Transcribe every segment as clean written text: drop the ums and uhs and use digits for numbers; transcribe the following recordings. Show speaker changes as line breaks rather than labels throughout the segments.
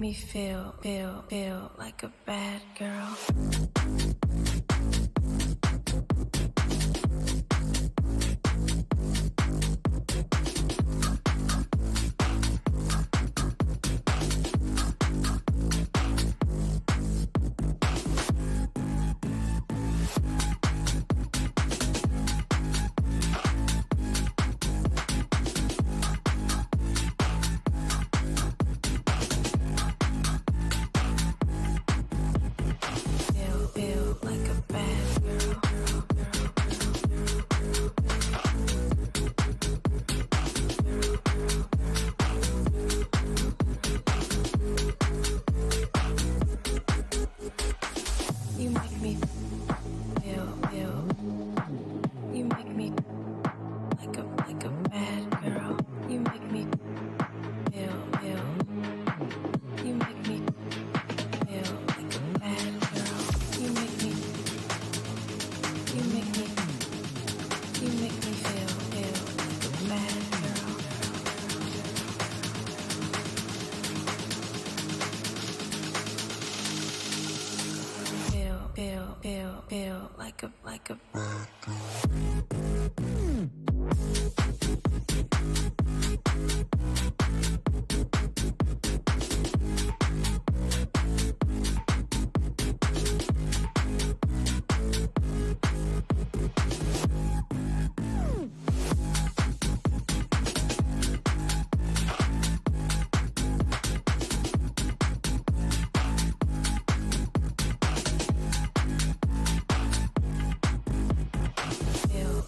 Me feel like a bad girl.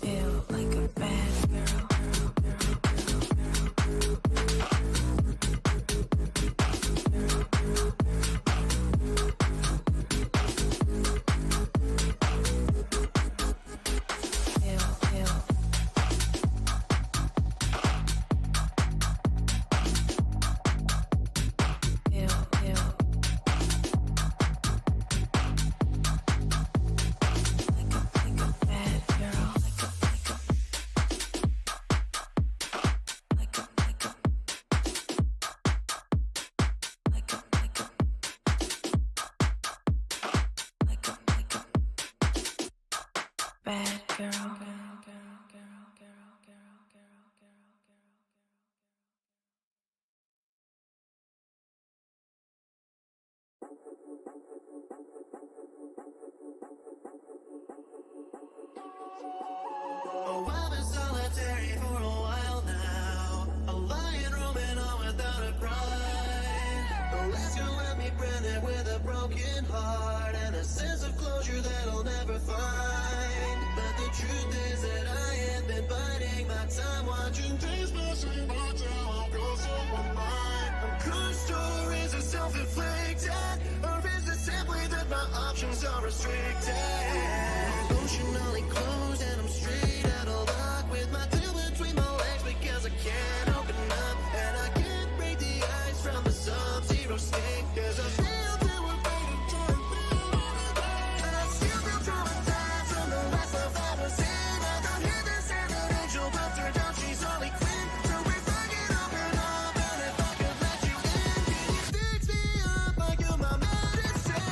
Feel like a bad
Oh, I've been solitary for a while now. A lion roaming on without a pride. The rescue left me branded with a broken heart and a sense of closure that I'll never find. But the truth is that I have been biding my time, watching days passing by till I'm closing my mind. Good stories are self-inflicted, or is it simply that my options are restricted? Emotionally closed and I'm straight out of luck with my tail between my legs because I can't open up and I can't break the ice from the sub-zero state. Cause I still feel we're waiting to reveal and I still feel traumatized from the last love I was in. I don't hear this and an angel, but turned out she's only queen. So if I can open up and if I could let you in, can you fix me up like you're my medicine?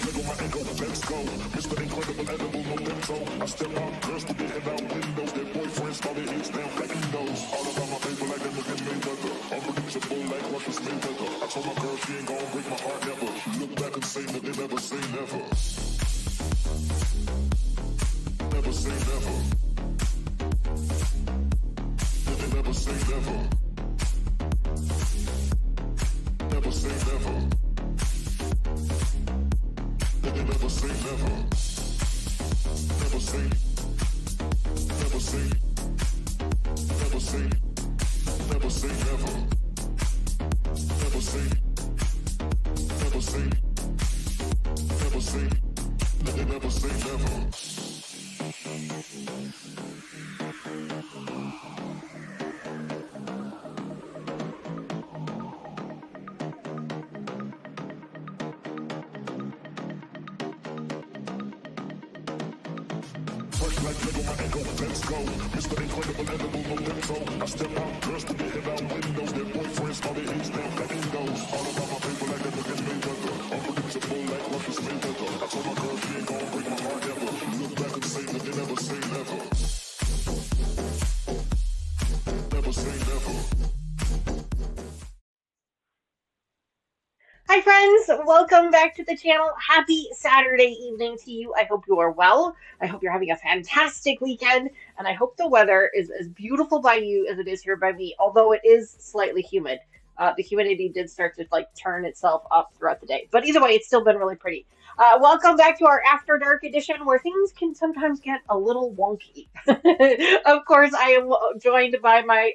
leg on my ankle, let's go. Mr. Incredible Edible, no bento. I step out, girls to get head out windows. Their boyfriends call their ears down, cracking those. All about my paper like I'm looking Mayweather. Unpredictable like Russia's Mayweather. I told my girl she ain't gon' break my heart never. Look back and say nothing, never say never. Never say never. Never say never. Never say never. Never say never. Never say. Never say. Never say. Never say never. Never say. Never say. Never say. Never say never. Like leg on my ankle, let's go. Mr. Incredible Edible, no bento. I step out, girls to get head out windows. Their boyfriends call their ears down, cracking those. All about my paper like I'm looking Mayweather. Unpredictable like Russia's Mayweather. I told my girl she ain't gon' break my heart ever. Look back and say nothing, never say never. Never say never.
Hi friends, welcome back to the channel. Happy Saturday evening to you. I hope you are well. I hope you're having a fantastic weekend, and I hope the weather is as beautiful by you as it is here by me, although it is slightly humid. The humidity did start to turn itself up throughout the day, but either way, it's still been really pretty. Welcome back to our After Dark edition, where things can sometimes get a little wonky. Of course, I am joined by my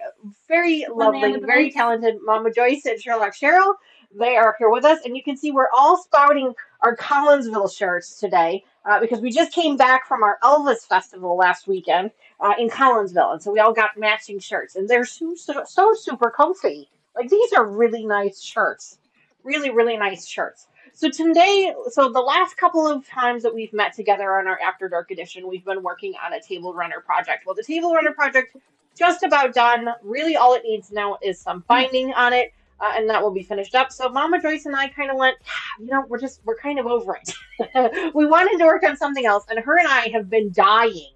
very lovely, very talented Mama Joyce and Sherlock Cheryl. They are here with us, and you can see we're all spouting our Collinsville shirts today because we just came back from our Elvis Festival last weekend in Collinsville, and so we all got matching shirts, and they're so super comfy. Like, these are really nice shirts, really, really nice shirts. So today, the last couple of times that we've met together on our After Dark edition, we've been working on a table runner project. Well, the table runner project just about done. Really, all it needs now is some binding on it. And that will be finished up. So Mama Joyce and I kind of went, we're kind of over it. We wanted to work on something else, and her and I have been dying.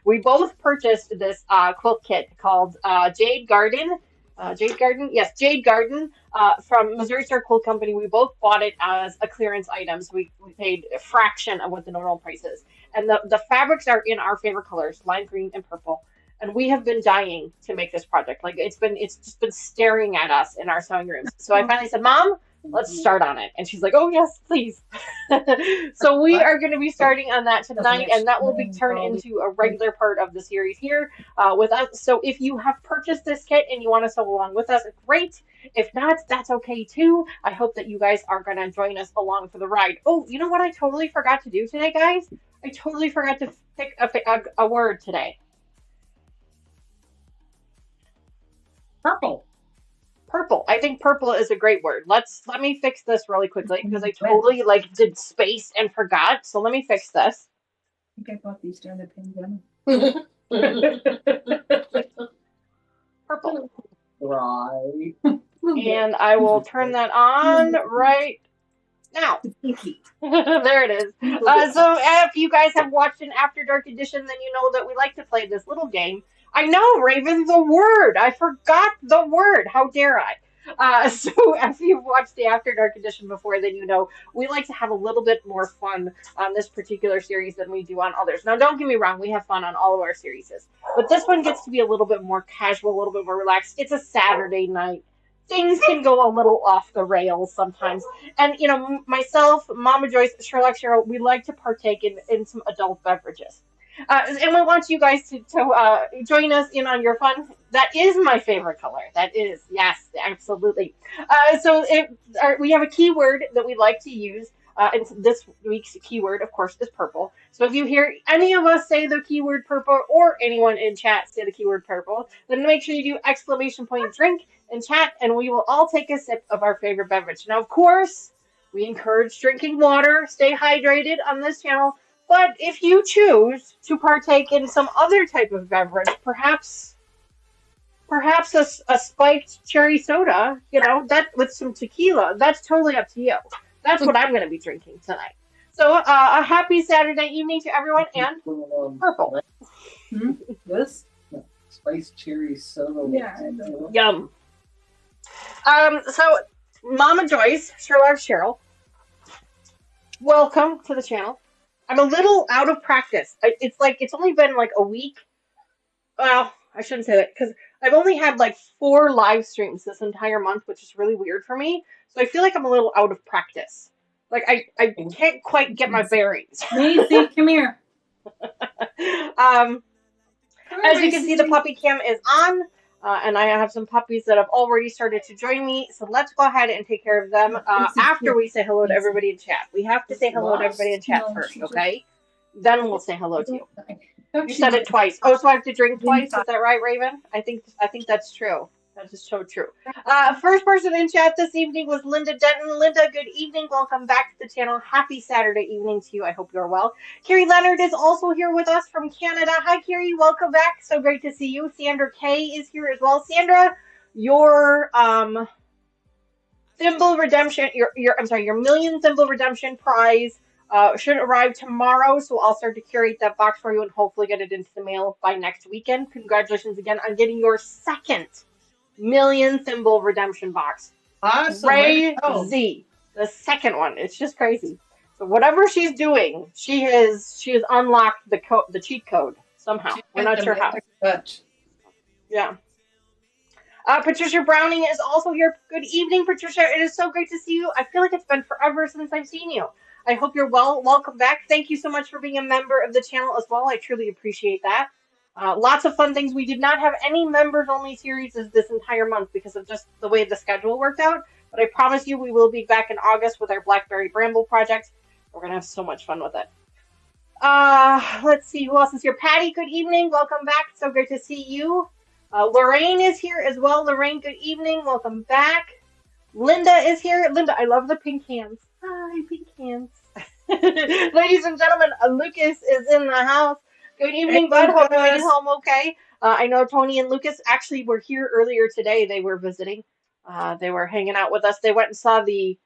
We both purchased this quilt kit called Jade Garden. Jade Garden from Missouri Star Quilt Company. We both bought it as a clearance item, so we paid a fraction of what the normal price is. And the fabrics are in our favorite colors, lime green and purple. And we have been dying to make this project. Like, it's just been staring at us in our sewing rooms. So I finally said, Mom, let's start on it. And she's like, oh yes, please. So we are going to be starting on that tonight, and that will be turned into a regular part of the series here with us. So if you have purchased this kit and you want to sew along with us, great. If not, that's okay too. I hope that you guys are going to join us along for the ride. Oh, you know what I totally forgot to do today, guys? I totally forgot to pick a word today.
Purple.
Purple. I think purple is a great word. Let me fix this really quickly because I totally did space and forgot. So let me fix this.
I think I bought these during the pandemic.
Purple.
Right.
And I will turn that on right now. There it is. So if you guys have watched an After Dark edition, then you know that we like to play this little game. I know, Raven, the word. I forgot the word. How dare I? So if you've watched the After Dark edition before, then you know we like to have a little bit more fun on this particular series than we do on others. Now, don't get me wrong. We have fun on all of our series. But this one gets to be a little bit more casual, a little bit more relaxed. It's a Saturday night. Things can go a little off the rails sometimes. And, myself, Mama Joyce, Sherlock Cheryl, we like to partake in some adult beverages. And we want you guys to join us in on your fun. That is my favorite color. That is, yes, absolutely. So we have a keyword that we like to use. And this week's keyword, of course, is purple. So if you hear any of us say the keyword purple, or anyone in chat say the keyword purple, then make sure you do !drink in chat, and we will all take a sip of our favorite beverage. Now, of course, we encourage drinking water. Stay hydrated on this channel. But if you choose to partake in some other type of beverage, perhaps a spiked cherry soda, that with some tequila, that's totally up to you. That's what I'm going to be drinking tonight. So, a happy Saturday evening to everyone, and purple.
This?
Spice cherry soda.
Yeah, I know.
Yum. So, Mama Joyce, Sherlock Cheryl, welcome to the channel. I'm a little out of practice. It's only been like a week. Well, I shouldn't say that because I've only had like 4 live streams this entire month, which is really weird for me. So I feel like I'm a little out of practice. Like I can't quite get my bearings.
Macy, come here.
As you can see, the puppy cam is on, and I have some puppies that have already started to join me. So let's go ahead and take care of them after we say hello to everybody in chat. We have to say hello to everybody in chat first, okay? Then we'll say hello to you. You said it twice. Oh, so I have to drink twice? Is that right, Raven? I think that's true. That is so true. First person in chat this evening was Linda Denton. Linda, good evening. Welcome back to the channel. Happy Saturday evening to you. I hope you're well. Carrie Leonard is also here with us from Canada. Hi, Carrie. Welcome back. So great to see you. Sandra K is here as well. Sandra, your Thimble Redemption, your Million Thimble Redemption prize should arrive tomorrow, so I'll start to curate that box for you and hopefully get it into the mail by next weekend. Congratulations again on getting your second Million Thimble Redemption box.
Awesome.
Crazy. The second one. It's just crazy. So whatever she's doing, she has unlocked the cheat code somehow. We're not sure how. Yeah. Patricia Browning is also here. Good evening, Patricia. It is so great to see you. I feel like it's been forever since I've seen you. I hope you're well. Welcome back. Thank you so much for being a member of the channel as well. I truly appreciate that. Lots of fun things. We did not have any members-only series this entire month because of just the way the schedule worked out. But I promise you we will be back in August with our Blackberry Bramble project. We're going to have so much fun with it. Let's see. Who else is here? Patty, good evening. Welcome back. So great to see you. Lorraine is here as well. Lorraine, good evening. Welcome back. Linda is here. Linda, I love the pink hands. Hi, pink hands. Ladies and gentlemen, Lucas is in the house. Good evening, bud. Hope you made it home okay. I know Tony and Lucas actually were here earlier today. They were visiting. They were hanging out with us. They went and saw the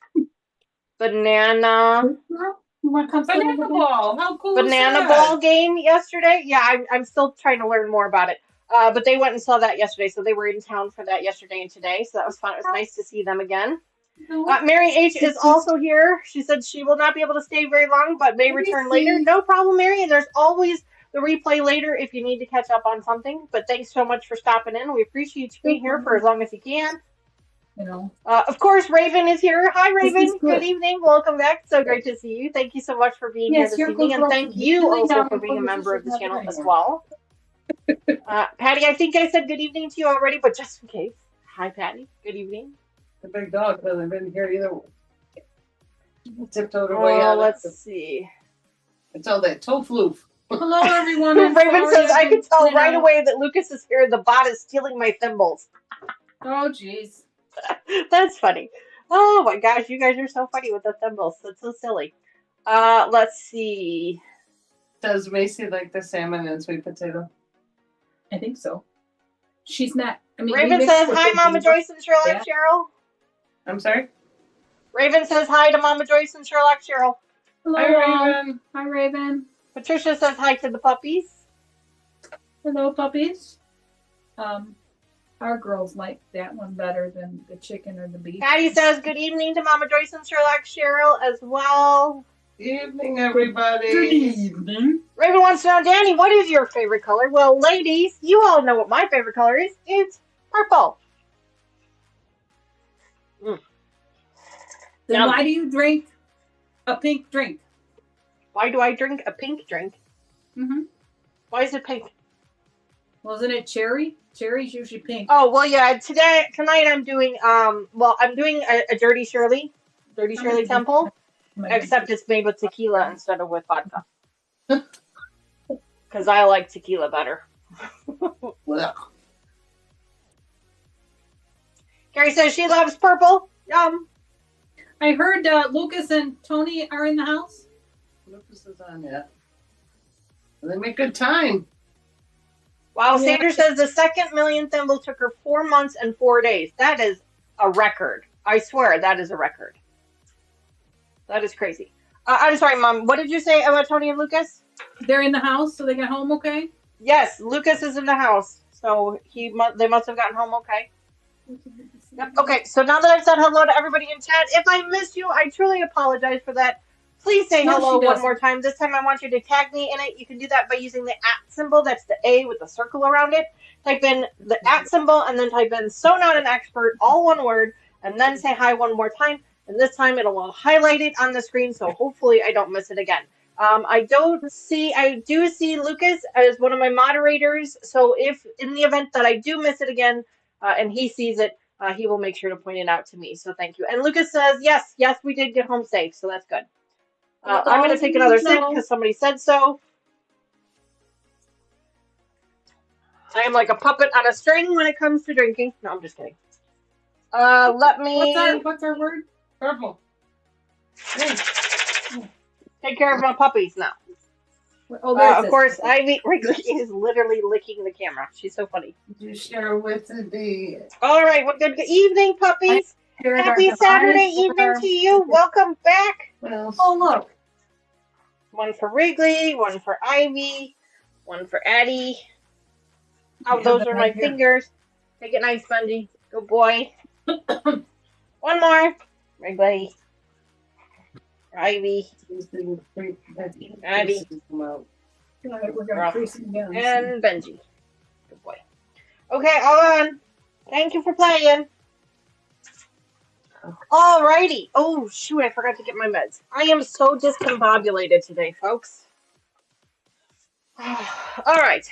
banana
ball. How cool
banana
is that?
ball game yesterday. Yeah, I'm still trying to learn more about it. But they went and saw that yesterday, so they were in town for that yesterday and today. So that was fun. It was nice to see them again. Mary H is also here. She said she will not be able to stay very long, but may return later. No problem, Mary. There's always the replay later if you need to catch up on something. But thanks so much for stopping in. We appreciate you being here for as long as you can.
You know.
Of course, Raven is here. Hi, Raven. Good evening. Welcome back. So great to see you. Thank you so much for being here this evening, and thank you also for being a member of the channel as well. Patty, I think I said good evening to you already, but just in case. Hi, Patty. Good evening.
The big dog hasn't been here either. Tiptoed away.
Let's see.
It's all that tofu.
Hello, everyone.
Raven says, I can tell right away that Lucas is here. The bot is stealing my thimbles.
Oh, jeez.
That's funny. Oh, my gosh. You guys are so funny with the thimbles. That's so silly. Let's see.
Does Macy like the salmon and sweet potato?
I think so. She's not. I mean,
Raven says, hi, Mama Joyce and Sherlock Cheryl.
I'm sorry?
Raven says hi to Mama Joyce and Sherlock Cheryl.
Hello,
Hi, Raven.
Hi, Raven.
Patricia says hi to the puppies.
Hello, puppies. Our girls like that one better than the chicken or the beef.
Patty says good evening to Mama Joyce and Sherlock Cheryl as well.
Evening, everybody.
Good evening.
Raven wants to know, Dani, what is your favorite color? Well, ladies, you all know what my favorite color is. It's purple.
Then why do you drink a pink drink?
Why do I drink a pink drink?
Mm-hmm.
Why is it pink?
Wasn't it cherry? Cherry's usually pink.
Oh, well, yeah. Tonight I'm doing, I'm doing a Dirty Shirley Temple, except it's made with tequila instead of with vodka. Because I like tequila better. Carrie says she loves purple. Yum.
I heard Lucas and Tony are in the house.
Lucas is on that. They make good time.
Wow, Sandra says the second Million Thimble took her 4 months and 4 days. That is a record. I swear that is a record. That is crazy. I'm sorry, Mom. What did you say about Tony and Lucas?
They're in the house, so they got home okay?
Yes, Lucas is in the house, so they must have gotten home okay. Yep. Okay, so now that I've said hello to everybody in chat, if I missed you, I truly apologize for that. Please say hello one more time. This time I want you to tag me in it. You can do that by using the @ symbol. That's the A with the circle around it. Type in the @ symbol and then type in "so not an expert," all one word, and then say hi one more time. And this time it will highlight it on the screen, so hopefully I don't miss it again. I do see Lucas as one of my moderators, so if in the event that I do miss it again and he sees it, he will make sure to point it out to me. So thank you. And Lucas says, yes, we did get home safe, so that's good. I'm going to take another sip because somebody said so. I am like a puppet on a string when it comes to drinking. No, I'm just kidding. Let me...
What's our word?
Purple.
Take care of my puppies now.
Oh,
of course, Ivy is literally licking the camera. She's so funny.
You share with the...
All right, well, good evening, puppies. Happy Saturday evening to you. Welcome back.
Oh, look.
One for Wrigley, one for Ivy, one for Addie. Oh, those are my fingers. Take it nice, Spongy. Good boy. One more. Wrigley. Ivy. Addie.
We're gonna crease them again.
And Benji. Good boy. Okay, all on. Thank you for playing. Alrighty. Oh, shoot, I forgot to get my meds. I am so discombobulated today, folks. Alright.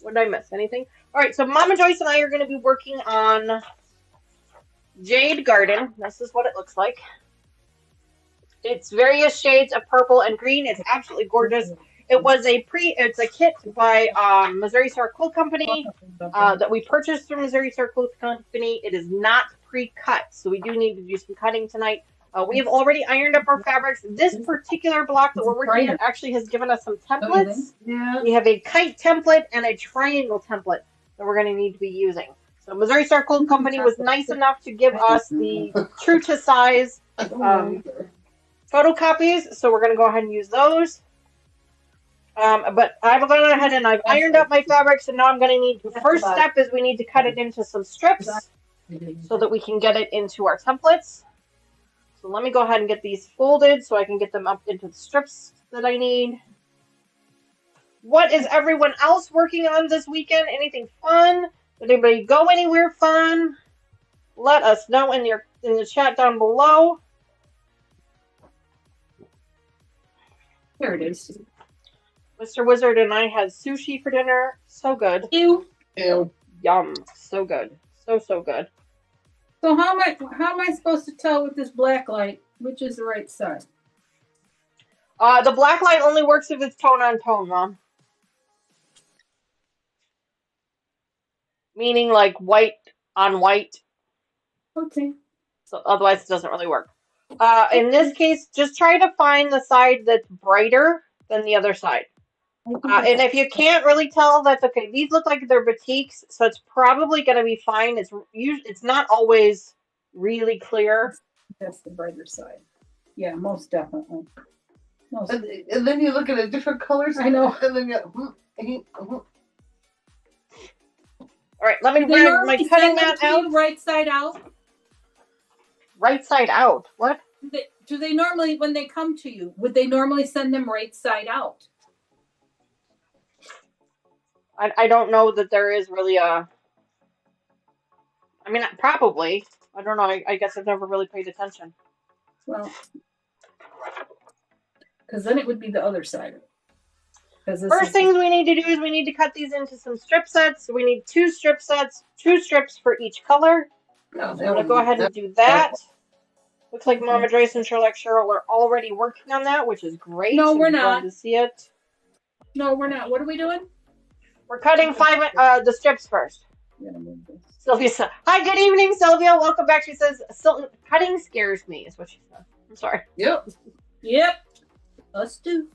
What did I miss? Anything? Alright, so Mama Joyce and I are going to be working on Jade Garden. This is what it looks like. It's various shades of purple and green. It's absolutely gorgeous. It was it's a kit by Missouri Star Quilt Company that we purchased from Missouri Star Quilt Company. It is not pre-cut, so we do need to do some cutting tonight. We have already ironed up our fabrics. This particular block that we're working on actually has given us some templates.
Yeah.
We have a kite template and a triangle template that we're going to need to be using. So Missouri Star Quilt Company was nice enough to give us the true to size photocopies, so we're going to go ahead and use those. But I've gone ahead and I've ironed up my fabrics, and now I'm going to need, the first step is we need to cut it into some strips so that we can get it into our templates. So let me go ahead and get these folded so I can get them up into the strips that I need. What is everyone else working on this weekend? Anything fun? Did anybody go anywhere fun? Let us know in the chat down below.
There it is.
Mr. Wizard and I had sushi for dinner. So good.
Ew.
Ew.
Yum. So good. So good.
So how am I supposed to tell with this black light which is the right side?
The black light only works if it's tone on tone, Mom. Meaning like white on white.
Okay.
So otherwise it doesn't really work. In this case, just try to find the side that's brighter than the other side. And if you can't really tell, that's okay. These look like they're batiks, so it's probably going to be fine. It's not always really clear.
That's the brighter side. Yeah, most definitely.
And then you look at the different colors.
I know.
And then you
All right, let me bring my cutting mat out.
Right side out.
Right side out. What?
Do they normally, when they come to you, would they normally send them right side out?
I don't know that there is really a... I mean, probably. I don't know. I guess I've never really paid attention.
Well, because then it would be the other side.
First things we need to do is we need to cut these into some strip sets. We need 2 strip sets, 2 strips for each color. So I'm going to go ahead and do that. Looks like Mama Joyce and Sherlock Cheryl are already working on that, which is great.
No, we're not.
To see it.
No, we're not. What are we doing?
We're cutting the strips first. Sylvia said, "Hi, good evening, Sylvia. Welcome back." She says, "Cutting scares me," is what she said. I'm sorry.
Yep.
Us too.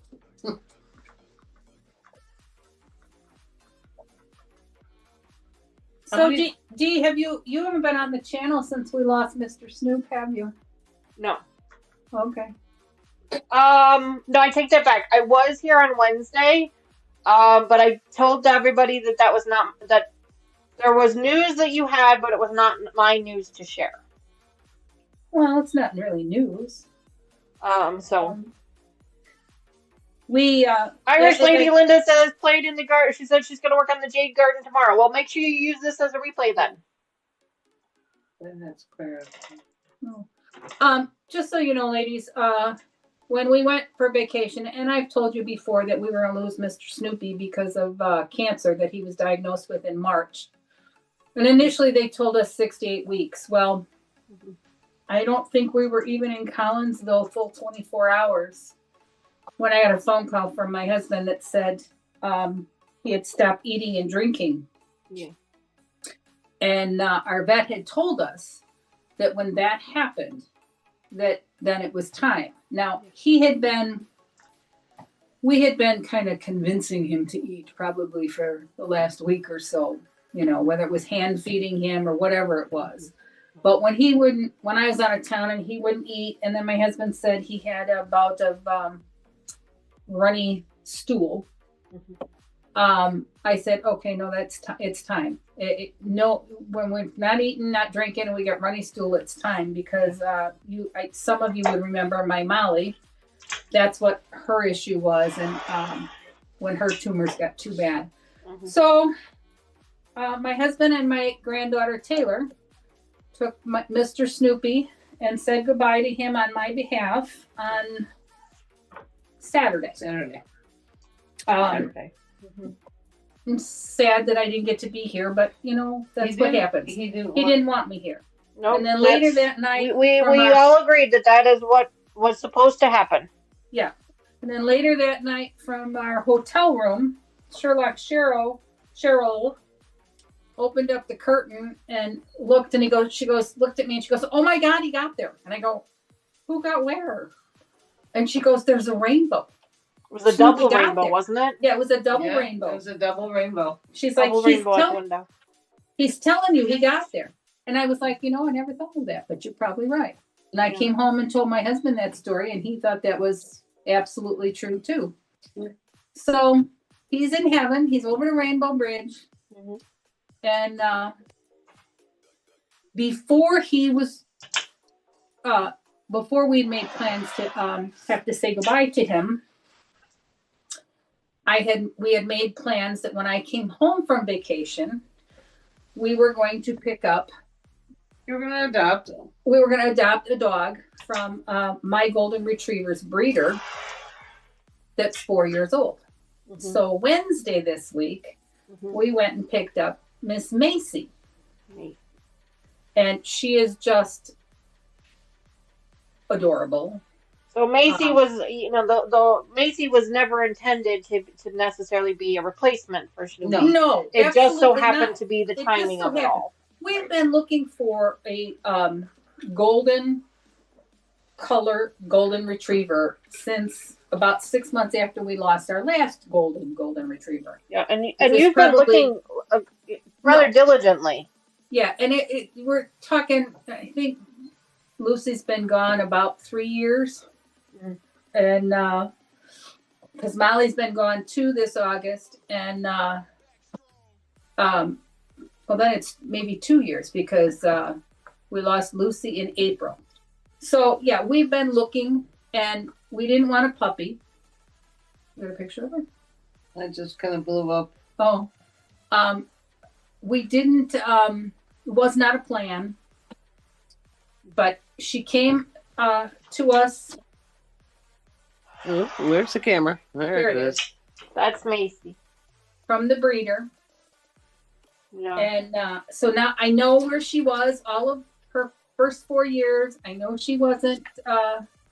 So, Dee, have you haven't been on the channel since we lost Mr. Snoop, have you?
No.
Okay.
No, I take that back. I was here on Wednesday, but I told everybody that that was not that there was news that you had, but it was not my news to share.
Well, it's not really news.
So
We
Irish Lady Linda says played in the garden. She said she's going to work on the jade garden tomorrow. Well, make sure you use this as a replay then.
Then that's clear.
Just so you know, ladies, when we went for vacation, and I've told you before that we were going to lose Mr. Snoopy because of cancer that he was diagnosed with in March. And initially they told us 6 to 8 weeks. Well, I don't think we were even in Collinsville full 24 hours when I got a phone call from my husband that said he had stopped eating and drinking.
Yeah.
And our vet had told us that when that happened, that then it was time. Now, we had been kind of convincing him to eat probably for the last week or so, you know, whether it was hand feeding him or whatever it was. But when I was out of town and he wouldn't eat, and then my husband said he had a bout of runny stool. I said, okay, no, it's time. No, when we're not eating, not drinking, and we get runny stool, it's time because some of you would remember my Molly. That's what her issue was, and when her tumors got too bad. So my husband and my granddaughter Taylor took Mr. Snoopy and said goodbye to him on my behalf on Saturday. I'm sad that I didn't get to be here, but you know that's what happens. He didn't want me here.
Nope,
and then later that night,
we all agreed that is what was supposed to happen.
Yeah, and then later that night from our hotel room, Cheryl opened up the curtain and looked, and looked at me, and she goes, "Oh my God, he got there!" And I go, "Who got where?" And she goes, "There's a rainbow."
It was a double rainbow, wasn't it?
Yeah, it was a double rainbow.
It was a double rainbow.
She's like, he's telling you he got there. And I was like, I never thought of that, but you're probably right. And I came home and told my husband that story, and he thought that was absolutely true too. So he's in heaven. He's over the Rainbow Bridge. And before we made plans to have to say goodbye to him, we had made plans that when I came home from vacation, we were going to pick up.
You were going to adopt.
We were going to adopt a dog from my golden retriever's breeder that's 4 years old. So Wednesday this week, we went and picked up Miss Macy. And she is just adorable.
So Macy was, the Macy was never intended to necessarily be a replacement for Snoopy.
No,
it just so happened to be the timing of it all.
We've been looking for a golden retriever since about 6 months after we lost our last golden retriever.
Yeah, and you've been looking rather diligently.
Yeah, and we're talking. I think Lucy's been gone about 3 years. And because Molly's been gone too this August, and then it's maybe 2 years because we lost Lucy in April. So yeah, we've been looking, and we didn't want a puppy. You got a picture of her?
I just kind of blew up.
Oh, we didn't. It was not a plan, but she came to us.
Oh, where's the camera? There it is.
That's Macy.
From the breeder.
Yeah.
And so now I know where she was all of her first 4 years. I know she wasn't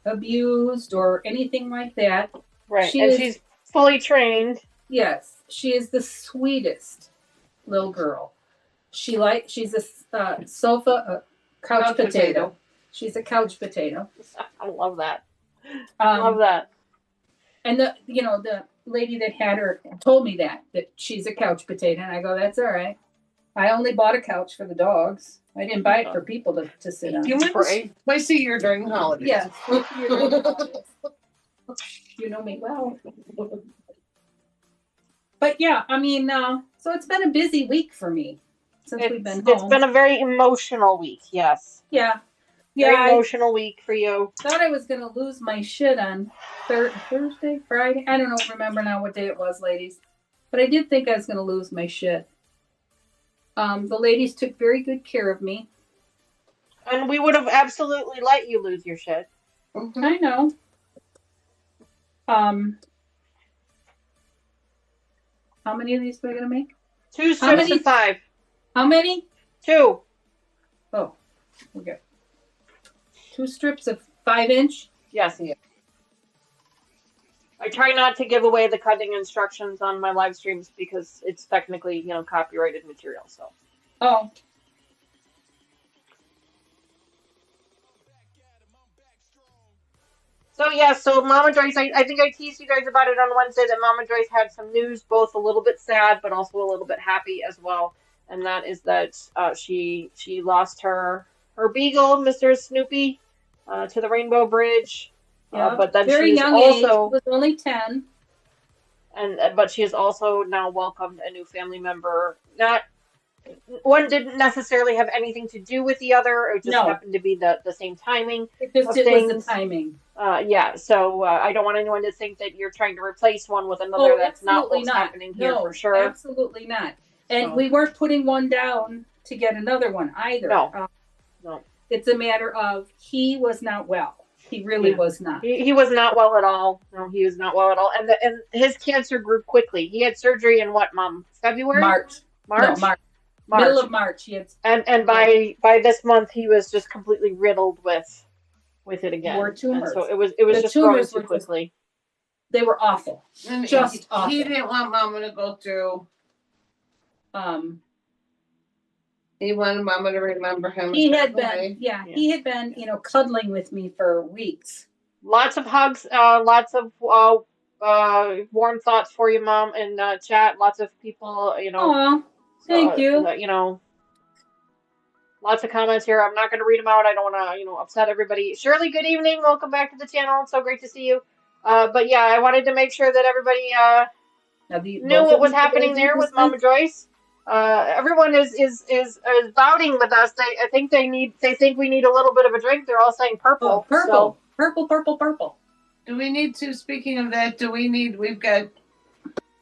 abused or anything like that.
Right. She's fully trained.
Yes. She is the sweetest little girl. She's a couch potato. She's a couch potato.
I love that. Love that.
And the lady that had her told me that she's a couch potato, and I go, that's all right. I only bought a couch for the dogs. I didn't buy it for people to sit on.
You went twice a year during the holidays.
Yes. You know me well. But yeah, I mean, so it's been a busy week for me since we've been home.
It's been a very emotional week, yes.
Yeah.
Very
Yeah,
emotional week for you.
thought I was going to lose my shit on Thursday, Friday. I don't know, remember now what day it was, ladies. But I did think I was going to lose my shit. The ladies took very good care of me.
And we would have absolutely let you lose your shit.
I know. How many of these are we going to make?
2 strips of 5.
How many?
2.
Oh, okay. 2 strips of 5-inch?
Yes. Yeah. I try not to give away the cutting instructions on my live streams because it's technically, copyrighted material. So.
Oh.
So yeah, so Mama Joyce, I think I teased you guys about it on Wednesday that Mama Joyce had some news, both a little bit sad, but also a little bit happy as well. And that is that she lost her beagle, Mr. Snoopy, to the Rainbow Bridge.
Yeah,
but then
very
she's
young
also
age, was only 10.
But she has also now welcomed a new family member. One didn't necessarily have anything to do with the other. It just happened to be the same timing.
It was the timing.
Yeah, so I don't want anyone to think that you're trying to replace one with another. That's not what's happening here for sure.
Absolutely not. And we weren't putting one down to get another one either.
No.
It's a matter of he was not well. He really was not.
He was not well at all. No, he was not well at all. And his cancer grew quickly. He had surgery in what, Mom? February?
March. No, March. Middle of March. He had.
And by this month, he was just completely riddled with it again.
More tumors.
And so it was just growing too quickly.
They were awful.
And
just awful.
He didn't want Mama to go through. He wanted Mama to remember him.
He had been, he had been, cuddling with me for weeks.
Lots of hugs, lots of warm thoughts for you, Mom, in chat. Lots of people,
Aw, thank you.
Lots of comments here. I'm not going to read them out. I don't want to, upset everybody. Shirley, good evening. Welcome back to the channel. It's so great to see you. But yeah, I wanted to make sure that everybody knew what was happening there with Mama Joyce. Everyone is vouting with us. I think they think we need a little bit of a drink. They're all saying purple.
Oh, purple. So. Purple.
Do we need to, speaking of that, we've got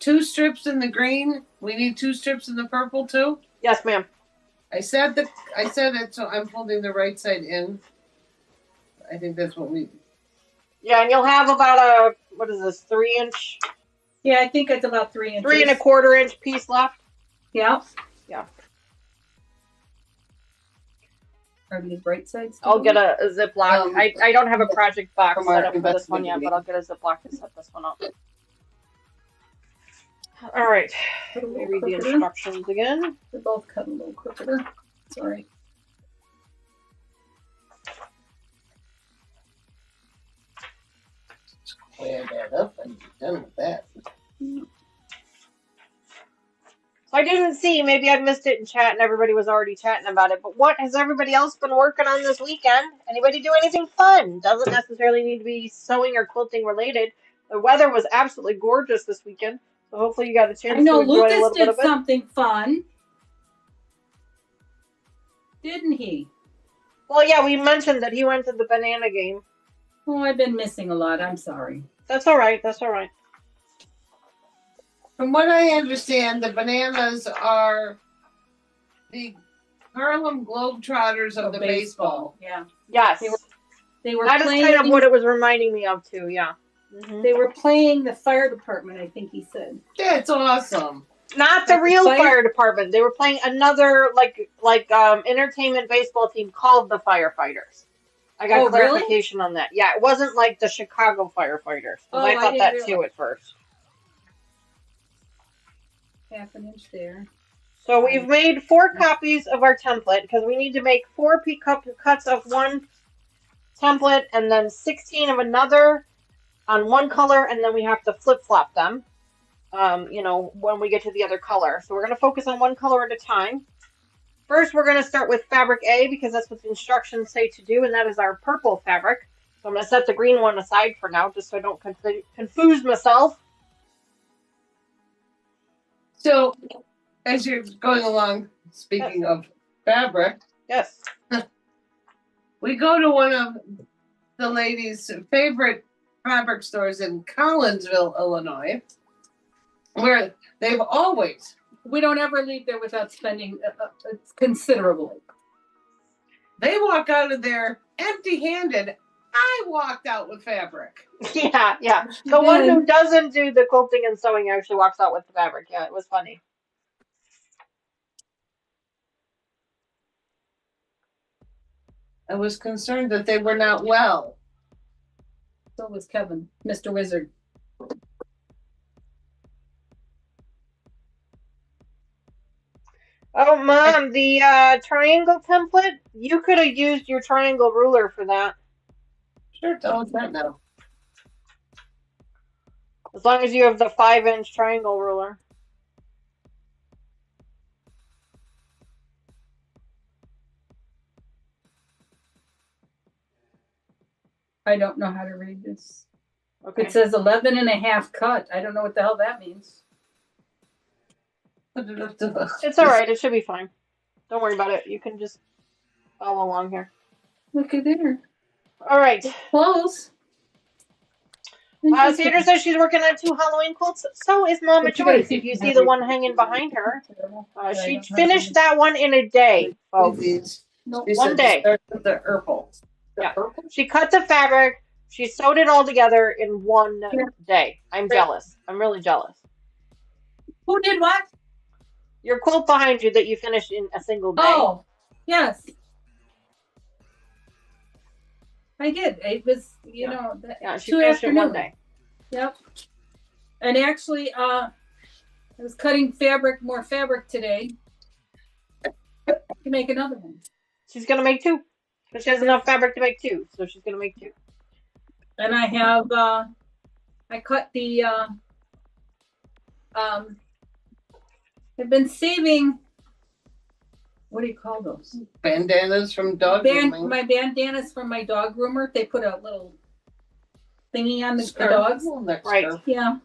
2 strips in the green. We need 2 strips in the purple too?
Yes, ma'am.
I said it, so I'm holding the right side in. I think that's what we...
Yeah, and you'll have about what is this, 3-inch?
Yeah, I think it's about 3 inches.
3 1/4 inch piece left.
Yeah.
Yeah.
Are these right sides?
I'll get a Ziploc. I don't have a project box set up for this one yet, but I'll get a Ziploc to set this one up. All right. Let me read the instructions again.
They're both cut a little quicker. Sorry.
Square that up and be done with that.
So I didn't see, maybe I missed it in chat and everybody was already chatting about it, but what has everybody else been working on this weekend? Anybody do anything fun? Doesn't necessarily need to be sewing or quilting related. The weather was absolutely gorgeous this weekend, so hopefully you got a chance to enjoy a little bit of it.
Lucas did something fun. Didn't he?
Well, yeah, we mentioned that he went to the banana game.
Oh, I've been missing a lot. I'm sorry.
That's all right. That's all right.
From what I understand, the bananas are the Harlem Globetrotters of the baseball.
Yeah.
Yes.
They were
that
playing,
is kind of what it was reminding me of too. Yeah.
Mm-hmm. They were playing the fire department, I think he said.
That's awesome.
Not the real fire department. They were playing another entertainment baseball team called the Firefighters. I got clarification on that. Yeah, it wasn't like the Chicago Firefighters. I thought that too at first.
Half an inch there.
So we've made 4 copies of our template because we need to make 4 cuts of one template and then 16 of another on one color, and then we have to flip-flop them, when we get to the other color. So we're going to focus on one color at a time. First, we're going to start with fabric A because that's what the instructions say to do, and that is our purple fabric. So So I'm going to set the green one aside for now, just so I don't confuse myself.
So, as you're going along, speaking of fabric,
Yes.
we go to one of the ladies' favorite fabric stores in Collinsville, Illinois, where they've always,
We don't ever leave there without spending considerably.
they walk out of there empty-handed. I walked out with fabric.
Yeah, yeah. The one who doesn't do the quilting and sewing actually walks out with the fabric. Yeah, it was funny.
I was concerned that they were not well.
So was Kevin, Mr. Wizard.
Oh, Mom, the triangle template, you could have used your triangle ruler for that.
Sure, tell us that now.
As long as you have the 5-inch triangle ruler.
I don't know how to read this.
Okay.
It says 11 and a half cut. I don't know what the hell that means.
It's all right. It should be fine. Don't worry about it. You can just follow along here.
Look at there.
All right.
Close.
Sandra says she's working on 2 Halloween quilts. So is Mama Joyce. If you see the one hanging behind her, she finished that one in a day, folks. One day.
Start with the herbal.
Yeah. She cut the fabric. She sewed it all together in one day. I'm jealous. I'm really jealous.
Who did what?
Your quilt behind you that you finished in a single day.
Oh, yes. I did. It was, you know,
Yeah, she
2
finished it one
afternoons.
day.
Yep. And actually, I was cutting more fabric today to make another one.
She's gonna make 2. But she has enough fabric to make 2, so she's gonna make 2.
And I have, I cut the, I've been saving, what do you call those?
Bandanas from dog grooming.
My bandanas from my dog groomer. They put a little thingy on the dogs.
Right.
Yeah.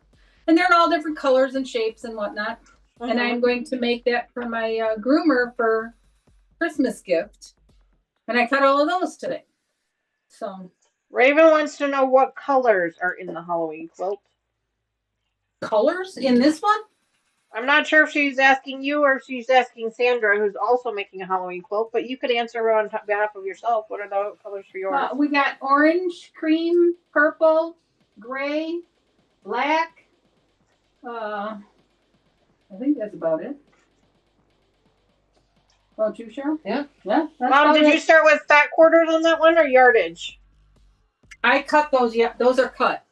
And they're in all different colors and shapes and whatnot. And I'm going to make that for my groomer for Christmas gift. And I cut all of those today. So
Raven wants to know what colors are in the Halloween quilt.
colors in this one?
I'm not sure if she's asking you or if she's asking Sandra, who's also making a Halloween quilt, but you could answer her on behalf of yourself. What are the colors for yours?
We got orange, cream, purple, gray, black. I think that's about it. Don't you, Cheryl?
Yeah.
Yeah.
Mom, did you start with fat quarters on that one or yardage?
I cut those. Yeah, those are cut.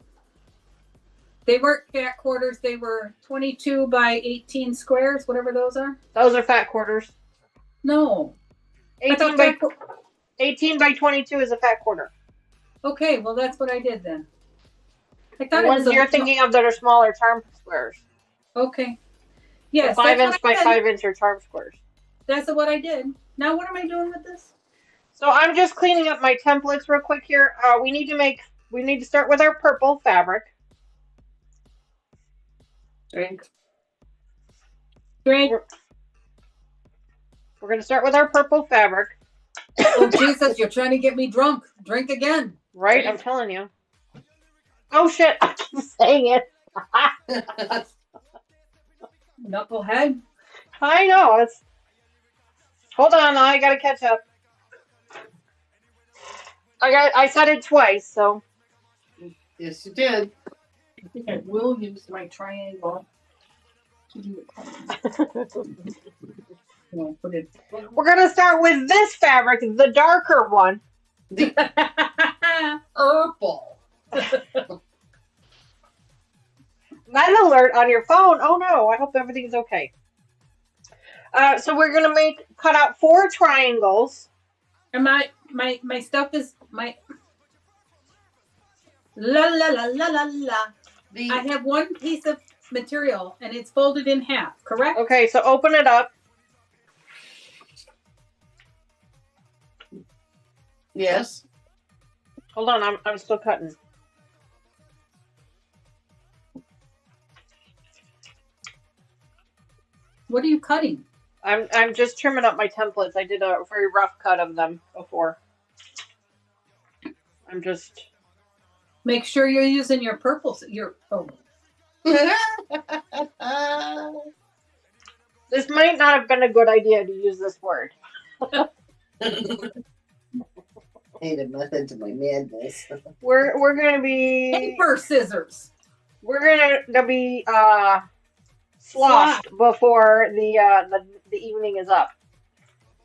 They weren't fat quarters. They were 22 by 18 squares, whatever those are.
Those are fat quarters.
No.
18 by 22 is a fat quarter.
Okay, well that's what I did then. I
The
thought it
ones
was
you're thinking of that are smaller charm squares.
Okay. Yes.
The 5
that's
inch
what I
by
did.
5 inch are charm squares.
That's what I did. Now what am I doing with this?
So I'm just cleaning up my templates real quick here. We need to start with our purple fabric.
Drink.
Drink.
We're going to start with our purple fabric.
Oh Jesus, you're trying to get me drunk. Drink again.
Right? I'm telling you. Oh shit, I keep saying it.
Knucklehead.
I know. Hold on, I gotta catch up. I said it twice, so.
Yes, you did.
I think I will use my triangle to do it. No, put it.
We're gonna start with this fabric, the darker one.
The purple.
Night alert on your phone. Oh no, I hope everything's okay. So we're gonna cut out 4 triangles.
And my stuff is my la la la la la la. I have one piece of material and it's folded in half, correct?
Okay, so open it up.
Yes.
Hold on, I'm still cutting.
What are you cutting?
I'm just trimming up my templates. I did a very rough cut of them before. I'm just.
Make sure you're using your purples.
This might not have been a good idea to use this word.
Ain't a method to my madness.
We're gonna be
paper scissors.
We're gonna be sloshed before the evening is up.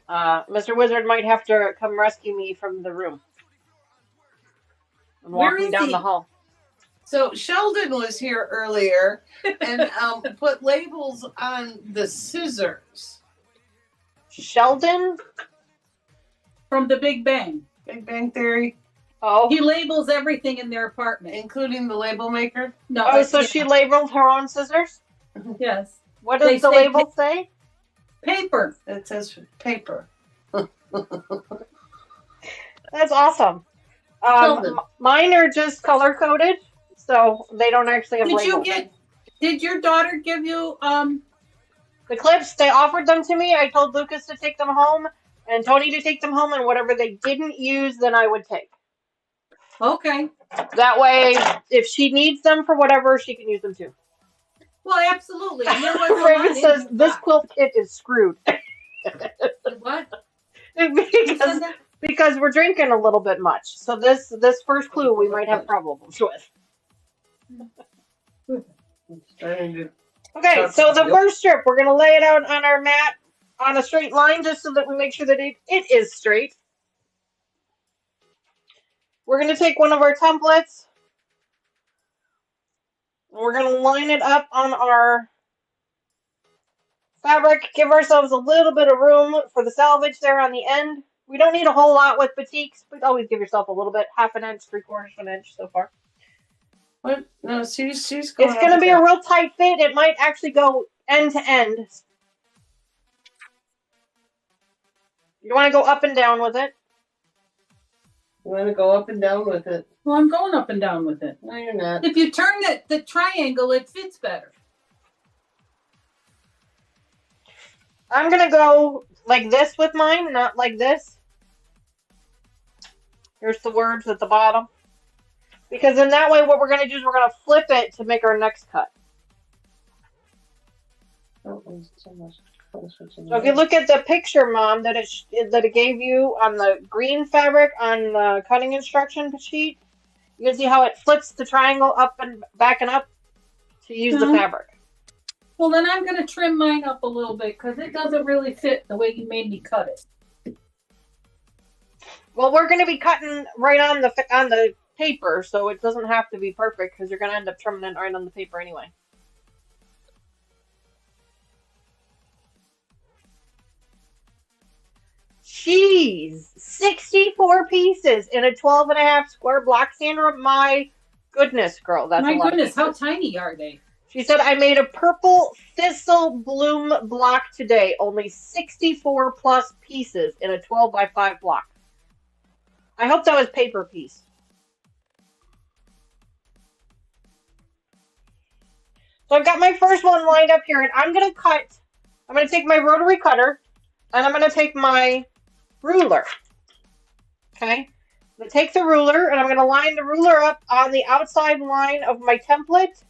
Mr. Wizard might have to come rescue me from the room and walk me down the hall.
So Sheldon was here earlier and put labels on the scissors.
Sheldon?
From the Big Bang.
Big Bang Theory.
Oh.
He labels everything in their apartment.
Including the label maker?
No.
Oh, so she labeled her own scissors?
Yes.
What does the label say?
Paper. It says paper.
That's awesome. Mine are just color coded, so they don't actually have labels.
Did your daughter give you
the clips? They offered them to me. I told Lucas to take them home and Tony to take them home, and whatever they didn't use, then I would take.
Okay.
That way, if she needs them for whatever, she can use them too.
Well, absolutely.
Raven says this quilt kit is screwed.
What?
Because we're drinking a little bit much. So this first clue we might have problems with. Okay, so the first strip, we're going to lay it out on our mat on a straight line just so that we make sure that it is straight. We're going to take one of our templates. We're going to line it up on our fabric. Give ourselves a little bit of room for the selvage there on the end. We don't need a whole lot with batiks, but always give yourself a little bit. 1/2 inch, 3/4 of an inch so far.
What? No, she's going.
It's going to be a real tight fit. It might actually go end to end. You want to go up and down with it?
You want to go up and down with it?
Well, I'm going up and down with it.
No, you're not.
If you turn the triangle, it fits better.
I'm going to go like this with mine, not like this. Here's the words at the bottom. Because in that way, what we're going to do is we're going to flip it to make our next cut.
Oh, there's so much.
So if you look at the picture, Mom, that it gave you on the green fabric on the cutting instruction sheet, you can see how it flips the triangle up and back and up to use the fabric.
Well, then I'm going to trim mine up a little bit because it doesn't really fit the way you made me cut it.
Well, we're going to be cutting right on the paper, so it doesn't have to be perfect because you're going to end up trimming it right on the paper anyway. Jeez, 64 pieces in a 12.5 square block, Sandra. My goodness, girl, that's a lot.
My goodness, how tiny are they?
She said, I made a purple thistle bloom block today. Only 64 plus pieces in a 12x5 block. I hope that was paper piece. So I've got my first one lined up here, and I'm going to take my rotary cutter, and I'm going to take my ruler. Okay? I'm going to take the ruler, and I'm going to line the ruler up on the outside line of my template.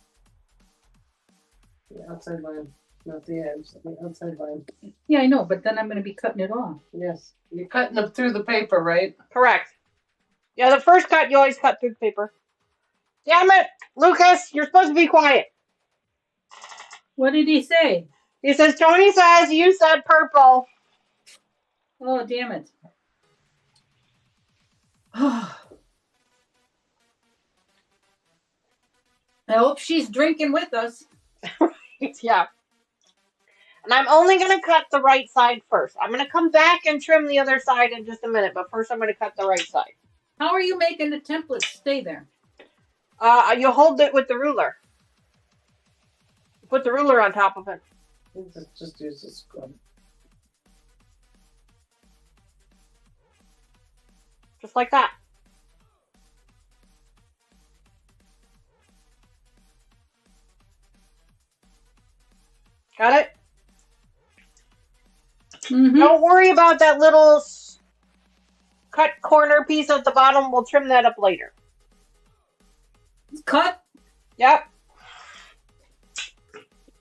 The outside line, not the edge. The outside line.
Yeah, I know, but then I'm going to be cutting it off.
Yes. You're cutting them through the paper, right?
Correct. Yeah, the first cut, you always cut through the paper. Damn it, Lucas, you're supposed to be quiet.
What did he say?
He says, Tony says you said purple.
Oh, damn it. I hope she's drinking with us.
Yeah. And I'm only going to cut the right side first. I'm going to come back and trim the other side in just a minute, but first I'm going to cut the right side.
How are you making the template stay there?
You hold it with the ruler. Put the ruler on top of it.
Just use a scrub.
Just like that. Got it?
Mm-hmm.
Don't worry about that little cut corner piece at the bottom. We'll trim that up later.
Cut.
Yep.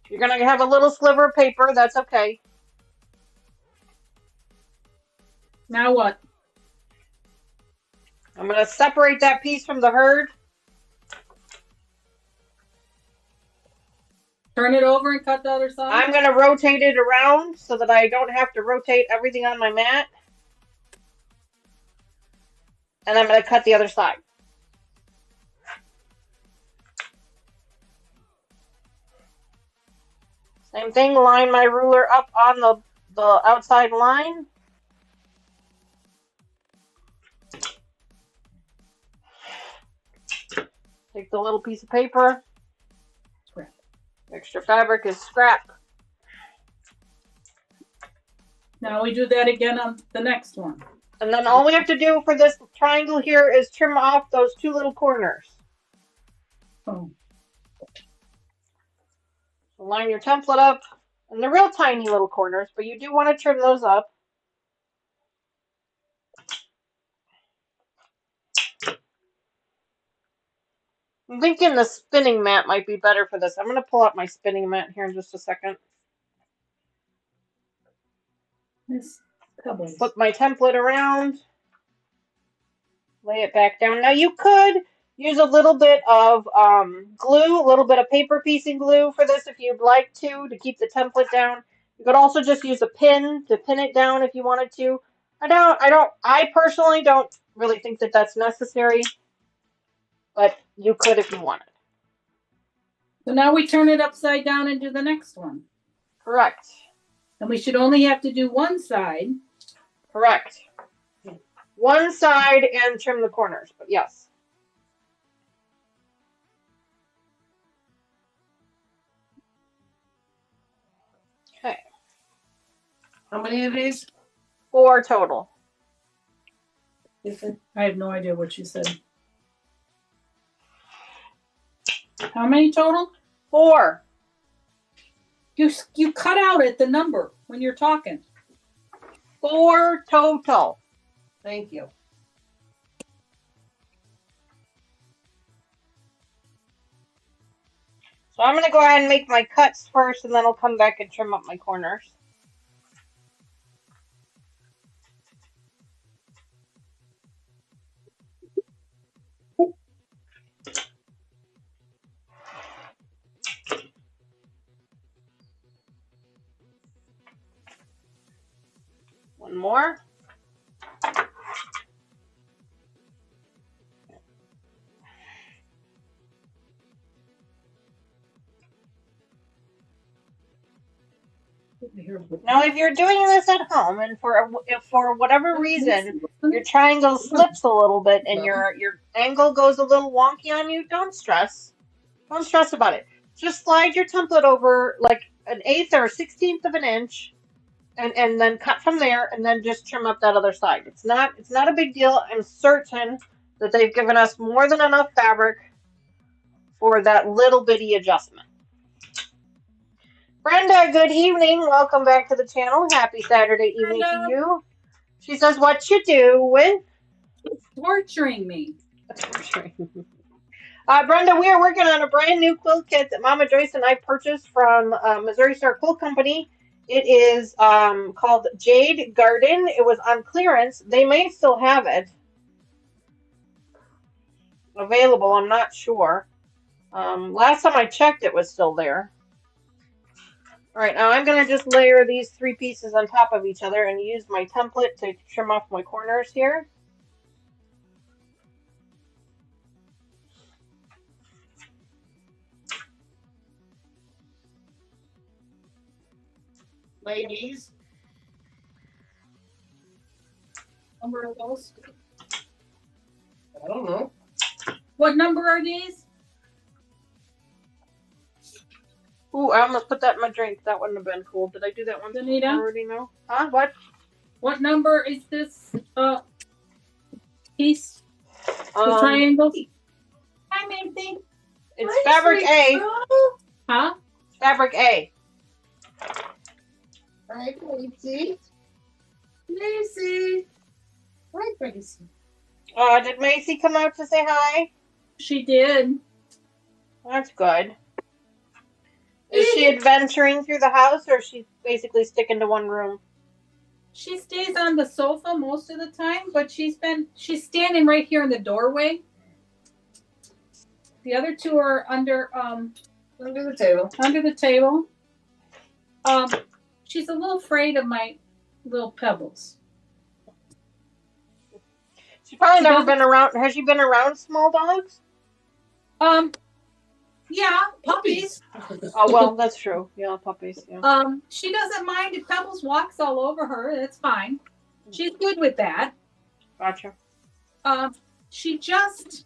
You're going to have a little sliver of paper. That's okay.
Now what?
I'm going to separate that piece from the herd.
Turn it over and cut the other side?
I'm going to rotate it around so that I don't have to rotate everything on my mat. And I'm going to cut the other side. Same thing, line my ruler up on the outside line. Take the little piece of paper.
Scrap.
Extra fabric is scrap.
Now we do that again on the next one.
And then all we have to do for this triangle here is trim off those two little corners.
Oh.
So line your template up. And they're real tiny little corners, but you do want to trim those up. I'm thinking the spinning mat might be better for this. I'm going to pull out my spinning mat here in just a second. Flip my template around. Lay it back down. Now you could use a little bit of glue, a little bit of paper piecing glue for this if you'd like to keep the template down. You could also just use a pin to pin it down if you wanted to. I personally don't really think that that's necessary, but you could if you wanted.
So now we turn it upside down and do the next one.
Correct.
And we should only have to do one side.
Correct. One side and trim the corners, but yes. Okay.
How many of these?
4 total.
I have no idea what you said. How many total?
4.
You cut out at the number when you're talking.
4 total.
Thank you.
So I'm going to go ahead and make my cuts first, and then I'll come back and trim up my corners. One more. Now, if you're doing this at home, and if for whatever reason your triangle slips a little bit and your angle goes a little wonky on you, don't stress. Don't stress about it. Just slide your template over like 1/8 or 1/16 of an inch, and then cut from there, and then just trim up that other side. It's not a big deal. I'm certain that they've given us more than enough fabric for that little bitty adjustment. Brenda, good evening. Welcome back to the channel. Happy Saturday evening to you. She says, what you doing?
Torturing me.
Brenda, we are working on a brand new quilt kit that Mama Joyce and I purchased from Missouri Star Quilt Company. It is called Jade Garden. It was on clearance. They may still have it available. I'm not sure. Last time I checked, it was still there. All right, now I'm going to just layer these 3 pieces on top of each other and use my template to trim off my corners here.
Ladies. Number of those? I don't know.
What number are these?
Ooh, I almost put that in my drink. That wouldn't have been cool. Did I do that one?
Danita?
I already know. Huh? What?
What number is this piece? The triangle? Hi, Macy.
It's fabric A.
Huh?
Fabric A.
Hi, Gracie. Gracie. Hi, Gracie.
Did Macy come out to say hi?
She did.
That's good. Is she adventuring through the house, or is she basically sticking to one room?
She stays on the sofa most of the time, but she's standing right here in the doorway. The other two are under
the table.
Under the table. She's a little afraid of my little pebbles.
She's probably never been around. Has she been around small dogs?
Yeah, puppies.
Oh well, that's true. Yeah, puppies. Yeah.
She doesn't mind if Pebbles walks all over her. That's fine. She's good with that.
Gotcha.
She just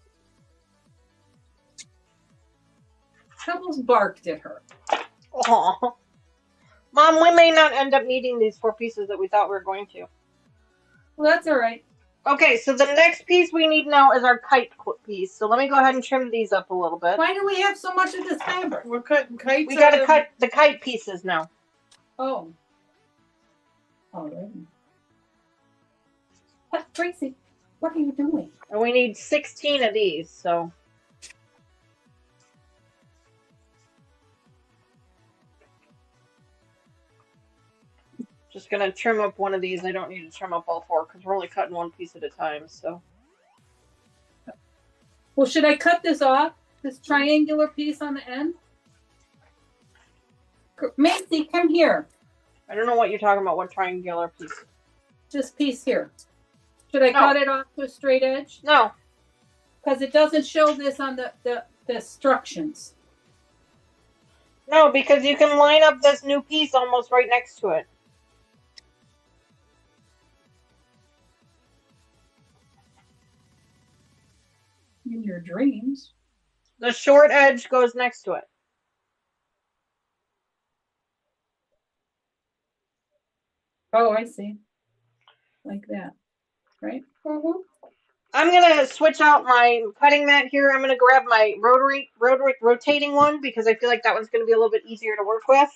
Pebbles barked at her.
Aw. Mom, we may not end up needing these 4 pieces that we thought we were going to.
Well, that's all right.
Okay, so the next piece we need now is our kite piece. So let me go ahead and trim these up a little bit.
Why do we have so much of this fabric?
We're cutting kites.
We gotta cut the kite pieces now.
Oh. All right. Tracy, what are you doing?
And we need 16 of these, so. Just gonna trim up one of these. I don't need to trim up all 4 because we're only cutting 1 piece at a time, so.
Well, should I cut this off? This triangular piece on the end? Macy, come here.
I don't know what you're talking about. What triangular piece?
This piece here. Should I cut it off to a straight edge?
No.
Because it doesn't show this on the instructions.
No, because you can line up this new piece almost right next to it.
In your dreams.
The short edge goes next to it.
Oh, I see. Like that. Right?
Mm-hmm. I'm going to switch out my cutting mat here. I'm going to grab my rotary rotating one because I feel like that one's going to be a little bit easier to work with.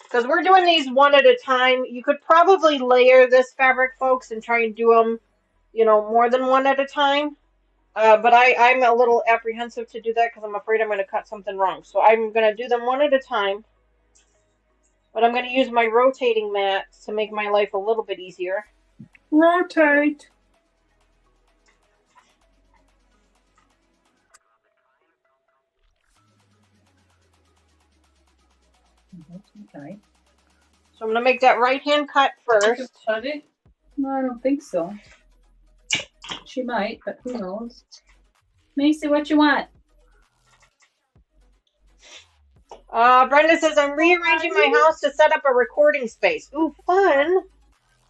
Because we're doing these one at a time. You could probably layer this fabric, folks, and try and do them, you know, more than one at a time. But I'm a little apprehensive to do that because I'm afraid I'm going to cut something wrong. So I'm going to do them one at a time. But I'm going to use my rotating mat to make my life a little bit easier.
Rotate. Okay.
So I'm going to make that right hand cut first.
No, I don't think so. She might, but who knows? Macy, what you want?
Brenda says, I'm rearranging my house to set up a recording space. Ooh, fun.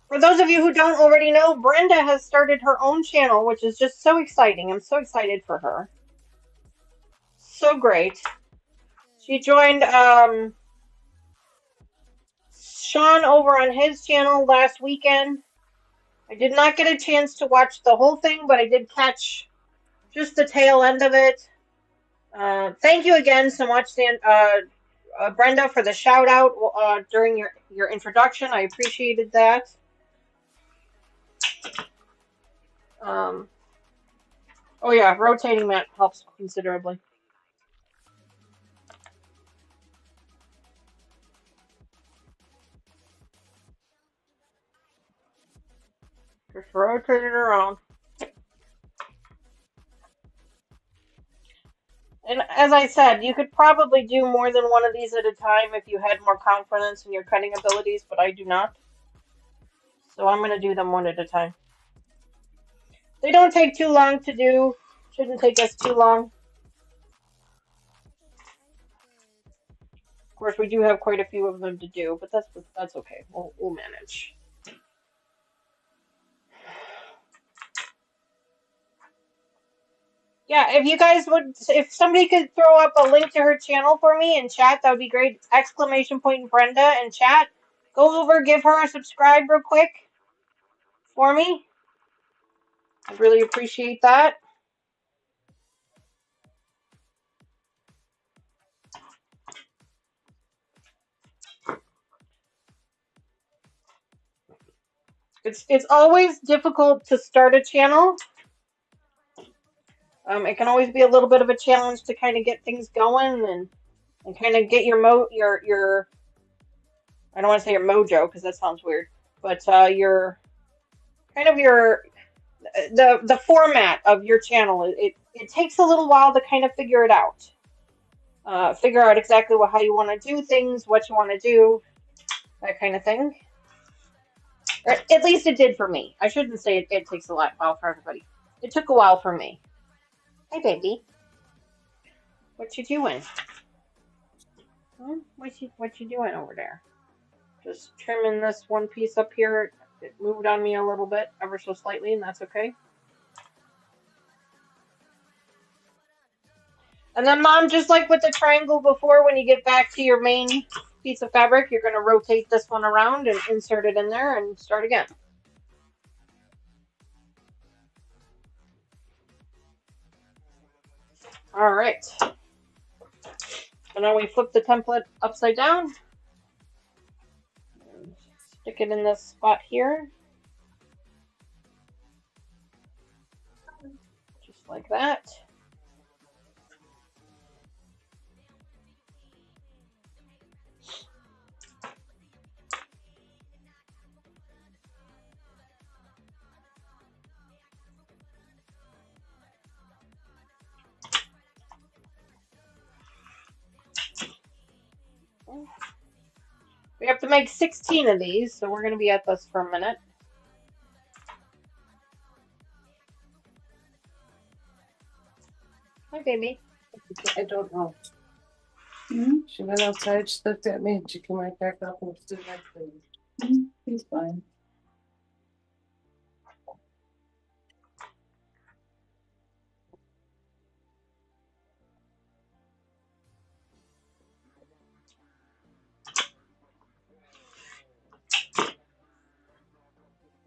For those of you who don't already know, Brenda has started her own channel, which is just so exciting. I'm so excited for her. So great. She joined Sean over on his channel last weekend. I did not get a chance to watch the whole thing, but I did catch just the tail end of it. Thank you again so much, Brenda, for the shout out during your introduction. I appreciated that. Oh yeah, rotating mat helps considerably. Just rotate it around. And as I said, you could probably do more than one of these at a time if you had more confidence in your cutting abilities, but I do not. So I'm going to do them one at a time. They don't take too long to do. Shouldn't take us too long. Of course, we do have quite a few of them to do, but that's okay. We'll manage. Yeah, if you guys would, if somebody could throw up a link to her channel for me in chat, that would be great. Exclamation point Brenda in chat. Go over, give her a subscribe real quick for me. I really appreciate that. It's always difficult to start a channel. It can always be a little bit of a challenge to kind of get things going and kind of get your I don't want to say your mojo because that sounds weird, but your kind of your the format of your channel. It takes a little while to kind of figure it out. Figure out exactly how you want to do things, what you want to do, that kind of thing. Or at least it did for me. I shouldn't say it takes a while for everybody. It took a while for me. Hey, baby. What you doing? What you doing over there? Just trimming this one piece up here. It moved on me a little bit, ever so slightly, and that's okay. And then, Mom, just like with the triangle before, when you get back to your main piece of fabric, you're going to rotate this one around and insert it in there and start again. All right. So now we flip the template upside down. Stick it in this spot here. Just like that. We have to make 16 of these, so we're going to be at this for a minute. Hi, baby.
I don't know.
Mm-hmm.
She went outside, she looked at me, and she came right back up and stood next to me.
He's fine.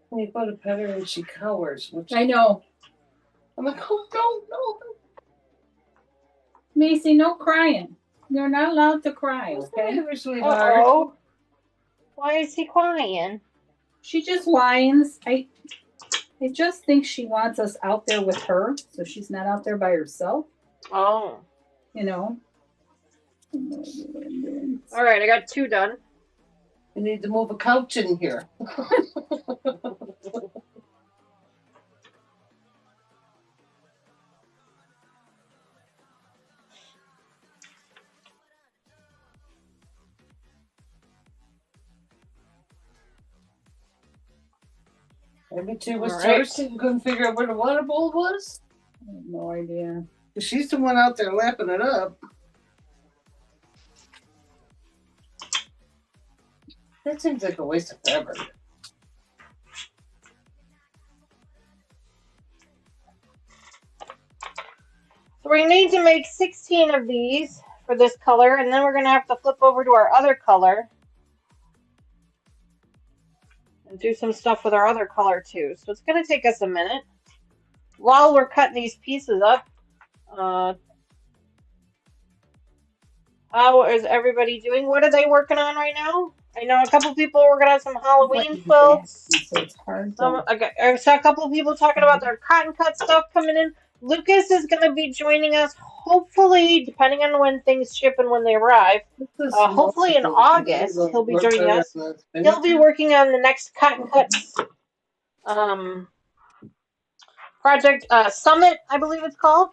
And you go to pet her and she cowers. Which
I know.
I'm like, oh, no.
Macy, no crying. You're not allowed to cry, okay?
Sweetheart.
Uh-oh. Why is he crying?
She just whines. I just think she wants us out there with her, so she's not out there by herself.
Oh.
You know.
All right, I got 2 done.
You need to move a couch in here. Maybe she was thirsty and couldn't figure out where the water bowl was.
I have no idea.
She's the one out there lapping it up. That seems like a waste of fabric.
So we need to make 16 of these for this color, and then we're going to have to flip over to our other color and do some stuff with our other color too. So it's going to take us a minute. While we're cutting these pieces up, how is everybody doing? What are they working on right now? I know a couple people are working on some Halloween quilts.
So it's hard.
I saw a couple of people talking about their cotton cut stuff coming in. Lucas is going to be joining us, hopefully, depending on when things ship and when they arrive. Hopefully in August, he'll be joining us. He'll be working on the next cotton cuts project, Summit, I believe it's called.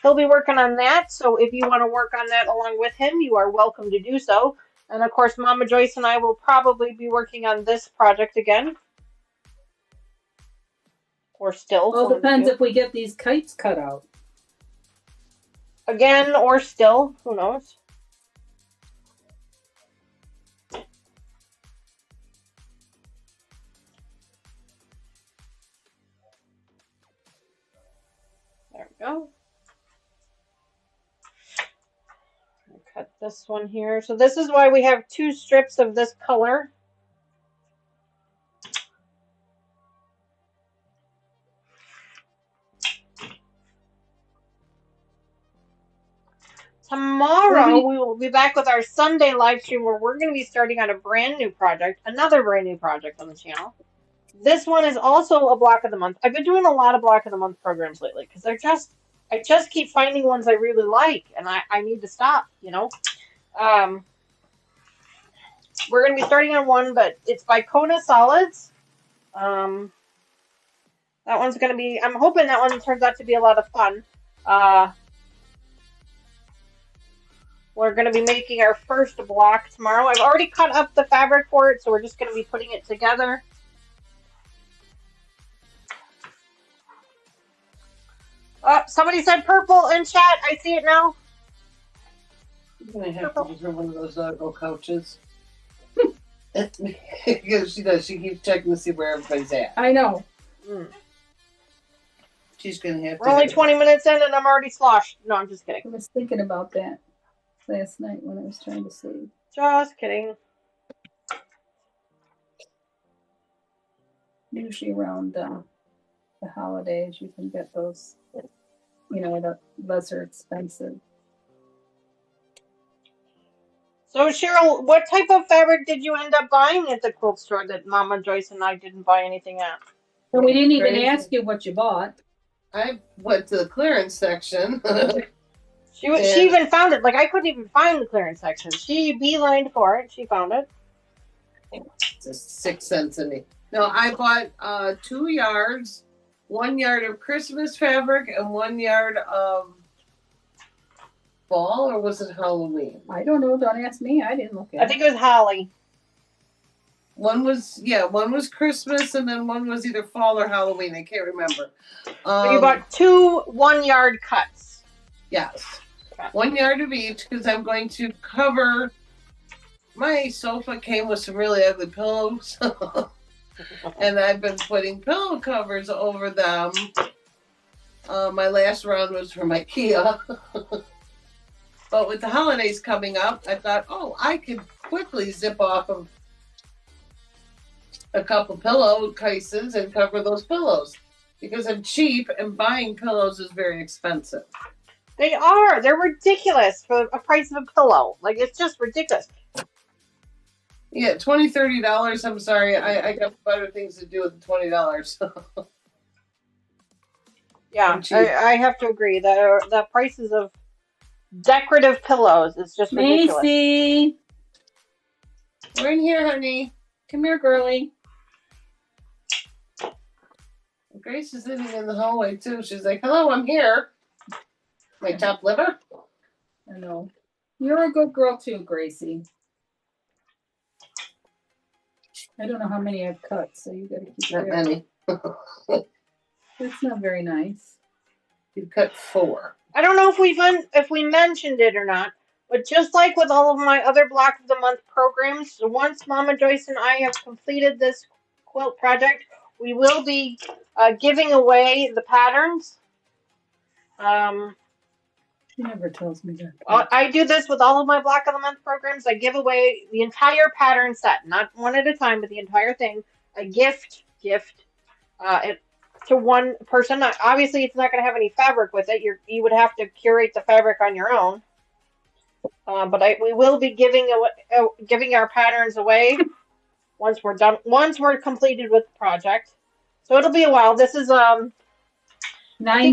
He'll be working on that, so if you want to work on that along with him, you are welcome to do so. And of course, Mama Joyce and I will probably be working on this project again. Or still.
Well, it depends if we get these kites cut out.
Again, or still. Who knows? There we go. Cut this one here. So this is why we have 2 strips of this color. Tomorrow we will be back with our Sunday live stream where we're going to be starting on a brand new project, another brand new project on the channel. This one is also a block of the month. I've been doing a lot of block of the month programs lately because I just keep finding ones I really like, and I need to stop. Um, we're going to be starting on one, but it's by Kona Solids. Um, that one's going to be. I'm hoping that one turns out to be a lot of fun. We're going to be making our first block tomorrow. I've already cut up the fabric for it, so we're just going to be putting it together. Somebody said purple in chat. I see it now.
You're gonna have to give her one of those Lego couches. Because she does. She keeps checking to see where everybody's at.
I know.
She's gonna have to.
We're only 20 minutes in, and I'm already sloshed. No, I'm just kidding.
I was thinking about that last night when I was trying to sleep.
Just kidding.
Usually around the holidays, you can get those, the lesser expensive.
So, Cheryl, what type of fabric did you end up buying at the quilt store that Mama Joyce and I didn't buy anything at?
And we didn't even ask you what you bought.
I went to the clearance section.
She even found it. Like, I couldn't even find the clearance section. She beelined for it. She found it.
It's just 6 cents a me. No, I bought 2 yards, 1 yard of Christmas fabric, and 1 yard of fall, or was it Halloween?
I don't know. Don't ask me. I didn't look at it.
I think it was holly.
One was Christmas, and then one was either fall or Halloween. I can't remember.
So you bought 2 1-yard cuts.
Yes.
Okay.
1 yard of each, because I'm going to cover. My sofa came with some really ugly pillows. And I've been putting pillow covers over them. My last round was from IKEA. But with the holidays coming up, I thought, I could quickly zip off of a couple pillow cases and cover those pillows. Because I'm cheap and buying pillows is very expensive.
They are. They're ridiculous for a price of a pillow. Like, it's just ridiculous.
Yeah, $20, $30. I'm sorry. I got better things to do with the $20.
Yeah, I have to agree. The prices of decorative pillows is just ridiculous.
Macy!
We're in here, honey.
Come here, girly.
Grace is sitting in the hallway, too. She's like, hello, I'm here. My top liver?
I know. You're a good girl, too, Gracie. I don't know how many I've cut, so you gotta keep
Not many.
That's not very nice.
You've cut 4.
I don't know if we mentioned it or not, but just like with all of my other Block of the Month programs, once Mama Joyce and I have completed this quilt project, we will be giving away the patterns.
She never tells me that.
I do this with all of my Block of the Month programs. I give away the entire pattern set, not one at a time, but the entire thing. A gift it to one person. Obviously, it's not going to have any fabric with it. You would have to curate the fabric on your own. But we will be giving our patterns away once we're done. Once we're completed with the project. So it'll be a while. This is
9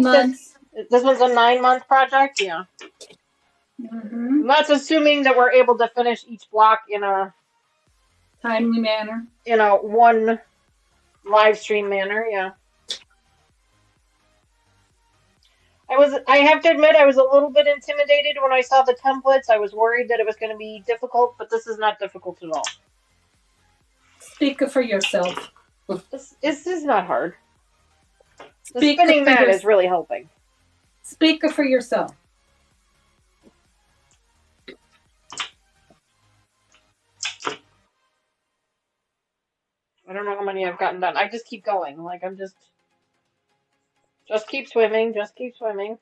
months.
This one's a 9-month project. Yeah.
Mm-hmm.
That's assuming that we're able to finish each block in a
timely manner.
In a one live stream manner. Yeah. I have to admit, I was a little bit intimidated when I saw the templates. I was worried that it was going to be difficult, but this is not difficult at all.
Speak for yourself.
This is not hard. The spinning mat is really helping.
Speak for yourself.
I don't know how many I've gotten done. I just keep going. Like, I'm just keep swimming. Just keep swimming.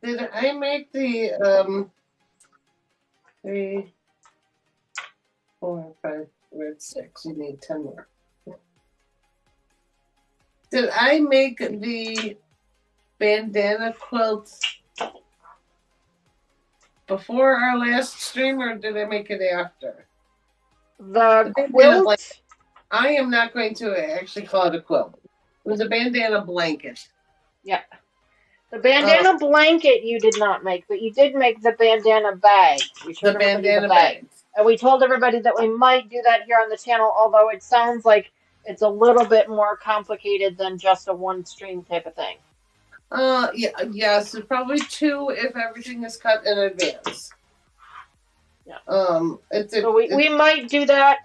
Did I make the 3, 4, 5, 6? You need 10 more. Did I make the bandana quilts before our last stream, or did I make it after?
The
bandana
quilt.
I am not going to actually call it a quilt. It was a bandana blanket.
Yeah. The bandana blanket you did not make, but you did make the bandana bag. We showed
The
everybody
bandana
the bag.
bag.
And we told everybody that we might do that here on the channel, although it sounds like it's a little bit more complicated than just a one stream type of thing.
Yeah, yes, probably 2 if everything is cut in advance.
Yeah.
So
we might do that.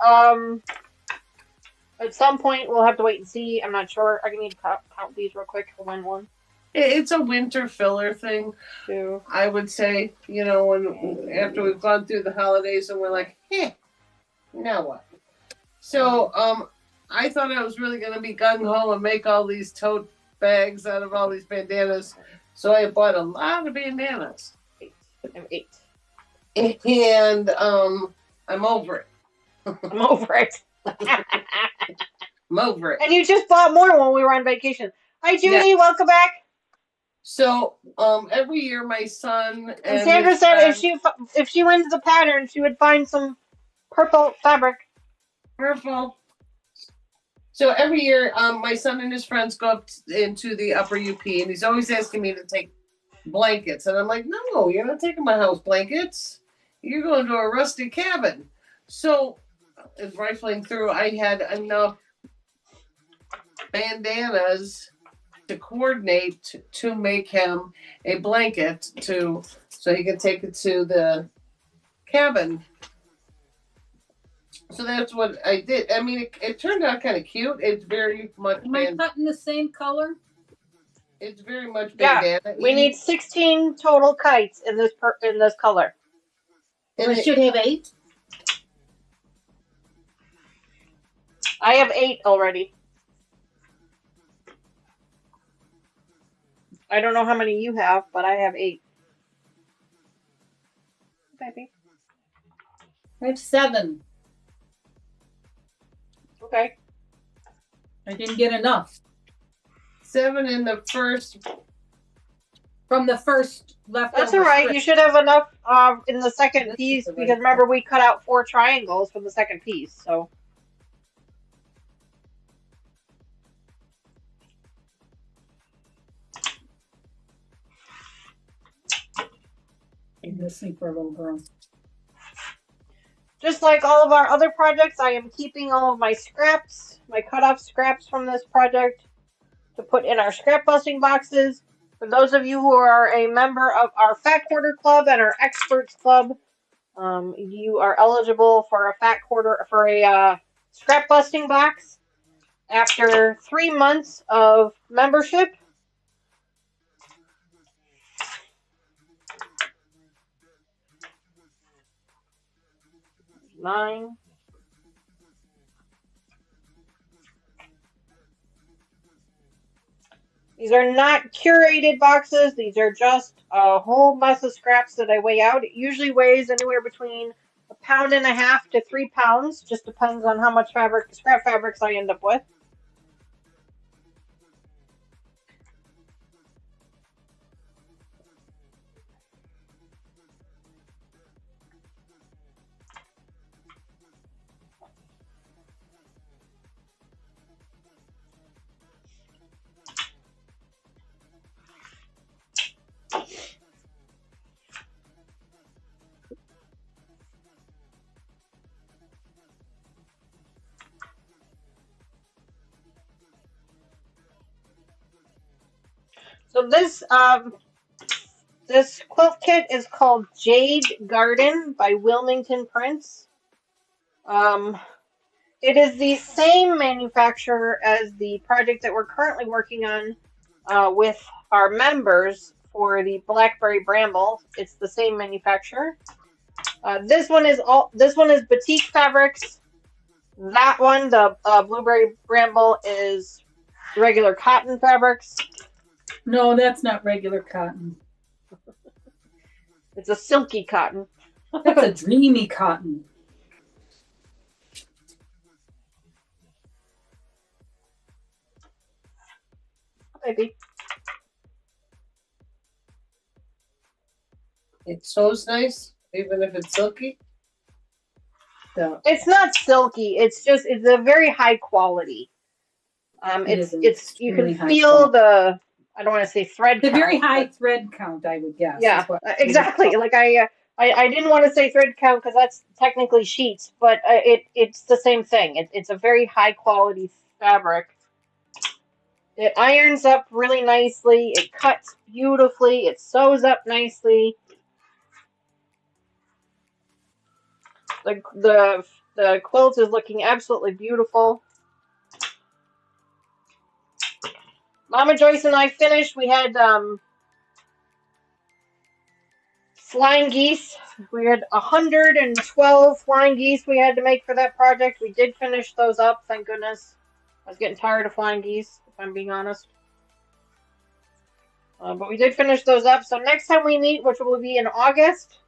At some point we'll have to wait and see. I'm not sure. I need to count these real quick for one.
It's a winter filler thing.
2.
I would say, when after we've gone through the holidays and we're like, now what? So, I thought I was really going to be gung ho and make all these tote bags out of all these bandanas. So I bought a lot of bandanas.
8. I'm 8.
And I'm over it.
I'm over it.
I'm over it.
And you just bought more when we were on vacation. Hi, Judy.
Yeah.
Welcome back.
So every year my son
And Sandra said if she went to the pattern, she would find some purple fabric.
Purple. So every year, my son and his friends go up into the upper UP, and he's always asking me to take blankets. And I'm like, no, you're not taking my house blankets. You're going to a rustic cabin. So, rifling through, I had enough bandanas to coordinate to make him a blanket so he can take it to the cabin. So that's what I did. I mean, it turned out kind of cute. It's very much.
Am I cutting the same color?
It's very much bandana.
Yeah, we need 16 total kites in this color.
And we should have 8.
I have 8 already. I don't know how many you have, but I have 8. Baby.
I have 7.
Okay.
I didn't get enough.
7 in the first.
From the first leftover.
That's all right.
strip.
You should have enough in the second piece because remember we cut out 4 triangles from the second piece. So.
I'm listening for a little girl.
Just like all of our other projects, I am keeping all of my scraps, my cut-off scraps from this project to put in our scrap busting boxes. For those of you who are a member of our Fat Quarter Club and our Experts Club, you are eligible for a scrap busting box. After 3 months of membership, nine. These are not curated boxes. These are just a whole mess of scraps that I weigh out. It usually weighs anywhere between 1.5 pounds to 3 pounds. Just depends on how much scrap fabrics I end up with. So this quilt kit is called Jade Garden by Wilmington Prints. It is the same manufacturer as the project that we're currently working on with our members for the Blackberry Bramble. It's the same manufacturer. This one is Batik Fabrics. That one, the Blueberry Bramble, is regular cotton fabrics.
No, that's not regular cotton.
It's a silky cotton.
That's a dreamy cotton.
Maybe.
It sews nice, even if it's silky.
It's not silky. It's a very high quality.
It is an
It's you can
extremely high
feel
quality.
the, I don't want to say thread
It's a very
count,
high
but
thread count, I would guess.
yeah,
Is what
exactly. Like I didn't want to say thread count because that's technically sheets, but it's the same thing. It's a very high quality fabric. It irons up really nicely. It cuts beautifully. It sews up nicely. The quilt is looking absolutely beautiful. Mama Joyce and I finished. We had flying geese. We had 112 flying geese we had to make for that project. We did finish those up, thank goodness. I was getting tired of flying geese, if I'm being honest. But we did finish those up. So next time we meet, which will be in August,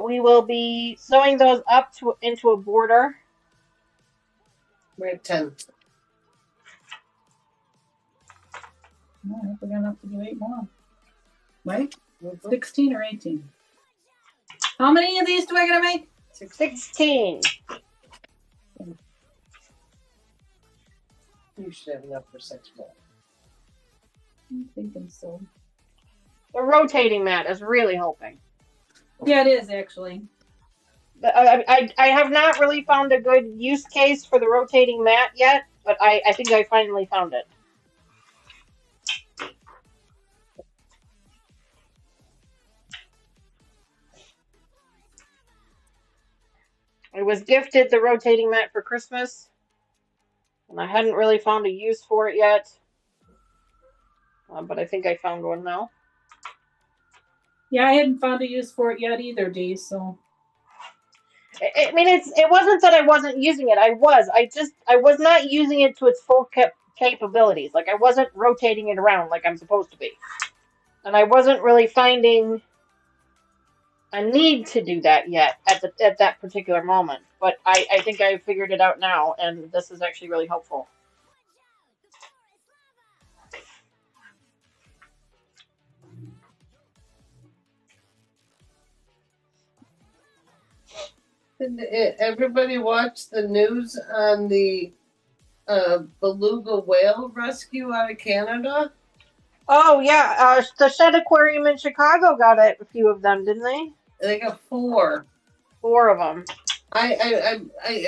we will be sewing those up into a border.
We're at 10.
No, I think we're gonna have to do 8 more. Right?
Mhm.
16 or 18. How many of these do I gotta make?
16.
You should have enough for 6 more.
I'm thinking so.
The rotating mat is really helping.
Yeah, it is actually.
I have not really found a good use case for the rotating mat yet, but I think I finally found it. I was gifted the rotating mat for Christmas, and I hadn't really found a use for it yet, but I think I found one now.
Yeah, I hadn't found a use for it yet either, Dee, so.
I mean, it wasn't that I wasn't using it. I was. I was not using it to its full capabilities. Like, I wasn't rotating it around like I'm supposed to be. And I wasn't really finding a need to do that yet at that particular moment. But I think I figured it out now, and this is actually really helpful.
Did everybody watch the news on the beluga whale rescue out of Canada?
Oh yeah, the Shed Aquarium in Chicago got a few of them, didn't they?
They got 4.
4 of them.
I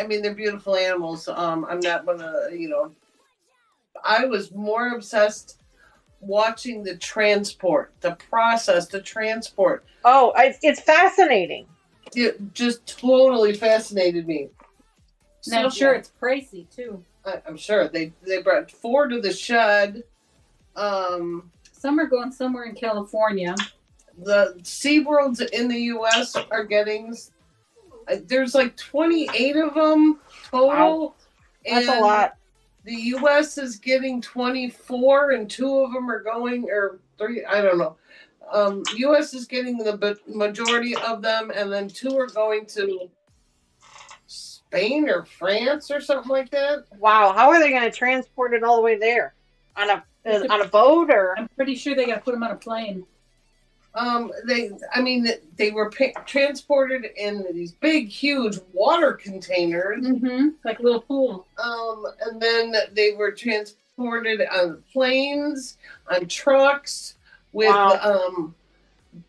mean, they're beautiful animals. I'm not gonna, I was more obsessed watching the transport, the process, the transport.
Oh, it's fascinating.
It just totally fascinated me.
And I'm sure it's pricey too.
I'm sure they brought 4 to the shed.
Some are going somewhere in California.
The SeaWorlds in the U.S. are getting. There's like 28 of them total.
Wow. That's a lot.
The U.S. is getting 24, and 2 of them are going, or 3. I don't know. U.S. is getting the majority of them, and then 2 are going to Spain or France or something like that.
Wow, how are they going to transport it all the way there? On a boat or?
I'm pretty sure they got to put them on a plane.
They were transported in these big, huge water containers.
Mm-hmm. Like a little pool.
And then they were transported on planes, on trucks, with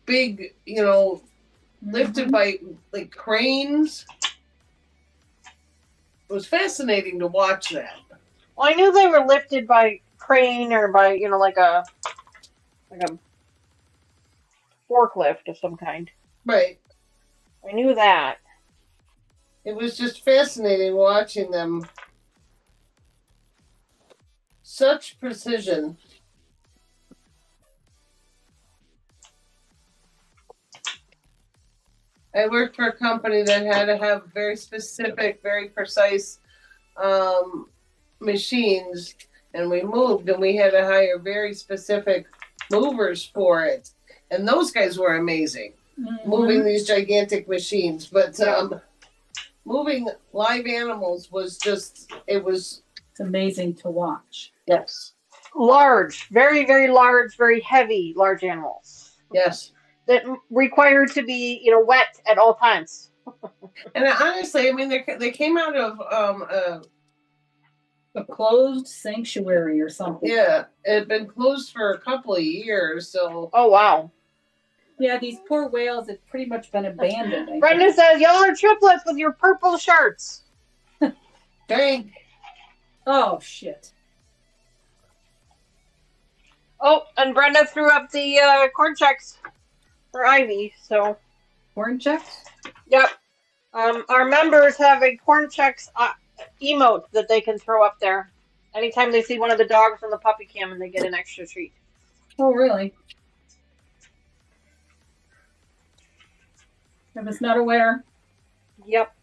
big, lifted by like cranes. It was fascinating to watch that.
Well, I knew they were lifted by crane or by like a forklift of some kind.
Right.
I knew that.
It was just fascinating watching them. Such precision. I worked for a company that had to have very specific, very precise machines, and we moved, and we had to hire very specific movers for it. And those guys were amazing, moving these gigantic machines. But moving live animals was just, it's
amazing to watch.
Yes.
Large, very, very large, very heavy, large animals.
Yes.
That require to be, wet at all times.
And honestly, I mean, they came out of
A closed sanctuary or something.
yeah, it had been closed for a couple of years, so
Oh, wow.
Yeah, these poor whales have pretty much been abandoned. I
Brenda
think.
says, y'all are triplets with your purple shirts.
dang.
Oh shit!
Oh, and Brenda threw up the corn checks for Ivy, so.
Corn checks.
Yep. Our members have a corn checks emote that they can throw up there anytime they see one of the dogs on the puppy cam and they get an extra treat.
Oh really? I was not aware.
Yep.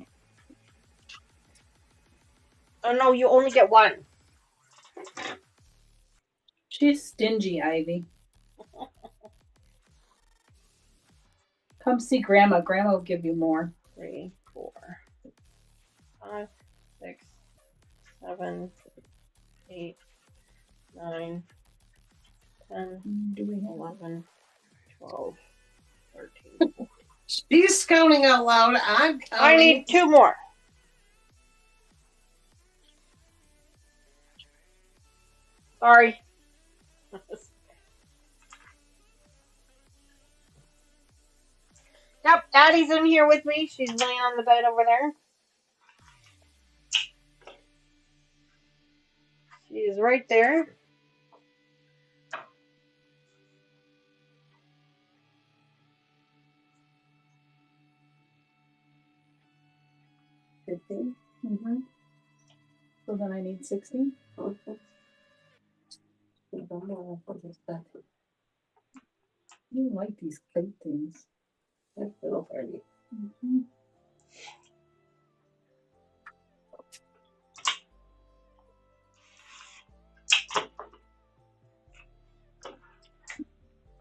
Oh no, you only get one.
She's stingy, Ivy. Come see Grandma. Grandma will give you more.
3, 4, 5, 6, 7, 8, 9, 10,
Do we have
11, 12, 13.
She's counting out loud. I'm counting.
I need 2 more. Sorry. Yep, Addie's in here with me. She's laying on the bed over there. She is right there.
Mm-hmm. So then I need 16. You like these plate things.
That's a little party.
Mm-hmm.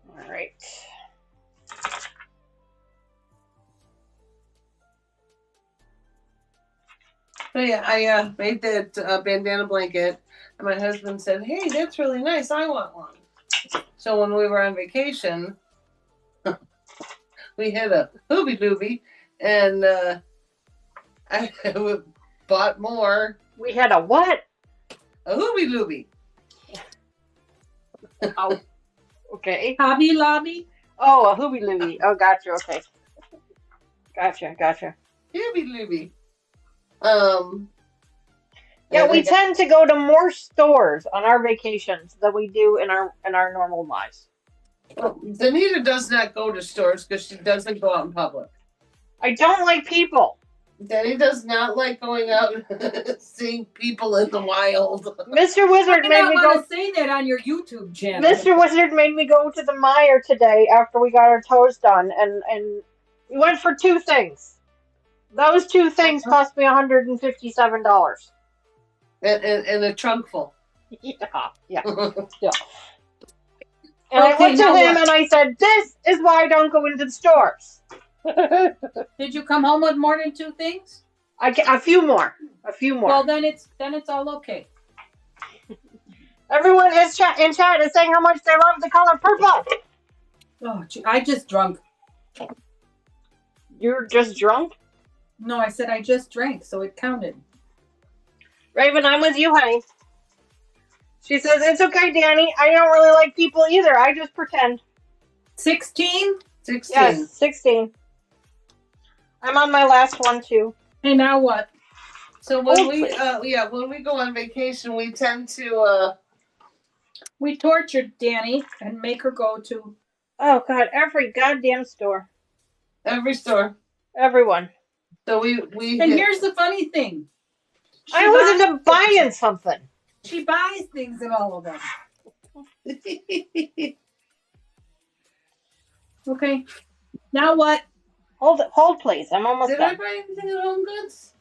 All right.
So yeah, I made that bandana blanket, and my husband said, "Hey, that's really nice. I want one." So when we were on vacation, we hit a hoobie doobie, and I bought more.
We had a what?
A hoobie doobie.
Oh, okay.
Hobby Lobby.
Oh, a hoobie looby. Oh, gotcha. Okay. Gotcha.
Hoobie doobie.
Yeah, we tend to go to more stores on our vacations than we do in our normal lives.
Well, Danita does not go to stores because she doesn't go out in public.
I don't like people.
Dani does not like going out and seeing people in the wild.
Mr. Wizard
I
made
don't
me
want
go.
to say that on your YouTube channel.
Mr. Wizard made me go to the Meijer today after we got our toes done, and we went for 2 things. Those 2 things cost me $157.
And a trunk full.
Yeah. And I
Okay,
looked at
now
him
what?
and I said, "This is why I don't go into the stores."
Did you come home with more than 2 things?
A few more.
Well, then it's all okay.
Everyone in chat is saying how much they love the color purple.
Oh, gee, I just drunk.
You're just drunk?
No, I said I just drank, so it counted.
Raven, I'm with you, honey. She says, "It's okay, Dani. I don't really like people either. I just pretend."
16?
16.
Yes, 16. I'm on my last one, too.
Hey, now what?
So when
Hopefully.
when we go on vacation, we tend to
We tortured Dani and make her go to...
Oh, God, every goddamn store.
every store.
Everyone.
So we
And here's the funny thing.
I wasn't buying something.
She buys things in all of them. Okay. Now what?
Hold, please. I'm almost
Did I
done.
buy anything at Home Goods?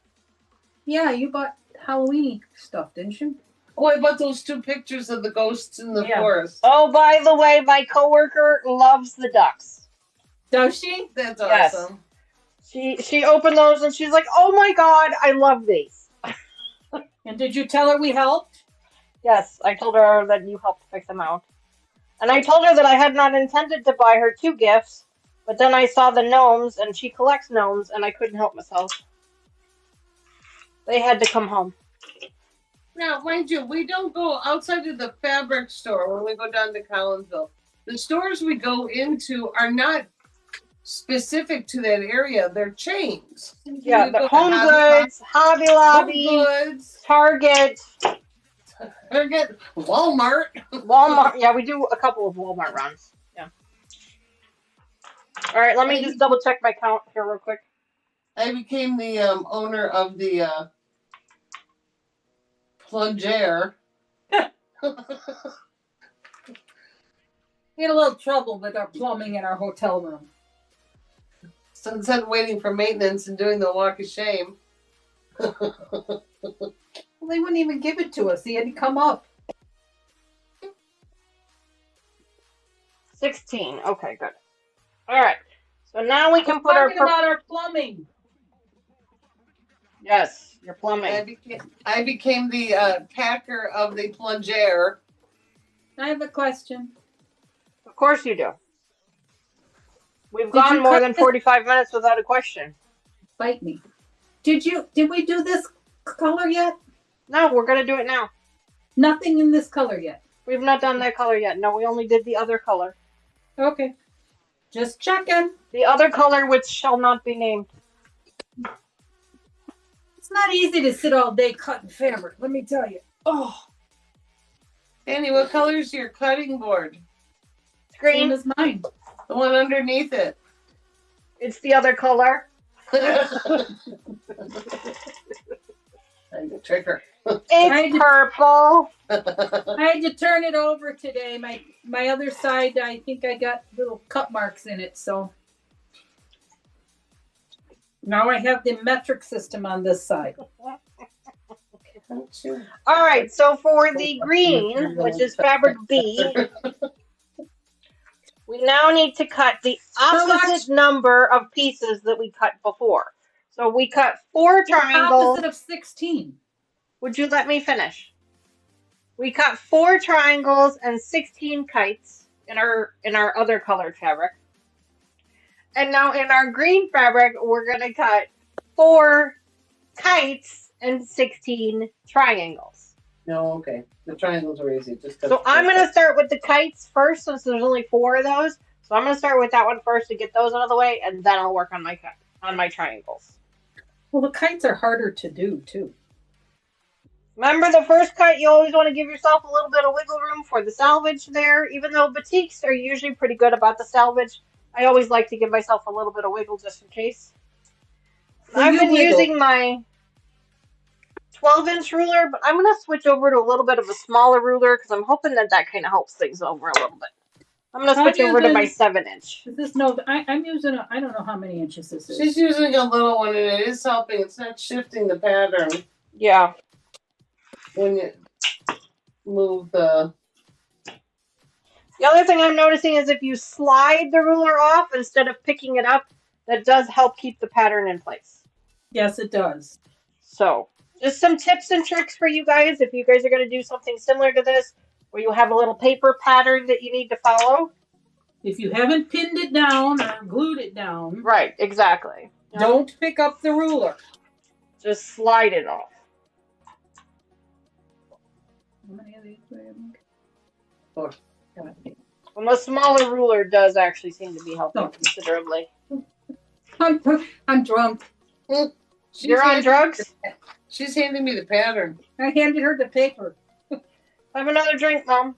Yeah, you bought Halloween stuff, didn't you?
Oh, I bought those 2 pictures of the ghosts in the
Yeah.
forest.
Oh, by the way, my coworker loves the ducks.
Does she?
That's
Yes.
awesome.
She opened those and she's like, "Oh my God, I love these."
And did you tell her we helped?
Yes, I told her that you helped pick them out. And I told her that I had not intended to buy her 2 gifts, But then I saw the gnomes, and she collects gnomes, and I couldn't help myself. They had to come home.
Now, mind you, we don't go outside of the fabric store when we go down to Collinsville. The stores we go into are not specific to that area. They're chains.
Yeah,
We
the
go to
Home Goods, Hobby Lobby,
Home Goods,
Target,
Target, Walmart.
Walmart. Yeah, we do a couple of Walmart runs. Yeah. All right, let me just double check my count here real quick.
I became the owner of the plungere.
We had a little trouble with our plumbing in our hotel room.
So instead of waiting for maintenance and doing the walk of shame.
Well, they wouldn't even give it to us. He had to come up.
16. Okay, good. All right. So now we can put
Talking about our plumbing.
Yes, your plumbing.
I became the packer of the plungere.
I have a question.
Of course you do. We've
Did
gone
you
more
cut
than
this-
45 minutes without a question.
Bite me. Did we do this color yet?
No, we're going to do it now.
Nothing in this color yet.
We've not done that color yet. No, we only did the other color.
Okay. Just checking.
The other color which shall not be named.
It's not easy to sit all day cutting fabric, let me tell you. Oh,
Danny, what color is your cutting board?
Green.
same as mine.
The one underneath it.
It's the other color.
I can trick her.
It's purple.
I had to turn it over today. My other side, I think I got little cut marks in it, so now I have the metric system on this side.
All right, so for the green, which is fabric B, we now need to cut the opposite number of pieces that we cut before. So we cut 4 triangles.
Opposite of 16.
Would you let me finish? We cut 4 triangles and 16 kites in our other colored fabric. And now in our green fabric, we're going to cut 4 kites and 16 triangles.
No, okay. The triangles are easy. Just
So I'm going to start with the kites first, since there's only 4 of those. So I'm going to start with that one first to get those out of the way, and then I'll work on my triangles.
Well, the kites are harder to do, too.
Remember the first cut, you always want to give yourself a little bit of wiggle room for the salvage there. Even though batiks are usually pretty good about the salvage, I always like to give myself a little bit of wiggle just in case. I've been using my 12-inch ruler, but I'm going to switch over to a little bit of a smaller ruler because I'm hoping that kind of helps things over a little bit. I'm going to switch over to my 7-inch.
Is this no? I'm using I don't know how many inches this is.
She's using a little one, and it is helping. It's not shifting the pattern
Yeah.
when you move the...
The other thing I'm noticing is if you slide the ruler off instead of picking it up, that does help keep the pattern in place.
Yes, it does.
So, just some tips and tricks for you guys if you guys are going to do something similar to this, where you have a little paper pattern that you need to follow.
If you haven't pinned it down or glued it down,
Right, exactly.
don't pick up the ruler.
Just slide it off.
How many of these do I have?
4.
Well, the smaller ruler does actually seem to be helping
Oh.
considerably.
I'm drunk.
You're on drugs?
She's handing me the pattern.
I handed her the paper.
Have another drink, Mom.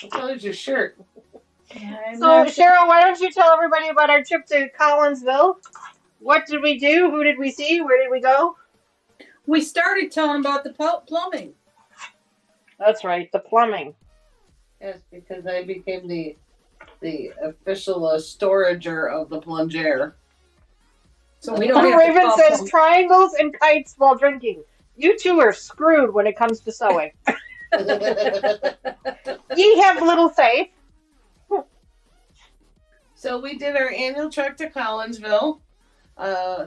What color's your shirt?
So, Cheryl, why don't you tell everybody about our trip to Collinsville? What did we do? Who did we see? Where did we go?
We started telling about the plumbing.
That's right, the plumbing.
Yes, because I became the official storager of the plungere.
So we don't have
Raven
to call
says
plumbing.
triangles and kites while drinking. You two are screwed when it comes to sewing. Ye have little faith.
So we did our annual trek to Collinsville.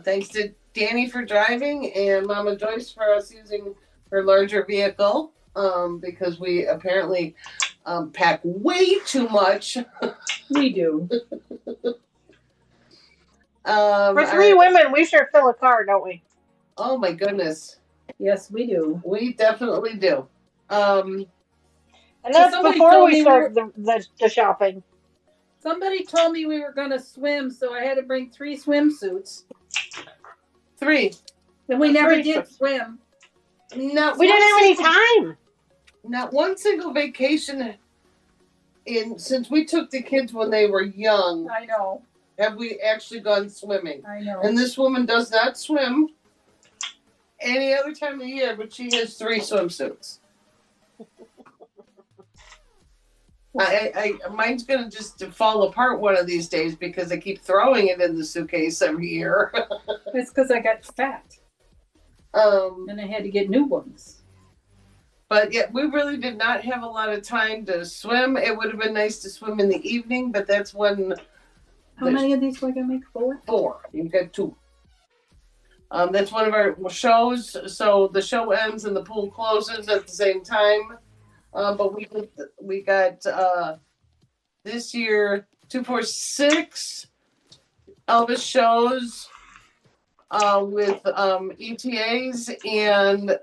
Thanks to Dani for driving and Mama Joyce for us using her larger vehicle. Because we apparently pack way too much.
We do.
For three women, we sure fill a car, don't we?
Oh my goodness.
Yes, we do.
We definitely do.
And that's before we start the shopping.
Somebody told me we were going to swim, so I had to bring 3 swimsuits.
3.
And we never did swim.
We didn't have any time.
Not one single vacation since we took the kids when they were young.
I know.
Have we actually gone swimming?
I know.
And this woman does not swim any other time of the year, but she has 3 swimsuits. Mine's gonna just fall apart one of these days because I keep throwing it in the suitcase every year.
It's because I got fat. And I had to get new ones.
But yeah, we really did not have a lot of time to swim. It would have been nice to swim in the evening, but that's when.
How many of these were I gonna make? 4?
4. You've got 2. That's one of our shows. So the show ends and the pool closes at the same time. But we got this year 2, 4, 6 Elvis shows with ETAs, and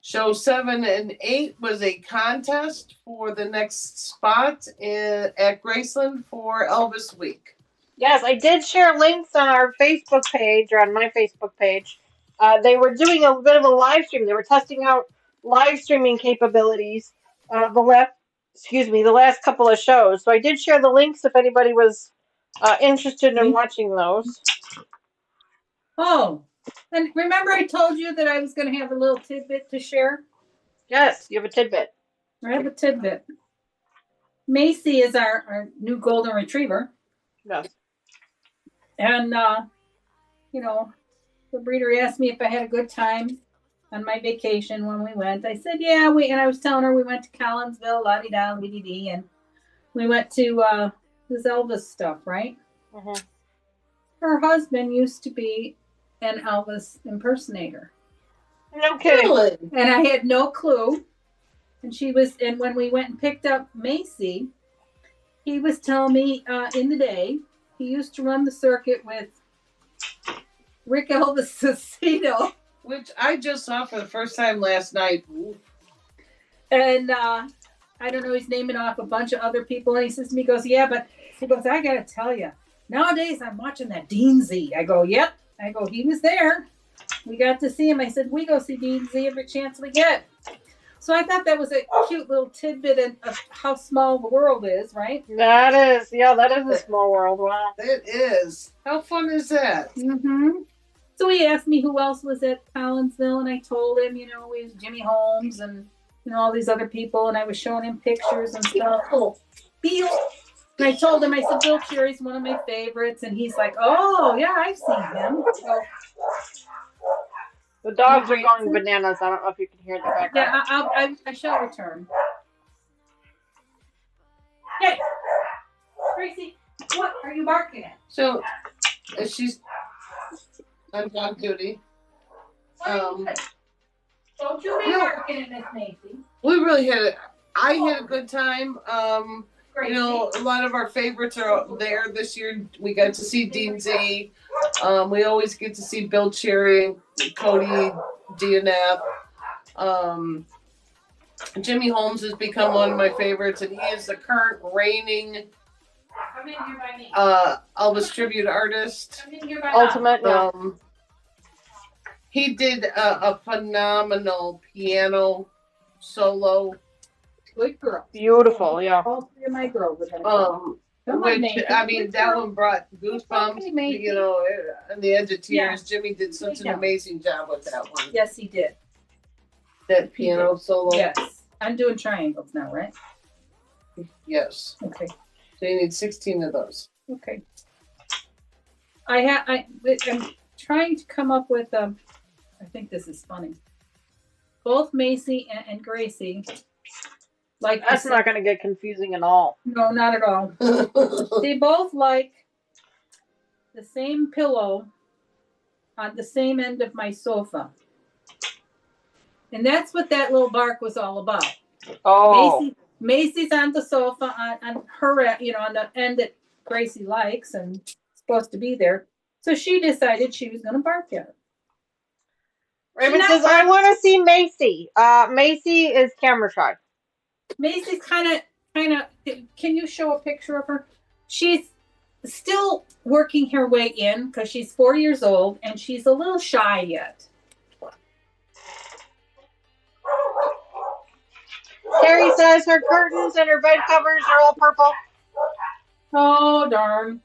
show 7 and 8 was a contest for the next spot at Graceland for Elvis Week.
Yes, I did share links on our Facebook page, or on my Facebook page. They were doing a bit of a live stream. They were testing out live streaming capabilities the last couple of shows. So I did share the links if anybody was interested in watching those.
Oh, and remember I told you that I was going to have a little tidbit to share?
Yes, you have a tidbit.
I have a tidbit. Macy is our new golden retriever.
Yes.
And, the breeder asked me if I had a good time on my vacation when we went. I said, yeah, and I was telling her we went to Collinsville, la-di-da, and we went to this Elvis stuff, right?
Mm-hmm.
Her husband used to be an Elvis impersonator.
No kidding.
Really?
And I had no clue. And when we went and picked up Macy, he was telling me in the day, he used to run the circuit with Rick Elvis Cicino.
Which I just saw for the first time last night.
And I don't know, he's naming off a bunch of other people. And he says to me, he goes, I got to tell you, nowadays I'm watching that Dean Z. I go, yep. I go, he was there. We got to see him. I said, we go see Dean Z every chance we get. So I thought that was a cute little tidbit of how small the world is, right?
That is a small world. Wow.
It is. How fun is that?
Mm-hmm. So he asked me who else was at Collinsville, and I told him, we was Jimmy Holmes and, all these other people, and I was showing him pictures and stuff. Beal. And I told him, I said, Bill Cherry's one of my favorites, and he's like, oh, yeah, I've seen him. So,
the dogs are going bananas. I don't know if you can hear the background.
Yeah, I shall return. Hey, Tracy, what are you barking at?
So, she's on dog duty.
Don't you be barking at Miss Macy.
We really I had a good time. A lot of our favorites are there this year. We got to see Dean Z. We always get to see Bill Cherry, Cody DNF. Jimmy Holmes has become one of my favorites, and he is the current reigning Elvis tribute artist.
Ultimate.
He did a phenomenal piano solo.
Good girl.
Beautiful, yeah.
All 3 of my girls are
that one brought goosebumps, on the edge of tears. Yeah. Jimmy did such an amazing job with that one.
Yes, he did.
That piano solo.
Yes. I'm doing triangles now, right?
Yes.
Okay.
So you need 16 of those.
Okay. I'm trying to come up with I think this is funny. Both Macy and Gracie
that's not going to get confusing at all.
No, not at all. They both like the same pillow on the same end of my sofa. And that's what that little bark was all about.
Oh.
Macy's on the sofa on her, you know, on the end that Gracie likes and supposed to be there. So she decided she was going to bark at her.
Raven
She's
says,
not
I
bark-
want to see Macy. Macy is camera shy.
Macy's kind of. Can you show a picture of her? She's still working her way in because she's 4 years old and she's a little shy yet.
Carrie says her curtains and her bed covers are all purple.
Oh, darn.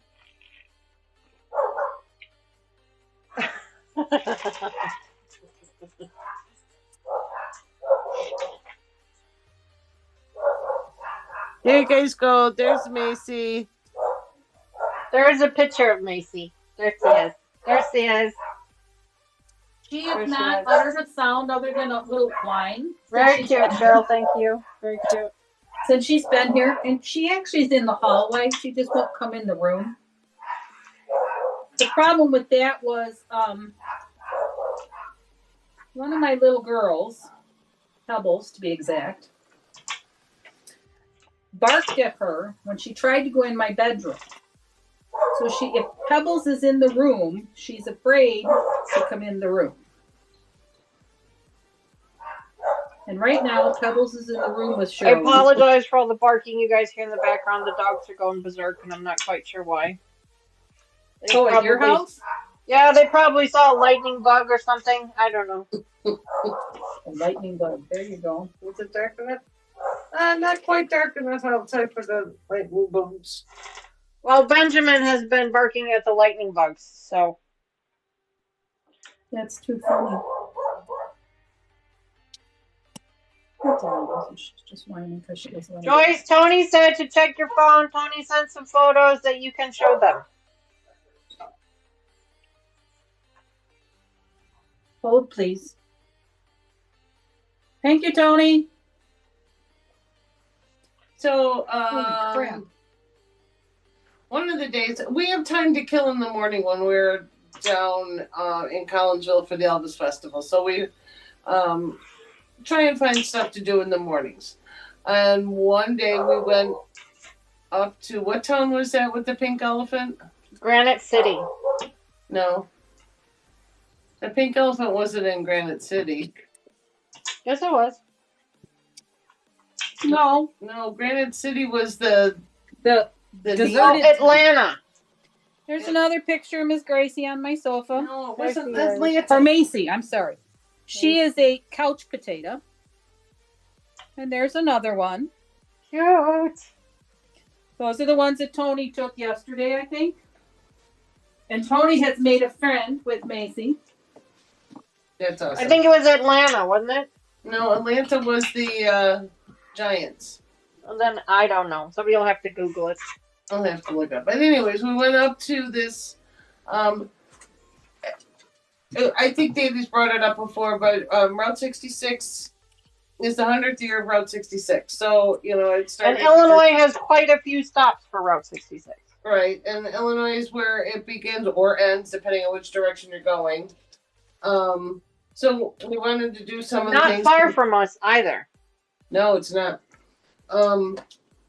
There you guys go. There's Macy.
There's a picture of Macy. There she is. There she is.
She
There
has
she
not
is.
uttered a sound other than a little whine.
Very cute, Cheryl. Thank you. Very cute.
Since she's been here, and she actually is in the hallway. She just won't come in the room. The problem with that was one of my little girls, Pebbles to be exact, barked at her when she tried to go in my bedroom. So if Pebbles is in the room, she's afraid to come in the room. And right now, Pebbles is in the room with
I
Cheryl.
apologize for all the barking you guys hear in the background. The dogs are going berserk, and I'm not quite sure why. They
Oh, at your
probably-
house?
Yeah, they probably saw a lightning bug or something. I don't know.
A lightning bug. There you go.
Was it dark enough? Not quite dark enough outside for the lightning bugs.
Well, Benjamin has been barking at the lightning bugs, so.
That's too funny. That's all it is. She's just whining because she doesn't want to.
Joyce, Tony said to check your phone. Tony sent some photos that you can show them.
Hold, please. Thank you, Tony.
So,
Holy crap.
one of the days we have time to kill in the morning when we're down in Collinsville for the Elvis Festival. So we try and find stuff to do in the mornings. And one day we went up to, what town was that with the pink elephant?
Granite City.
No. The pink elephant wasn't in Granite City.
Yes, it was.
No,
No, Granite City was the
the
the
deserted-
Oh, Atlanta.
there's another picture of Miss Gracie on my sofa.
No, it
There
wasn't
she is.
Atlanta.
Or Macy, I'm sorry. She is a couch potato. And there's another one.
Cute.
Those are the ones that Tony took yesterday, I think. And Tony has made a friend with Macy.
That's awesome.
I think it was Atlanta, wasn't it?
No, Atlanta was the Giants.
And then I don't know. Somebody will have to Google it.
I'll have to look up. But anyways, we went up to this. I think Davey's brought it up before, but Route 66 is the 100th year of Route 66. So it
And
started.
Illinois has quite a few stops for Route 66.
Right, and Illinois is where it begins or ends, depending on which direction you're going. So we wanted to do some of the
Not
things.
far from us either.
No, it's not.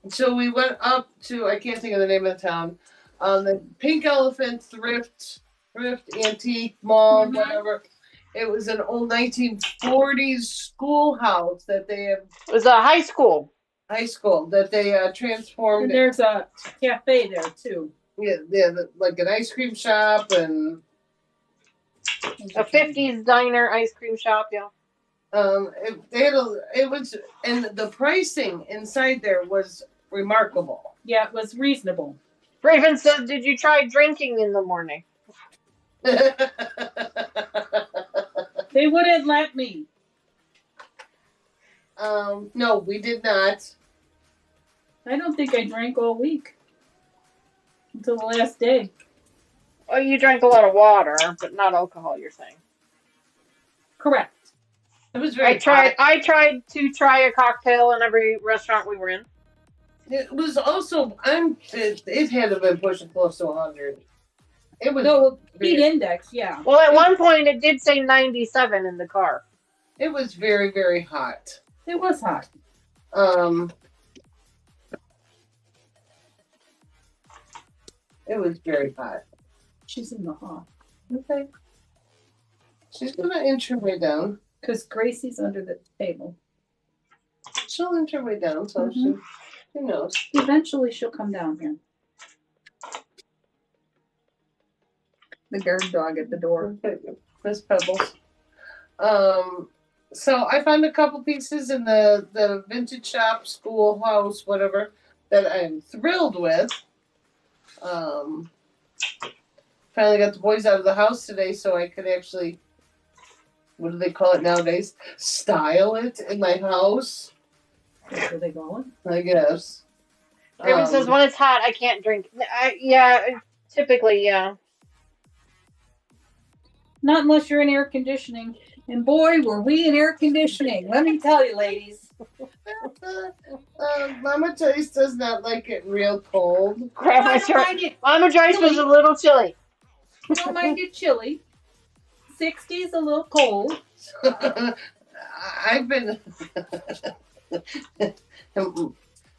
So we went up to, I can't think of the name of the town, the Pink Elephant Thrift Antique Mall, whatever. It was an old 1940s schoolhouse that they have,
It was a high school.
high school, that they transformed.
And there's a cafe there, too.
Like an ice cream shop and
A 50s diner ice cream shop, yeah.
it was, and the pricing inside there was remarkable.
Yeah, it was reasonable.
Raven says, did you try drinking in the morning?
They wouldn't let me.
No, we did not.
I don't think I drank all week. Until the last day.
Oh, you drank a lot of water, but not alcohol, you're saying.
Correct.
It was very.
I tried to try a cocktail in every restaurant we were in.
It was also. It had to have been pushing close to 100. It was.
No, heat index, yeah.
Well, at one point it did say 97 in the car.
It was very, very hot.
It was hot.
It was very hot.
She's in the hall.
Okay. She's gonna inch her way down.
Because Gracie's under the table.
She'll inch her way down, so
Mhm.
she knows.
Eventually she'll come down here. The guard dog at the door.
Miss Pebbles. So I found a couple pieces in the vintage shop, schoolhouse, whatever, that I'm thrilled with. Finally got the boys out of the house today, so I could actually, what do they call it nowadays? Style it in my house,
Where they going?
I guess.
Raven says when it's hot, I can't drink. Yeah, typically, yeah.
Not unless you're in air conditioning. And boy, were we in air conditioning. Let me tell you, ladies.
Mama Joyce does not like it real cold.
Grandma
I don't mind it.
Mama Joyce was a little chilly.
I don't mind it chilly. 60's a little cold.
I've been.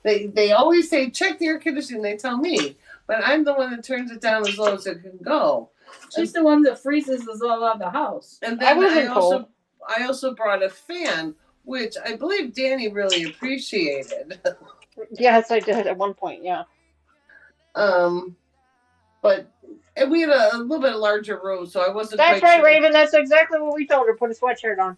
They always say check the air conditioning. They tell me, but I'm the one that turns it down as low as it can go.
She's the one that freezes us all out of the house.
And then
wasn't cold.
I also brought a fan, which I believe Dani really appreciated.
Yes, I did at one point. Yeah.
But and we had a little bit larger room, so I wasn't.
That's
quite
right,
sure.
Raven. That's exactly what we told her. Put a sweatshirt on.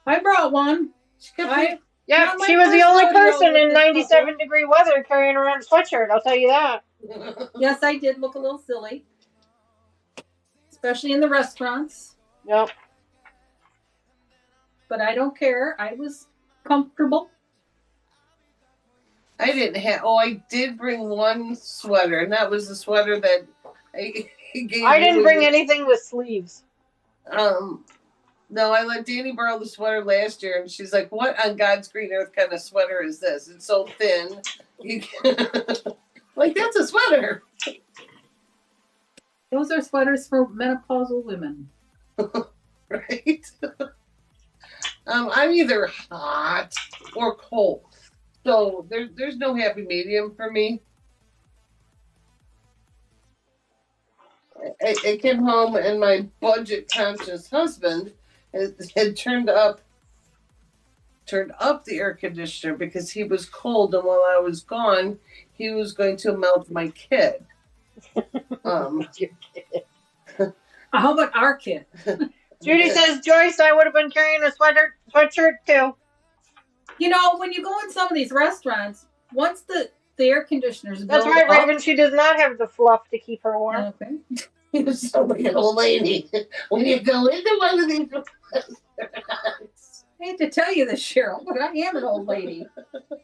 I brought one.
Yeah,
Not my
she was the
first
only
rodeo
person
with
in
this
97-degree weather carrying around a sweatshirt. I'll tell you that.
Yes, I did look a little silly. Especially in the restaurants.
Yep.
But I don't care. I was comfortable.
I didn't have. Oh, I did bring one sweater, and that was the sweater that I gave.
I didn't
you.
bring anything with sleeves.
No, I let Dani borrow the sweater last year, and she's like, "What on God's green earth kind of sweater is this? It's so thin." Like, that's a sweater.
Those are sweaters for menopausal women.
Right? I'm either hot or cold. So there's no happy medium for me. I came home and my budget conscious husband had turned up the air conditioner because he was cold, and while I was gone, he was going to melt my kid.
How about our kid?
Judy says, Joyce, I would have been carrying a sweatshirt too.
You know, when you go in some of these restaurants, once the air conditioners
That's
build
right,
up-
Raven. She does not have the fluff to keep her warm.
Okay.
You're so like an old lady. When you go into one of these restaurants.
I hate to tell you this, Cheryl, but I am an old lady. That's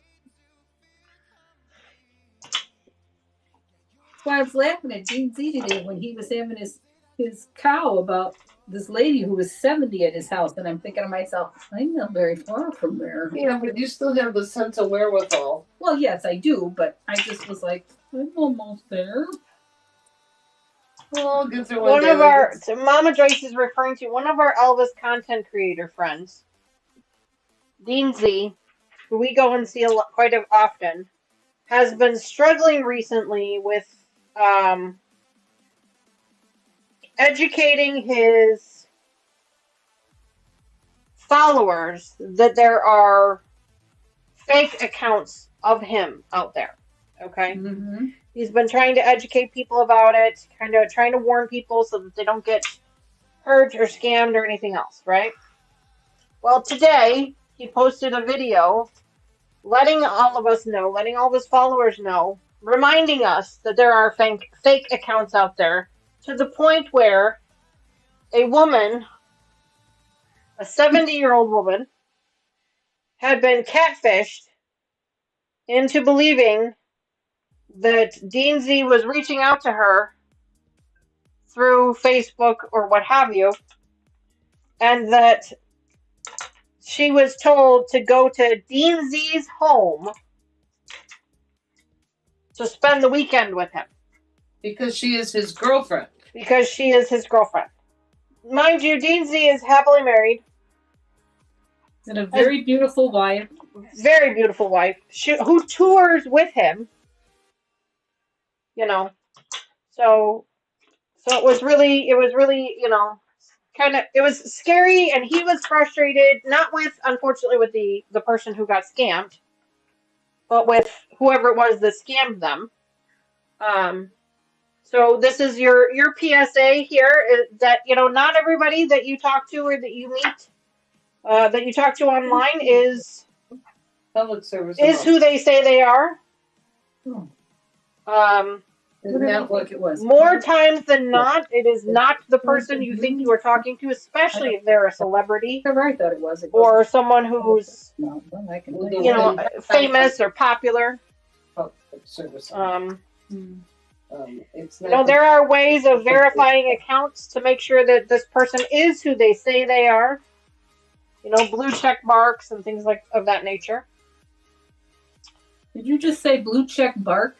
why I was laughing at Dean Z today when he was having his cow about this lady who was 70 at his house, and I'm thinking to myself, I'm not very far from there.
Yeah, but you still have the sense of wherewithal.
Well, yes, I do, but I just was like, I'm almost there.
Well, I'll get through
One
day.
of our, so Mama Joyce is referring to one of our Elvis content creator friends, Dean Z, who we go and see quite often, has been struggling recently with educating his followers that there are fake accounts of him out there. Okay?
Mm-hmm.
He's been trying to educate people about it, kind of trying to warn people so that they don't get hurt or scammed or anything else, right? Well, today he posted a video letting all of us know, letting all of his followers know, reminding us that there are fake accounts out there, to the point where a woman, a 70-year-old woman, had been catfished into believing that Dean Z was reaching out to her through Facebook or what have you, and that she was told to go to Dean Z's home to spend the weekend with him.
Because she is his girlfriend.
Because she is his girlfriend. Mind you, Dean Z is happily married.
And a very beautiful wife.
Very beautiful wife. Who tours with him. You know, So it was really, kind of, it was scary, and he was frustrated, not with, unfortunately, with the person who got scammed, but with whoever it was that scammed them. Um, so this is your PSA here, is that, not everybody that you talk to or that you meet, that you talk to online
Public service.
is who they say they are.
Oh.
Isn't that what
it was?
More times than not, it is not the person you think you are talking to, especially if they're a celebrity
Whatever I thought it was.
or someone who's,
No, well, I can
famous or popular.
public service? It's not.
There are ways of verifying accounts to make sure that this person is who they say they are. Blue check marks and things like of that nature.
Did you just say blue check bark?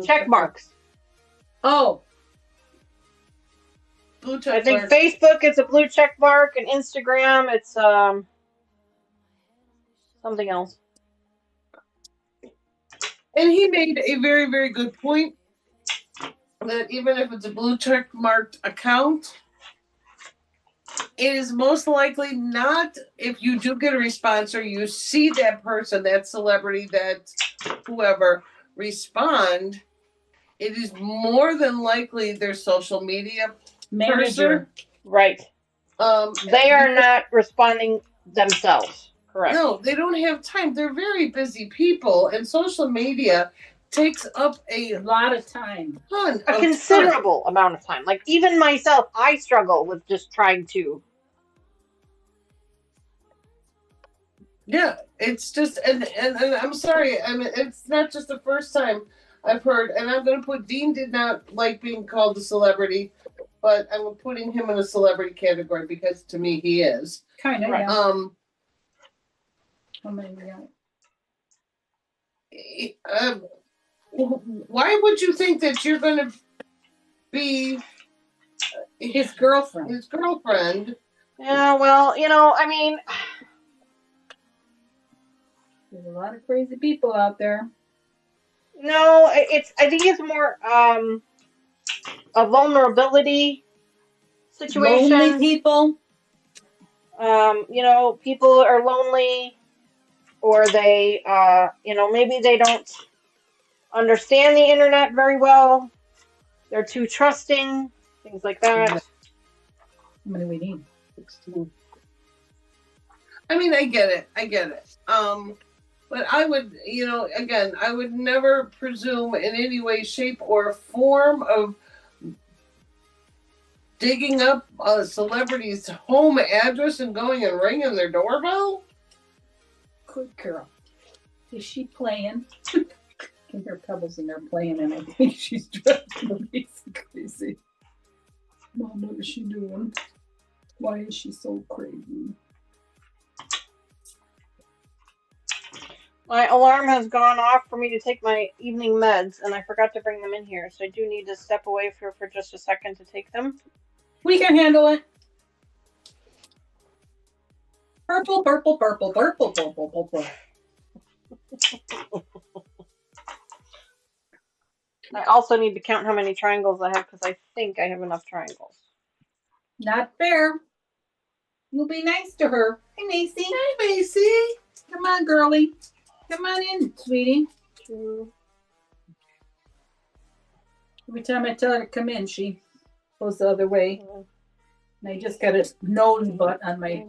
Check marks.
Oh,
Blue
I
check
think
mark.
Facebook it's a blue check mark, and Instagram it's something else.
And he made a very, very good point that even if it's a blue check marked account, it is most likely not, if you do get a response or you see that person, that celebrity, that whoever respond, it is more than likely their social media
manager.
Right. They are not responding themselves. Correct.
No, they don't have time. They're very busy people, and social media takes up a
lot of time.
ton
A
of
considerable amount of time. Like, even myself, I struggle with just trying to.
Yeah, it's just, and I'm sorry. I mean, it's not just the first time I've heard, and I'm going to put Dean did not like being called a celebrity, but I'm putting him in a celebrity category because to me he is.
Kind of,
Right.
yeah. How many we got?
Why would you think that you're going to be
His girlfriend.
his girlfriend?
Yeah, well, I mean,
There's a lot of crazy people out there.
no, I think it's more a vulnerability situation.
Lonely people.
People are lonely, or they, maybe they don't understand the internet very well. They're too trusting, things like that.
How many we need?
16. I mean, I get it. But I would, again, I would never presume in any way, shape, or form of digging up a celebrity's home address and going and ringing their doorbell.
Good girl. Is she playing? Can hear Pebbles in there playing, and I think she's driving me crazy. Mom, what is she doing? Why is she so crazy?
My alarm has gone off for me to take my evening meds, and I forgot to bring them in here, so I do need to step away for just a second to take them.
We can handle it. Purple, purple, purple, purple, purple, purple.
I also need to count how many triangles I have, because I think I have enough triangles.
Not fair. You'll be nice to her. Hey, Macy.
Hey, Macy.
Come on, girlie. Come on in, sweetie. Every time I tell her to come in, she goes the other way. And I just got a nose butt on my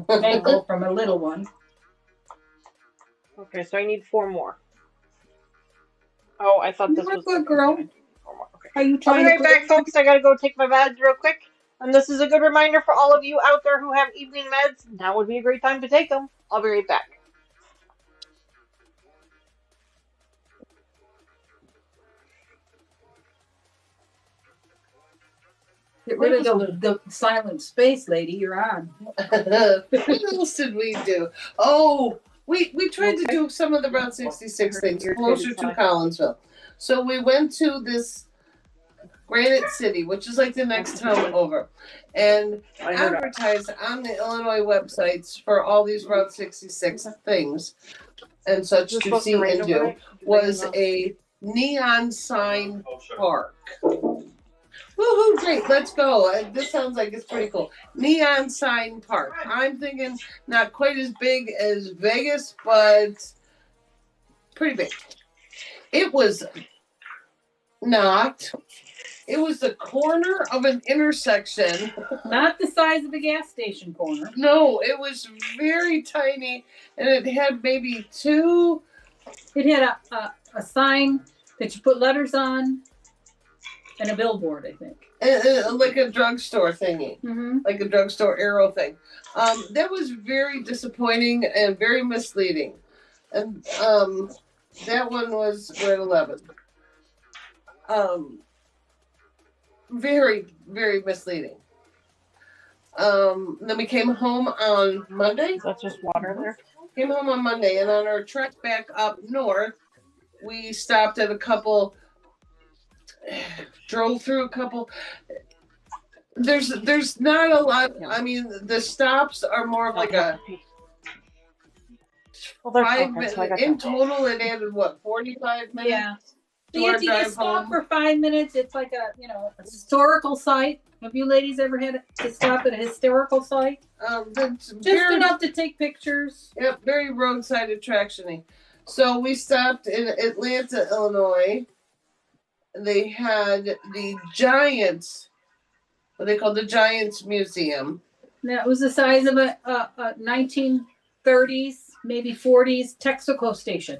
ankle from a little one.
Okay, so I need 4 more. Oh, I thought this
You're a
was
good girl.
4 more. Okay.
Are you
I'll
trying
be right
to
back, folks. I gotta go take my meds real quick. And this is a good reminder for all of you out there who have evening meds. Now would be a great time to take them. I'll be right back.
get rid of the silent space, lady? You're on.
What else did we do? Oh, we tried to do some of the Route 66 things closer to Collinsville. So we went to this Granite City, which is like the next town over, and advertised on the Illinois websites for all these Route 66 things and such to see and do was a Neon Sign Park. Woohoo, great, let's go. This sounds like it's pretty cool. Neon Sign Park. I'm thinking not quite as big as Vegas, but pretty big. It was not. It was the corner of an intersection.
Not the size of a gas station corner.
No, it was very tiny, and it had maybe two.
It had a sign that you put letters on and a billboard, I think.
Like a drugstore thingy.
Mm-hmm.
Like a drugstore arrow thing. That was very disappointing and very misleading. And that one was we're at 11. Very, very misleading. Then we came home on Monday.
That's just water there.
Came home on Monday, and on our trek back up north, we stopped at a couple, drove through a couple. There's not a lot. I mean, the stops are more of like a
Well, they're
5
focused,
minutes.
so I got
In
that.
total, it added what, 45 minutes?
Yeah.
To
So
our
you
drive
stop
home.
for 5 minutes. It's like a historical site. Have you ladies ever had to stop at a historical site?
That's
Just
very,
enough to take pictures.
yep, very roadside attraction-y. So we stopped in Atlanta, Illinois. They had the Giants, what they call the Giants Museum.
That was the size of a 1930s, maybe 40s Texaco station.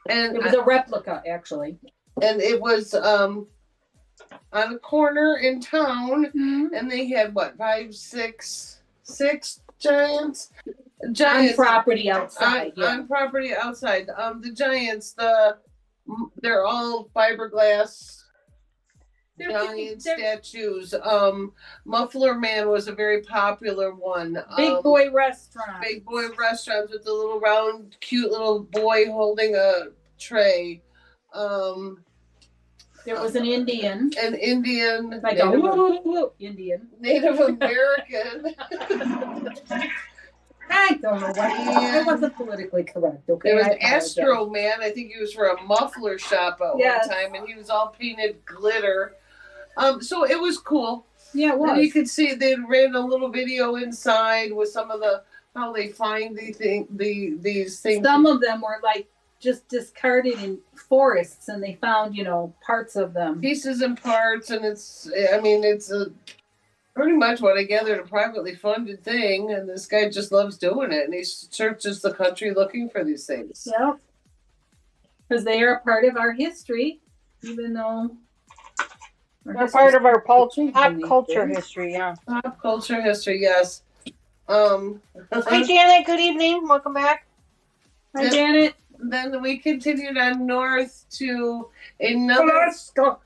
And
It was a replica, actually.
it was on a corner in town,
Mm-hmm.
and they had what, 5, 6 giants?
On
Giants
property outside.
on property outside. The Giants, they're all fiberglass giant statues. Muffler Man was a very popular one.
Big boy restaurant.
Big boy restaurants with the little round, cute little boy holding a tray.
There was an Indian.
An Indian,
Like a woo Indian.
Native American.
I don't know what.
Yeah.
It wasn't politically correct. Okay.
There was
I apologize.
Astro Man. I think he was for a muffler shop at
Yes.
one time, and he was all painted glitter. So it was cool.
Yeah, it
And you
was.
could see they ran a little video inside with some of the how they find these things.
Some of them were like just discarded in forests, and they found parts of them.
Pieces and parts, and it's pretty much what I gathered, a privately funded thing, and this guy just loves doing it, and he searches the country looking for these things.
Yep. Because they are a part of our history, even though
They're part of our pop
changing
culture
these days.
history, yeah.
Pop culture history, yes.
Hi, Janet. Good evening. Welcome back.
Hi, Janet.
Then we continued on north to another.
Alaska.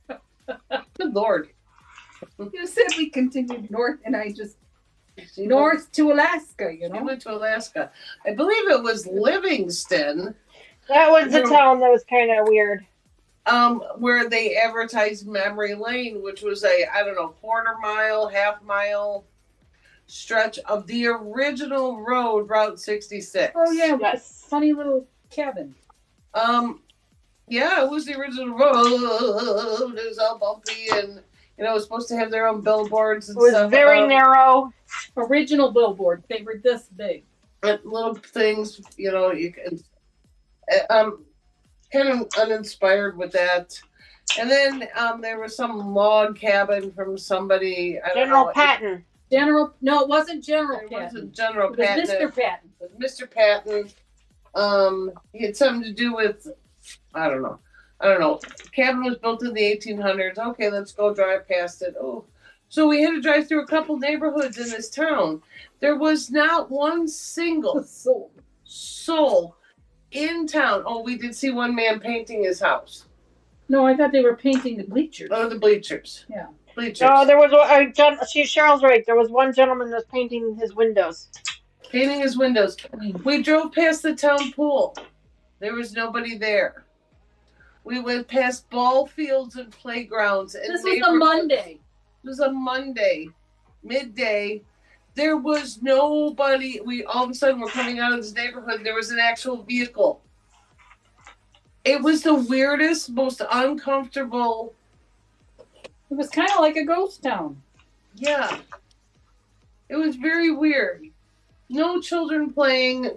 Good Lord.
You said we continued north, and I just north to Alaska.
We went to Alaska. I believe it was Livingston,
That was the town that was kind of weird.
where they advertised Memory Lane, which was a, I don't know, quarter mile, half mile stretch of the original road, Route 66.
Oh yeah,
Yes.
funny little cabin.
Yeah, it was the original road. It was all bumpy, and it was supposed to have their own billboards and
It was
stuff.
very narrow.
Original billboard. They were this big.
Little things, you can. Kind of uninspired with that. And then there was some log cabin from somebody. I don't
General
know.
Patton.
No, it wasn't General
It
Patton.
wasn't General
It was
Patton.
Mr. Patton.
It was Mr. Patton. He had something to do with, I don't know. Cabin was built in the 1800s. Okay, let's go drive past it. Oh, so we had to drive through a couple neighborhoods in this town. There was not one single soul in town. Oh, we did see one man painting his house.
No, I thought they were painting the bleachers.
Oh, the bleachers.
Yeah.
Bleachers.
No, there was Cheryl's right. There was one gentleman that was painting his windows.
Painting his windows. We drove past the town pool. There was nobody there. We went past ball fields and playgrounds. And
This was a Monday.
It was a Monday, midday. There was nobody. We all of a sudden were coming out of this neighborhood. There was an actual vehicle. It was the weirdest, most uncomfortable.
It was kind of like a ghost town.
Yeah. It was very weird. No children playing,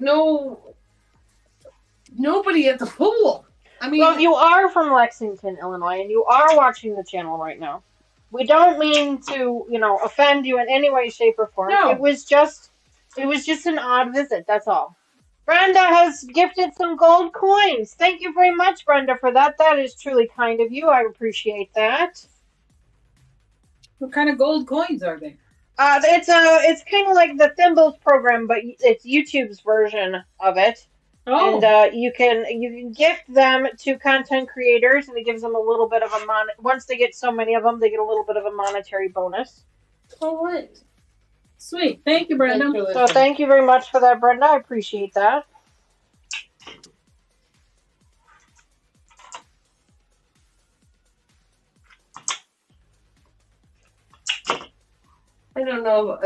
nobody at the pool. I mean,
Well, you are from Lexington, Illinois, and you are watching the channel right now. We don't mean to, offend you in any way, shape, or form.
No.
It was just an odd visit. That's all. Brenda has gifted some gold coins. Thank you very much, Brenda, for that. That is truly kind of you. I appreciate that.
What kind of gold coins are they?
It's kind of like the Thimbles program, but it's YouTube's version of it.
Oh.
And you can gift them to content creators, and it gives them a little bit of a once they get so many of them, they get a little bit of a monetary bonus.
all right.
Sweet. Thank you, Brenda.
So thank you very much for that, Brenda. I appreciate that.
I don't know.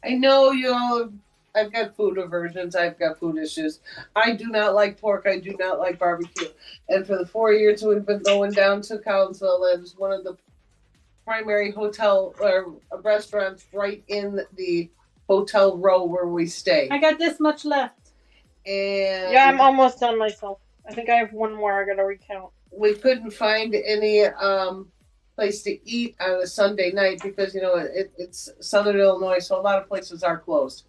I know you all. I've got food aversions. I've got food issues. I do not like pork. I do not like barbecue. And for the 4 years we've been going down to Collinsville, that is one of the primary hotel or restaurants right in the hotel row where we stay.
I got this much left.
And
Yeah, I'm almost done myself. I think I have one more I gotta recount.
we couldn't find any place to eat on a Sunday night because it's Southern Illinois, so a lot of places are closed.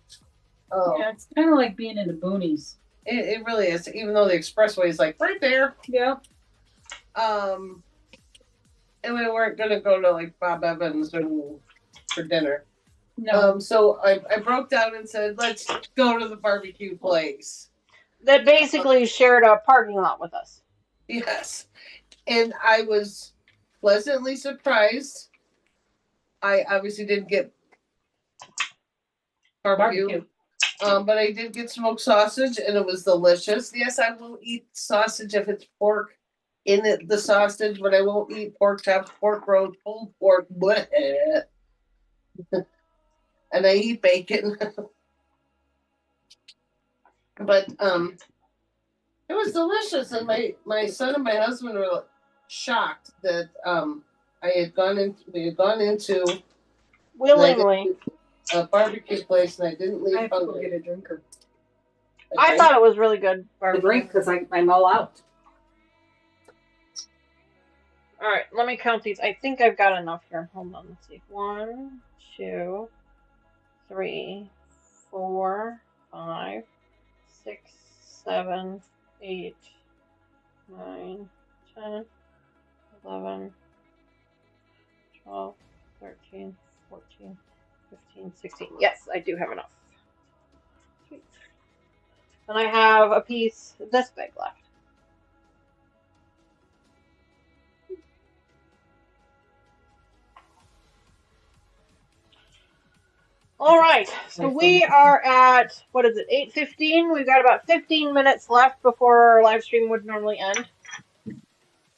Yeah, it's kind of like being in the boonies.
It really is, even though the expressway is like right there.
Yeah.
And we weren't gonna go to like Bob Evans for dinner.
No.
So I broke down and said, let's go to the barbecue place.
That basically shared a parking lot with us.
Yes. And I was pleasantly surprised. I obviously didn't get barbecue. But I did get smoked sausage, and it was delicious. Yes, I will eat sausage if it's pork in the sausage, but I won't eat pork chops, pork roast, pulled pork, bleh. And I eat bacon. But it was delicious, and my son and my husband were shocked that we had gone into
Willingly.
a barbecue place, and I didn't leave
I have to go
hungry.
get a drinker.
I thought it was really good.
A
Barbecue.
drink because I'm all out.
All right, let me count these. I think I've got enough here. Hold on, let's see. 1, 2, 3, 4, 5, 6, 7, 8, 9, 10, 11, 12, 13, 14, 15, 16. Yes, I do have enough. Sweet. And I have a piece this big left. All right, so we are at, what is it, 8:15? We've got about 15 minutes left before our live stream would normally end.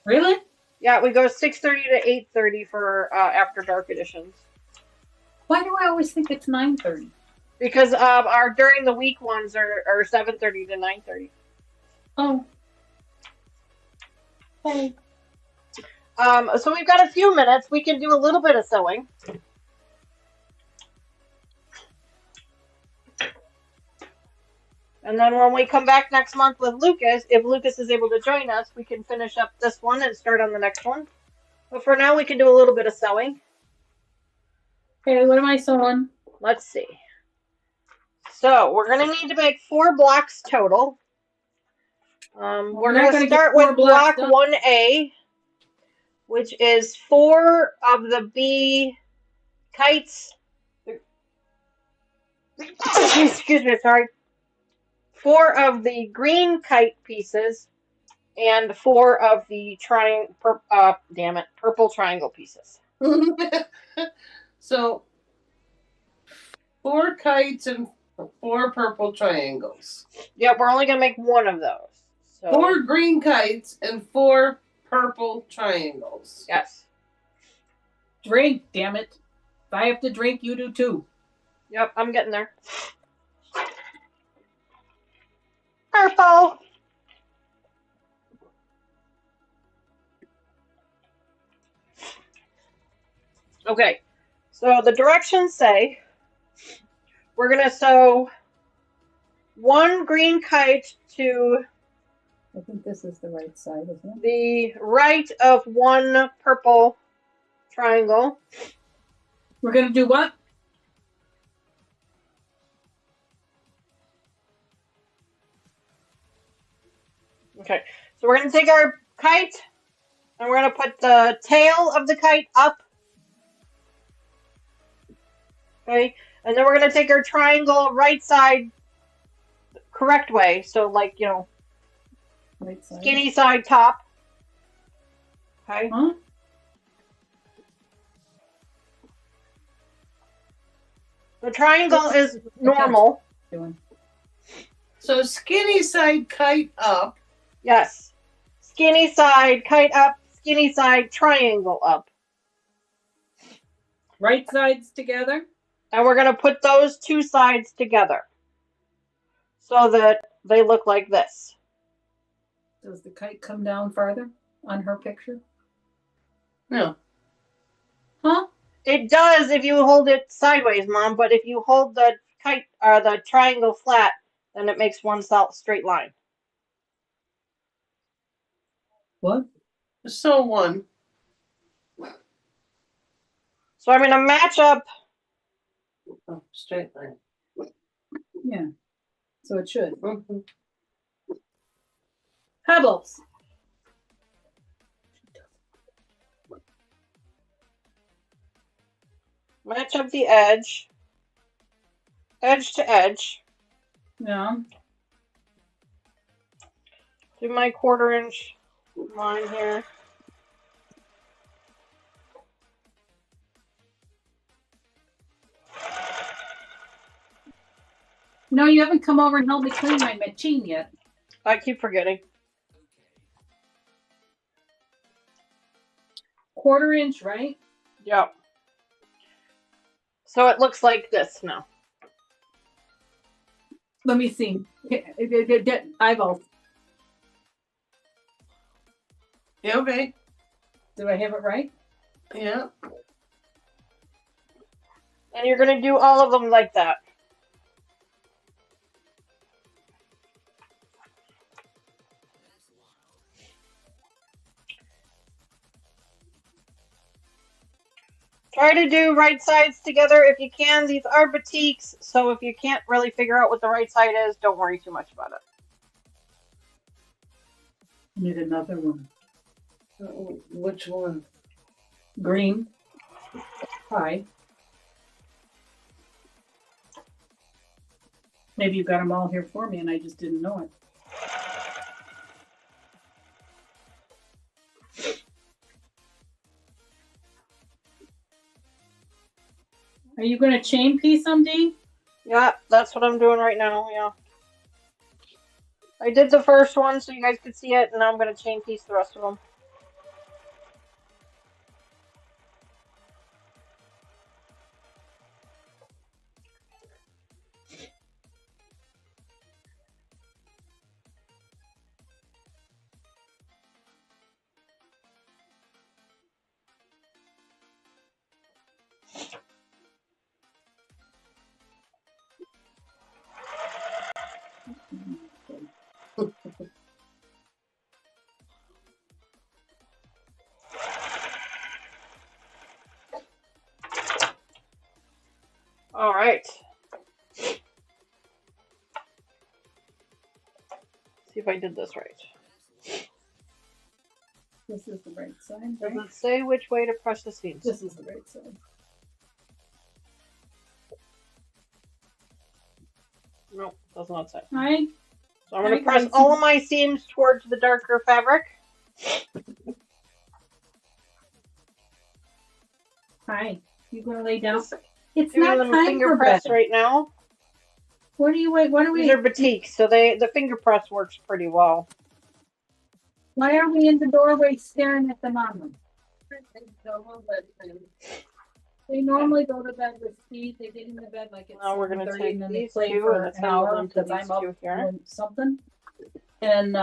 Really?
Yeah, we go 6:30 to 8:30 for After Dark editions.
Why do I always think it's 9:30?
Because our during the week ones are 7:30 to 9:30.
Oh. Hey.
So we've got a few minutes. We can do a little bit of sewing. And then when we come back next month with Lucas, if Lucas is able to join us, we can finish up this one and start on the next one. But for now, we can do a little bit of sewing.
Okay, what am I sewing?
Let's see. So we're going to need to make 4 blocks total. We're going to start with block 1A, which is 4 of the bee kites. Excuse me, sorry. 4 of the green kite pieces and 4 of the purple triangle pieces.
So 4 kites and 4 purple triangles.
Yep, we're only going to make 1 of those. So,
4 green kites and 4 purple triangles.
yes.
Drink, damn it. If I have to drink, you do too.
Yep, I'm getting there. Purple. Okay, so the directions say we're going to sew one green kite to
I think this is the right side, isn't it?
the right of one purple triangle.
We're gonna do what?
Okay, so we're going to take our kite and we're going to put the tail of the kite up. Okay, and then we're going to take our triangle right side correct way. So, like, you know,
Right side.
skinny side top. Okay.
Huh?
The triangle is normal.
Doing.
So skinny side kite up.
Yes. Skinny side, kite up, skinny side, triangle up.
Right sides together.
And we're going to put those two sides together so that they look like this.
Does the kite come down farther on her picture?
No.
Huh?
It does if you hold it sideways, Mom, but if you hold the kite or the triangle flat, then it makes one straight line.
What?
So one.
So I'm going to match up.
Oh, straight line.
Yeah. So it should.
Mm-hmm.
Pebbles.
Match up the edge to edge.
Yeah.
Do my 1/4 inch line here.
No, you haven't come over and helped me clean my machine yet.
I keep forgetting.
1/4 inch, right?
Yep. So it looks like this now.
Let me see. Eyeballs.
Yeah, okay.
Do I have it right?
Yeah.
And you're going to do all of them like that. Try to do right sides together if you can. These are batiks, so if you can't really figure out what the right side is, don't worry too much about it.
Need another one.
Which one?
Green. Hi. Maybe you got them all here for me and I just didn't know it. Are you going to chain piece them, Dee?
Yeah, that's what I'm doing right now, yeah. I did the first one so you guys could see it, and now I'm going to chain piece the rest of them. All right. See if I did this right.
This is the right side,
Does
right?
it say which way to press the seams?
This is the right side.
No, does not say.
All right.
So I'm going to press all of my seams towards the darker fabric.
Hi. You going to lay down?
Just
It's
doing
not
them
time
finger
for
press
bed.
right now.
What do you wait? What are we?
These are batiks, so the finger press works pretty well.
Why are we in the doorway staring at the mama? They normally go to bed with Steve. They get in the bed like it's
Now we're gonna
7:30
take
and then they
these
play
two
for
and
an
send
hour
them to
because
these
I'm up
two here.
doing something. And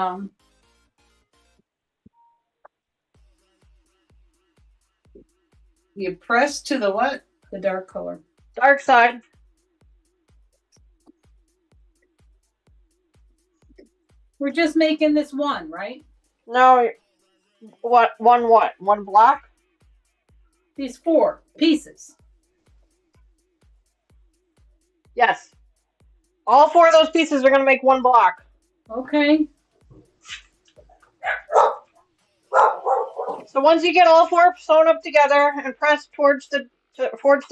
You press to the what?
The dark color.
Dark side.
We're just making this one, right?
No, what? One block?
These 4 pieces.
Yes. All 4 of those pieces are going to make one block.
Okay.
So once you get all 4 sewn up together and pressed towards the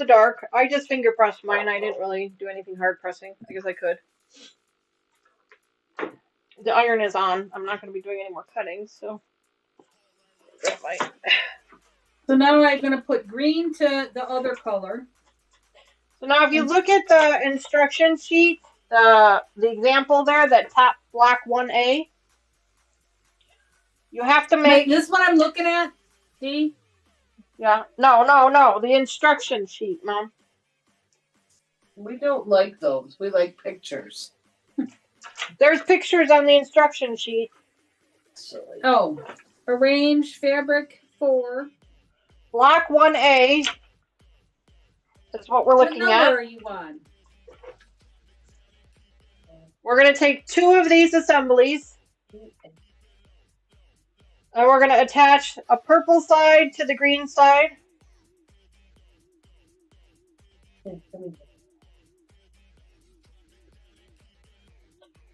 dark, I just finger pressed mine. I didn't really do anything hard pressing. I guess I could. The iron is on. I'm not going to be doing any more cutting, so.
So now I'm going to put green to the other color.
So now if you look at the instruction sheet, the example there, that top block 1A, you have to make...
Wait, this one I'm looking at? See?
Yeah. No. The instruction sheet, Mom.
We don't like those. We like pictures.
There's pictures on the instruction sheet.
Silly.
Oh, arrange fabric 4.
Block 1A. That's what we're looking
What number
at.
are you on?
We're going to take 2 of these assemblies. And we're going to attach a purple side to the green side.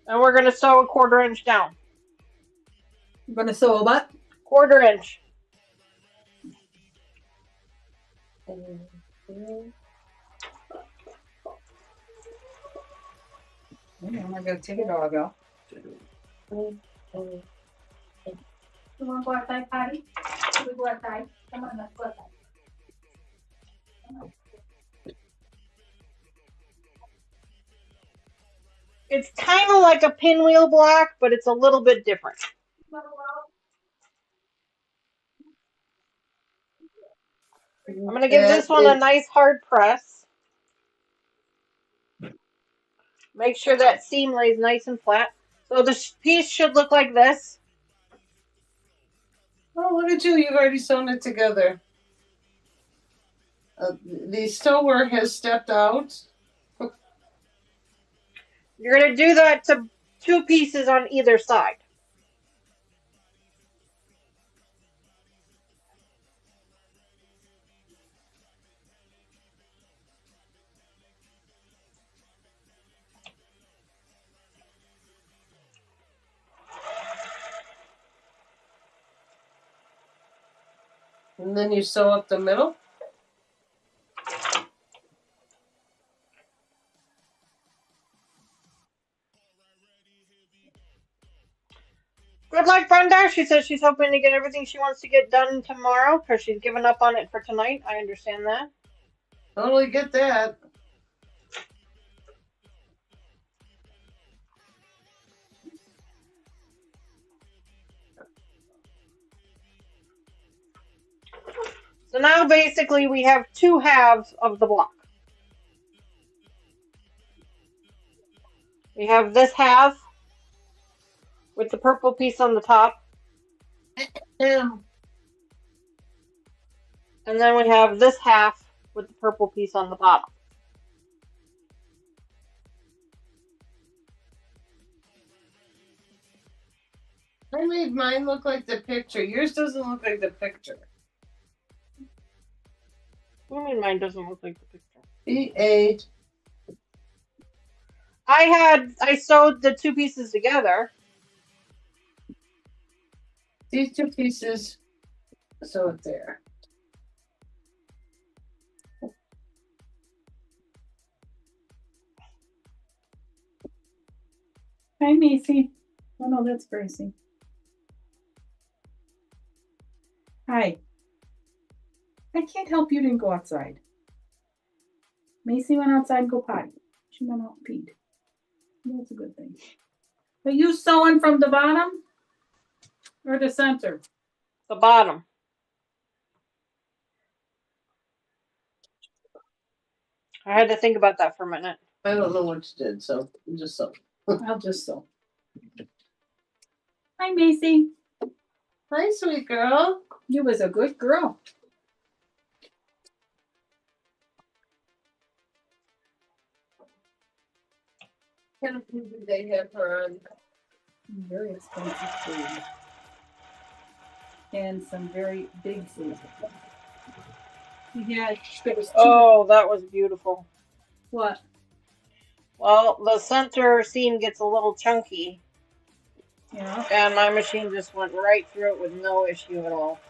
And we're going to sew a 1/4 inch down.
You're going to sew a what?
1/4 inch.
I'm not going to take it all out. You want to go outside, Patty? We go outside. Come on, let's go outside.
It's kind of like a pinwheel block, but it's a little bit different. I'm going to give this one a nice hard press. Make sure that seam lays nice and flat. So this piece should look like this.
Oh, look at you. You've already sewn it together. The sewer has stepped out.
You're going to do that to 2 pieces on either side.
And then you sew up the middle.
Good luck, Brenda. She says she's hoping to get everything she wants to get done tomorrow because she's given up on it for tonight. I understand that.
Totally get that.
So now basically we have 2 halves of the block. We have this half with the purple piece on the top. And then we have this half with the purple piece on the bottom.
I made mine look like the picture. Yours doesn't look like the picture.
What do you mean mine doesn't look like the picture?
B-A.
I sewed the 2 pieces together.
These 2 pieces, sew it there.
Hi, Macy. Oh, no, that's Gracie. Hi. I can't help you didn't go outside. Macy went outside and go potty. She went out and peed. That's a good thing. Are you sewing from the bottom or the center?
The bottom. I had to think about that for a minute.
I don't know what you did, so you just sew.
I'll just sew. Hi, Macy.
Hi, sweet girl.
You was a good girl.
kind of food do they have her on?
Very expensive food. And some very big food. Yeah, there's two.
Oh, that was beautiful.
What?
Well, the center seam gets a little chunky,
Yeah.
and my machine just went right through it with no issue at all.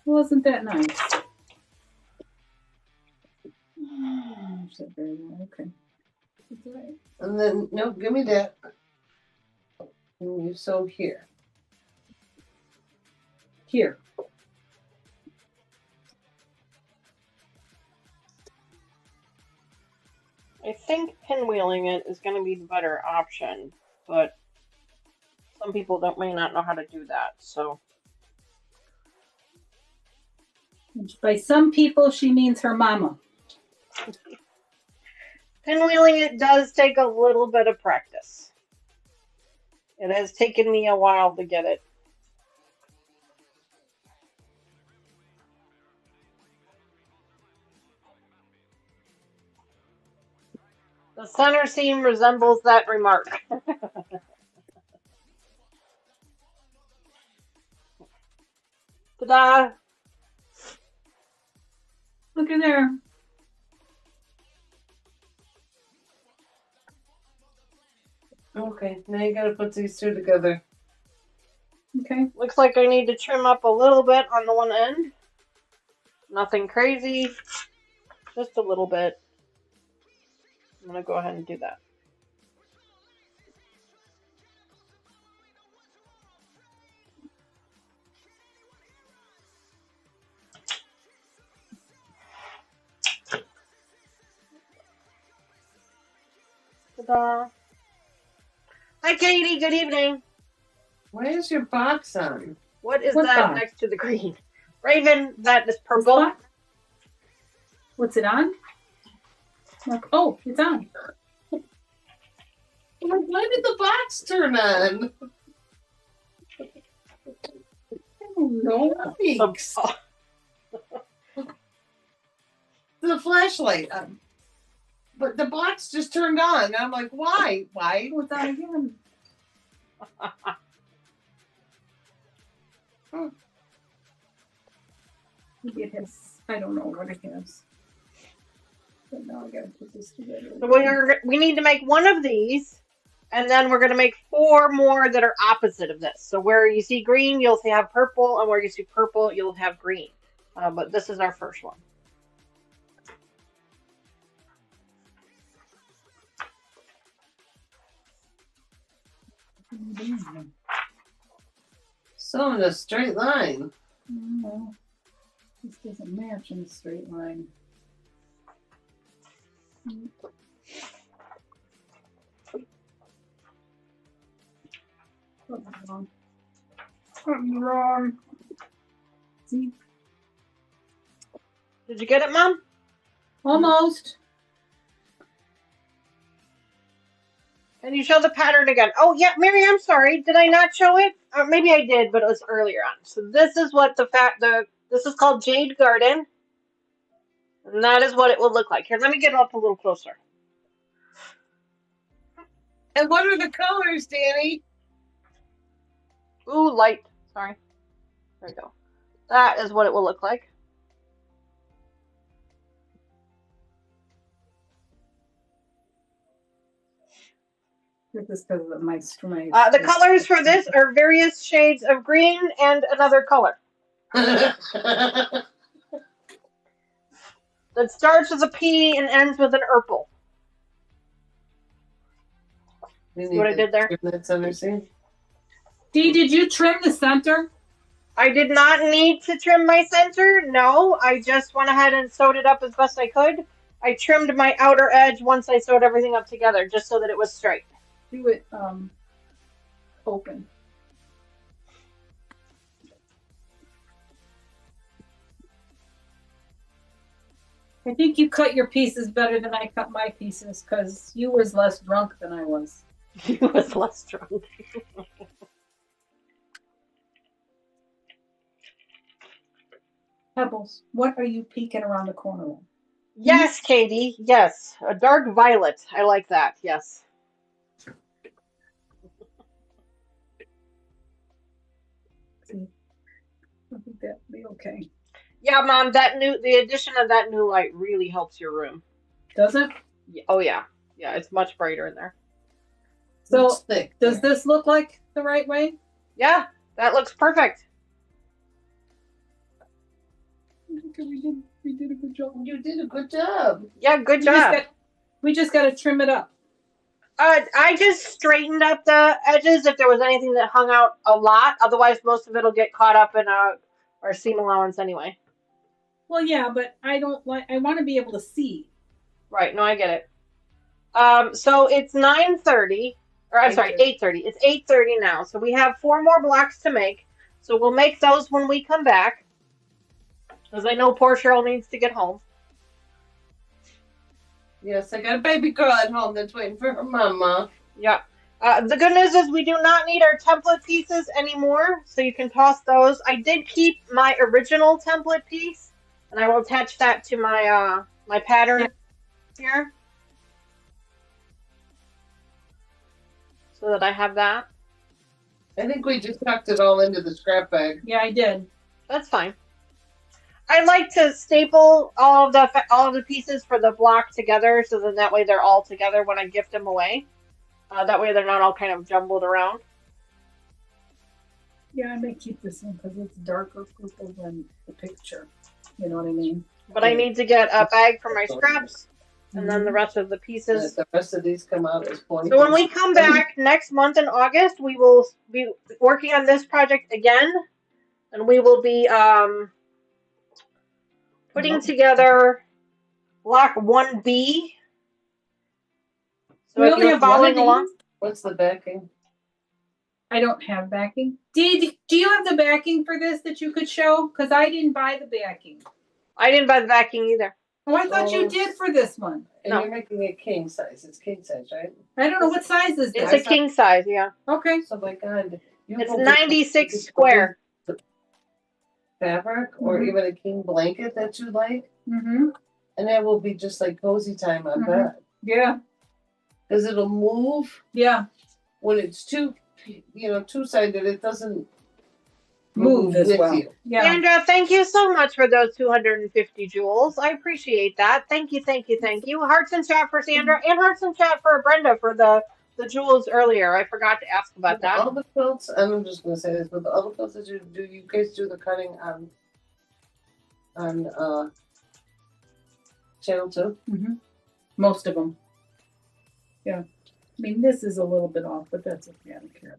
Wasn't that nice? Okay. That's right.
And then, no, give me that. And you sew here.
Here.
I think pinwheeling it is going to be the better option, but some people may not know how to do that, so.
By some people, she means her mama.
Pinwheeling it does take a little bit of practice. It has taken me a while to get it. The center seam resembles that remark. Ta-da!
Look in there.
Okay, now you gotta put these two together.
Okay.
Looks like I need to trim up a little bit on the one end. Nothing crazy, just a little bit. I'm going to go ahead and do that. Ta-da! Hi, Katie. Good evening.
Why is your box on?
What is
What
that
box?
next to the green? Raven, that is purple.
What's it on? Oh, it's on.
Why did the box turn on?
No.
Yikes. The flashlight. But the box just turned on. And I'm like, why? Why?
What's on again? Maybe it has, I don't know what it has. But now I gotta put this together.
So we need to make one of these, and then we're going to make 4 more that are opposite of this. So where you see green, you'll have purple, and where you see purple, you'll have green. But this is our first one.
So in a straight line.
No, this doesn't match in a straight line. Something's wrong. Something's wrong. See?
Did you get it, Mom?
Almost.
Can you show the pattern again? Oh, yeah, Mary, I'm sorry. Did I not show it? Or maybe I did, but it was earlier on. So this is what this is called Jade Garden. And that is what it will look like. Here, let me get up a little closer.
And what are the colors, Dani?
Ooh, light. Sorry. There we go. That is what it will look like.
This because of my
The colors for this are various shades of green and another color. That starts with a P and ends with an purple. See what I did there?
Dee, did you trim the center?
I did not need to trim my center. No, I just went ahead and sewed it up as best I could. I trimmed my outer edge once I sewed everything up together, just so that it was straight.
Do it open. I think you cut your pieces better than I cut my pieces because you was less drunk than I was.
You was less drunk.
Pebbles, what are you peeking around the corner with?
Yes, Katie. Yes, a dark violet. I like that. Yes.
think that'll be okay.
Yeah, Mom, the addition of that new light really helps your room.
Does it?
Oh yeah. Yeah, it's much brighter in there.
So
It's thick.
does this look like the right way?
Yeah, that looks perfect.
We did a good job.
You did a good job.
Yeah, good job.
We just got to trim it up.
I just straightened up the edges if there was anything that hung out a lot. Otherwise, most of it'll get caught up in our seam allowance anyway.
Well, yeah, but I want to be able to see.
Right, no, I get it. So it's 9:30, or I'm sorry, 8:30. It's 8:30 now. So we have 4 more blocks to make. So we'll make those when we come back. Because I know poor Cheryl needs to get home.
Yes, I got a baby girl at home that's waiting for her mama.
Yeah. The good news is we do not need our template pieces anymore, so you can toss those. I did keep my original template piece, and I will attach that to my my pattern here, so that I have that.
I think we just tucked it all into the scrap bag.
Yeah, I did.
That's fine. I like to staple all of the pieces for the block together, so then that way they're all together when I gift them away. That way they're not all kind of jumbled around.
Yeah, I may keep this one because it's darker purple than the picture. You know what I mean?
But I need to get a bag for my scraps, and then the rest of the
And
pieces.
the rest of these come out as points.
So when we come back next month in August, we will be working on this project again, and we will be putting together block 1B. So
We
if
only
you're
have one
following
of
along,
these?
What's the backing?
I don't have backing. Do you have the backing for this that you could show? Because I didn't buy the backing.
I didn't buy the backing either.
Oh, I thought you did for this one.
And
No.
you're making it king size. It's king size, right?
I don't know what size is
It's
this.
a king size, yeah.
Okay.
So my God,
It's 96 square.
Fabric or
Mhm.
even a king blanket that you like,
Mm-hmm.
and that will be just like cozy time on
Mhm.
bed
Yeah.
because it'll move
Yeah.
when it's two-sided. It doesn't
Move as
with
well.
you.
Yeah.
Sandra, thank you so much for those 250 jewels. I appreciate that. Thank you, thank you, thank you. Hearts in chat for Sandra and hearts in chat for Brenda for the jewels earlier. I forgot to ask about that.
All the quilts, and I'm just going to say this, but all the quilts that you do, you guys do the cutting on channel 2?
Mm-hmm. Most of them. Yeah. I mean, this is a little bit off, but that's okay. I don't care.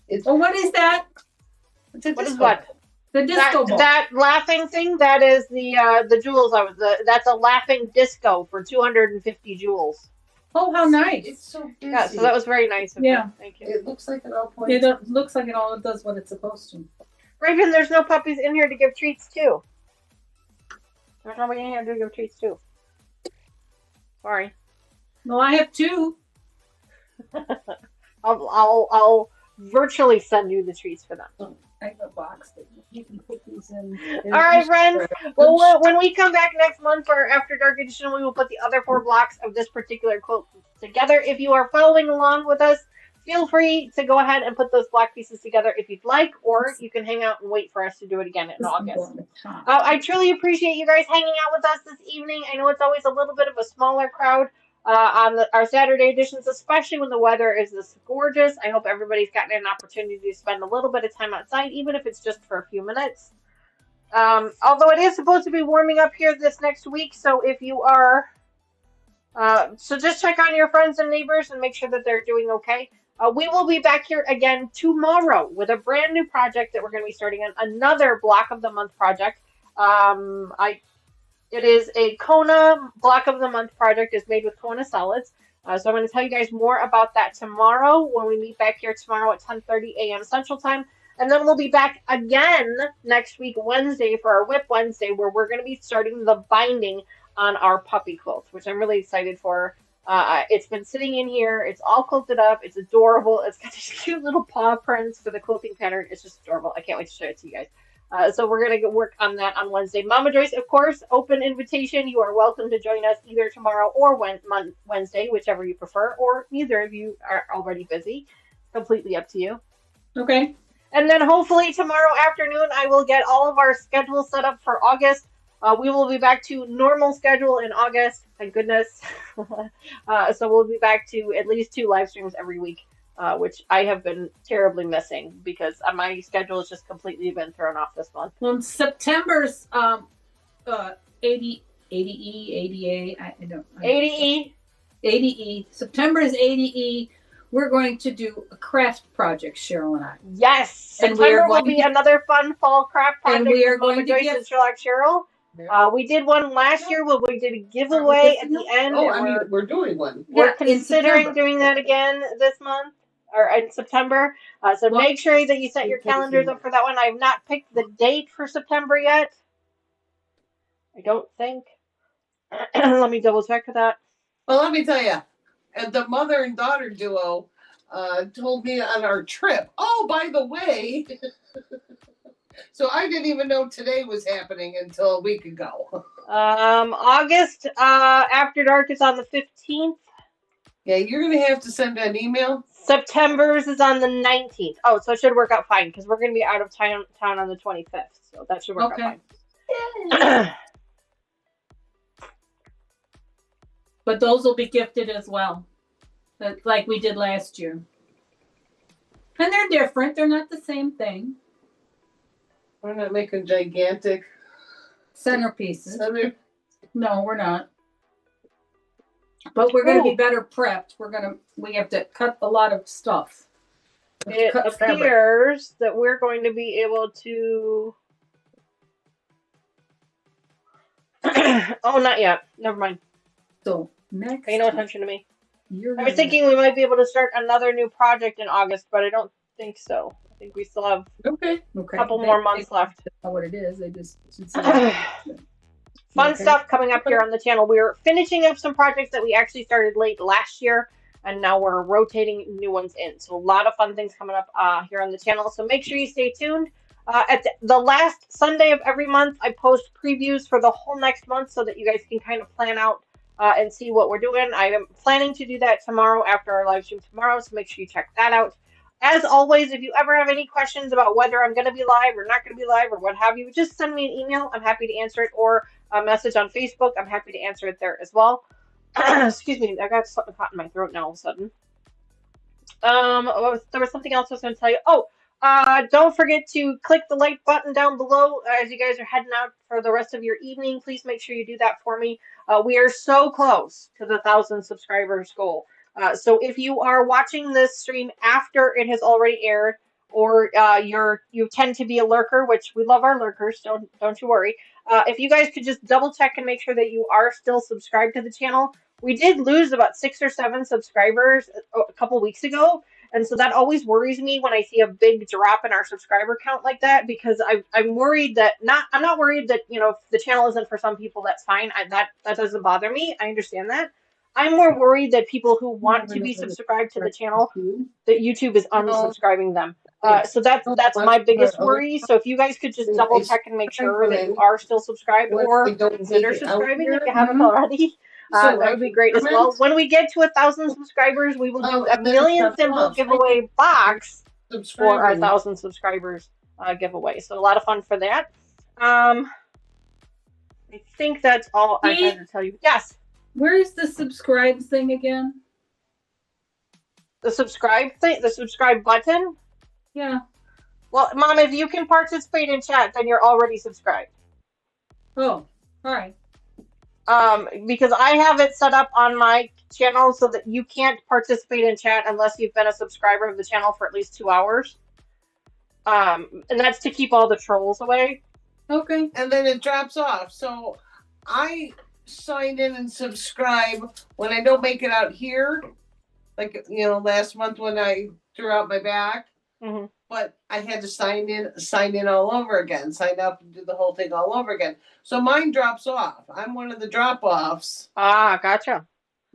It's
Oh, what is that?
it's a
What is
disco.
what?
The disco ball.
That laughing thing, that is the jewels that's a laughing disco for 250 jewels.
Oh, how nice.
It's so busy.
Yeah, so that was very nice of
Yeah.
you. Thank you.
It looks like it all points.
It looks like it all does what it's supposed to.
Raven, there's no puppies in here to give treats to. There's nobody in here to give treats to. Sorry.
Well, I have 2.
I'll virtually send you the treats for them.
I have a box that you can put these in.
All right, friends. Well, when we come back next month for After Dark Edition, we will put the other 4 blocks of this particular quilt together. If you are following along with us, feel free to go ahead and put those block pieces together if you'd like, or you can hang out and wait for us to do it again in August. I truly appreciate you guys hanging out with us this evening. I know it's always a little bit of a smaller crowd on our Saturday editions, especially when the weather is this gorgeous. I hope everybody's gotten an opportunity to spend a little bit of time outside, even if it's just for a few minutes. Although it is supposed to be warming up here this next week, so if you are, so just check on your friends and neighbors and make sure that they're doing okay. We will be back here again tomorrow with a brand new project that we're going to be starting on, another Block of the Month project. It is a Kona Block of the Month project. It's made with Kona solids. So I'm going to tell you guys more about that tomorrow when we meet back here tomorrow at 10:30 a.m. Central Time. And then we'll be back again next week, Wednesday, for our Whip Wednesday, where we're going to be starting the binding on our puppy quilt, which I'm really excited for. It's been sitting in here. It's all quilted up. It's adorable. It's got these cute little paw prints for the quilting pattern. It's just adorable. I can't wait to show it to you guys. So we're going to work on that on Wednesday. Mama Joyce, of course, open invitation. You are welcome to join us either tomorrow or Wednesday, whichever you prefer, or neither of you are already busy. Completely up to you.
Okay.
And then hopefully tomorrow afternoon, I will get all of our schedules set up for August. We will be back to normal schedule in August. Thank goodness. So we'll be back to at least 2 live streams every week, which I have been terribly missing because my schedule has just completely been thrown off this month.
Well, September's 80 80E, 80A, I don't
80E.
80E. September is 80E. We're going to do a craft project, Cheryl and I.
Yes,
And we are
September will
going
be
to-
another fun fall craft project.
And we are
with Mama
going to
Joyce
give-
and Sherlock Cheryl. We did one last year where we did a giveaway at the end.
Oh,
and
we're doing one.
we're
Yeah, in
considering
September.
doing that again this month or in September. So
Well,
make sure that you set your calendars up for that one. I've not picked the date for September yet. I don't think. Let me double check that.
Well, let me tell you, the mother and daughter duo told me on our trip. Oh, by the way, so I didn't even know today was happening until a week ago.
August After Dark is on the 15th.
Yeah, you're gonna have to send an email.
September's is on the 19th. Oh, so it should work out fine because we're going to be out of town on the 25th. So that should work out fine.
But those will be gifted as well, like we did last year. And they're different. They're not the same thing.
We're not making gigantic
Centerpieces.
center.
No, we're not. But we're going to be
Ooh.
better prepped. We have to cut a lot of stuff. We have
It
to cut fabric.
appears that we're going to be able to. Oh, not yet. Never mind.
So next,
Pay no attention to me.
you're
I was thinking we might be able to start another new project in August, but I don't think so. I think we still have
Okay.
a couple more months left.
Know what it is? They just should say
Fun
Okay.
stuff coming up here on the channel. We're finishing up some projects that we actually started late last year, and now we're rotating new ones in. So a lot of fun things coming up here on the channel. So make sure you stay tuned. At the last Sunday of every month, I post previews for the whole next month so that you guys can kind of plan out and see what we're doing. I am planning to do that tomorrow after our live stream tomorrow, so make sure you check that out. As always, if you ever have any questions about whether I'm going to be live or not going to be live or what have you, just send me an email. I'm happy to answer it, or a message on Facebook. I'm happy to answer it there as well. Excuse me, I got something caught in my throat now all of a sudden. There was something else I was going to tell you. Oh, don't forget to click the like button down below as you guys are heading out for the rest of your evening. Please make sure you do that for me. We are so close to the 1,000 subscribers goal. So if you are watching this stream after it has already aired, or you tend to be a lurker, which we love our lurkers, don't you worry. If you guys could just double check and make sure that you are still subscribed to the channel. We did lose about 6 or 7 subscribers a couple weeks ago, and so that always worries me when I see a big drop in our subscriber count like that, because I'm worried that I'm not worried that, you know, if the channel isn't for some people, that's fine. That doesn't bother me. I understand that. I'm more worried that people who want to be subscribed to the channel, that YouTube is unsubscribing them. So that's my biggest worry. So if you guys could just double check and make sure that you are still subscribed, or consider subscribing if you haven't already. That would be great as well. When we get to 1,000 subscribers, we will do a million symbol giveaway box for our 1,000 subscribers giveaway. So a lot of fun for that. I think that's all I had to tell you. Yes.
Where is the subscribe thing again?
The subscribe thing, the subscribe button.
Yeah.
Well, Mom, if you can participate in chat, then you're already subscribed.
Oh, all right.
Because I have it set up on my channel so that you can't participate in chat unless you've been a subscriber of the channel for at least 2 hours. And that's to keep all the trolls away.
Okay.
And then it drops off. So I sign in and subscribe when I don't make it out here. Like, you know, last month when I threw out my back.
Mm-hmm.
But I had to sign in all over again, sign up and do the whole thing all over again. So mine drops off. I'm one of the drop-offs.
Ah, gotcha.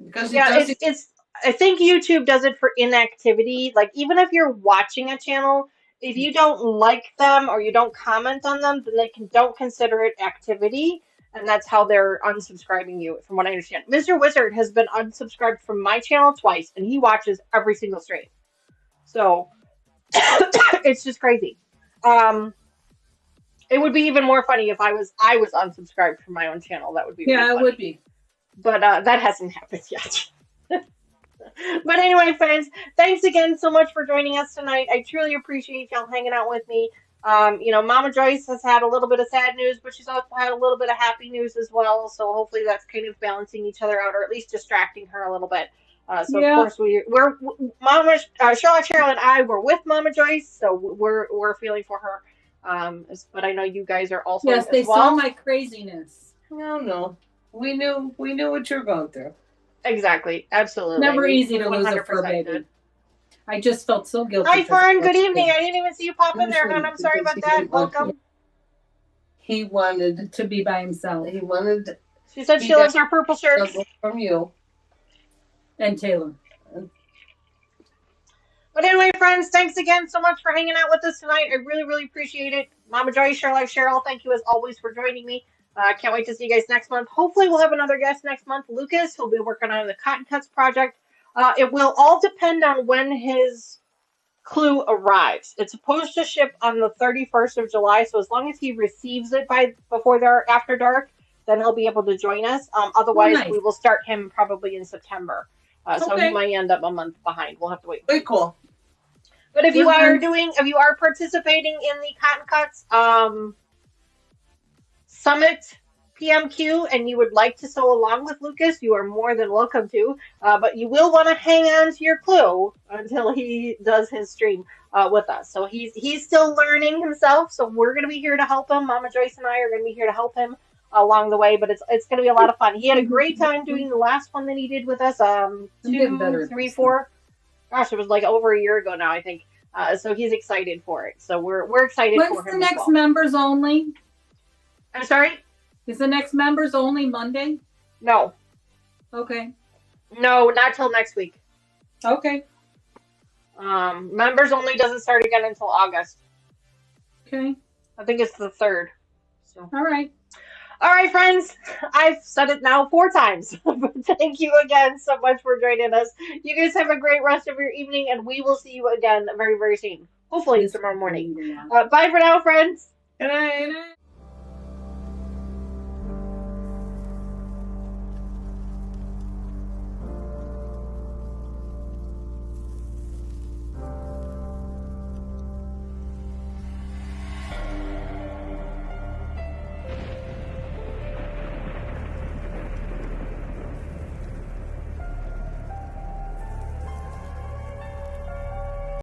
Because
it's I think YouTube does it for inactivity. Like, even if you're watching a channel, if you don't like them or you don't comment on them, then they don't consider it activity. And that's how they're unsubscribing you, from what I understand. Mr. Wizard has been unsubscribed from my channel twice, and he watches every single stream. So It's just crazy. It would be even more funny if I was unsubscribed from my own channel. That would be really
Yeah, it
funny.
would be.
But that hasn't happened yet. But anyway, friends, thanks again so much for joining us tonight. I truly appreciate y'all hanging out with me. Mama Joyce has had a little bit of sad news, but she's also had a little bit of happy news as well. So hopefully that's kind of balancing each other out, or at least distracting her a little bit. So
Yeah.
of course we're Mama Charlotte, Cheryl, and I were with Mama Joyce, so we're feeling for her. But I know you guys are also
Yes, they
as well.
saw my craziness.
No. We knew what you're going through.
Exactly, absolutely.
Never
We
easy to lose a
100%
fur baby.
did.
I just felt so guilty.
Hi, Fern. Good
because-
evening. I didn't even see you pop in there, hon. I'm sorry about that. Welcome.
He wanted
to be by himself.
He wanted
She said she loves our purple shirts.
from you.
And Taylor.
But anyway, friends, thanks again so much for hanging out with us tonight. I really, really appreciate it. Mama Joyce, Cheryl, thank you as always for joining me. Can't wait to see you guys next month. Hopefully we'll have another guest next month. Lucas, he'll be working on the Cotton Cuts project. It will all depend on when his clue arrives. It's supposed to ship on the 31st of July, so as long as he receives it after dark, then he'll be able to join us. Otherwise,
nice.
we will start him probably in September. So he might end up a month behind. We'll have to wait.
Very cool.
But if you are participating in the Cotton Cuts Summit PMQ and you would like to sew along with Lucas, you are more than welcome to. But you will want to hang on to your clue until he does his stream with us. So he's still learning himself. So we're going to be here to help him. Mama Joyce and I are going to be here to help him along the way. But it's going to be a lot of fun. He had a great time doing the last one that he did with us. 2, 3, 4. Gosh, it was like over a year ago now, I think. So he's excited for it. So we're excited for him.
When's the next members only?
I'm sorry?
Is the next members only Monday?
No.
Okay.
No, not till next week.
Okay.
Members only doesn't start again until August.
Okay.
I think it's the 3rd. So.
All right.
All right, friends. I've said it now 4 times. Thank you again so much for joining us. You guys have a great rest of your evening, and we will see you again very, very soon. Hopefully tomorrow morning. Bye for now, friends.
Good night.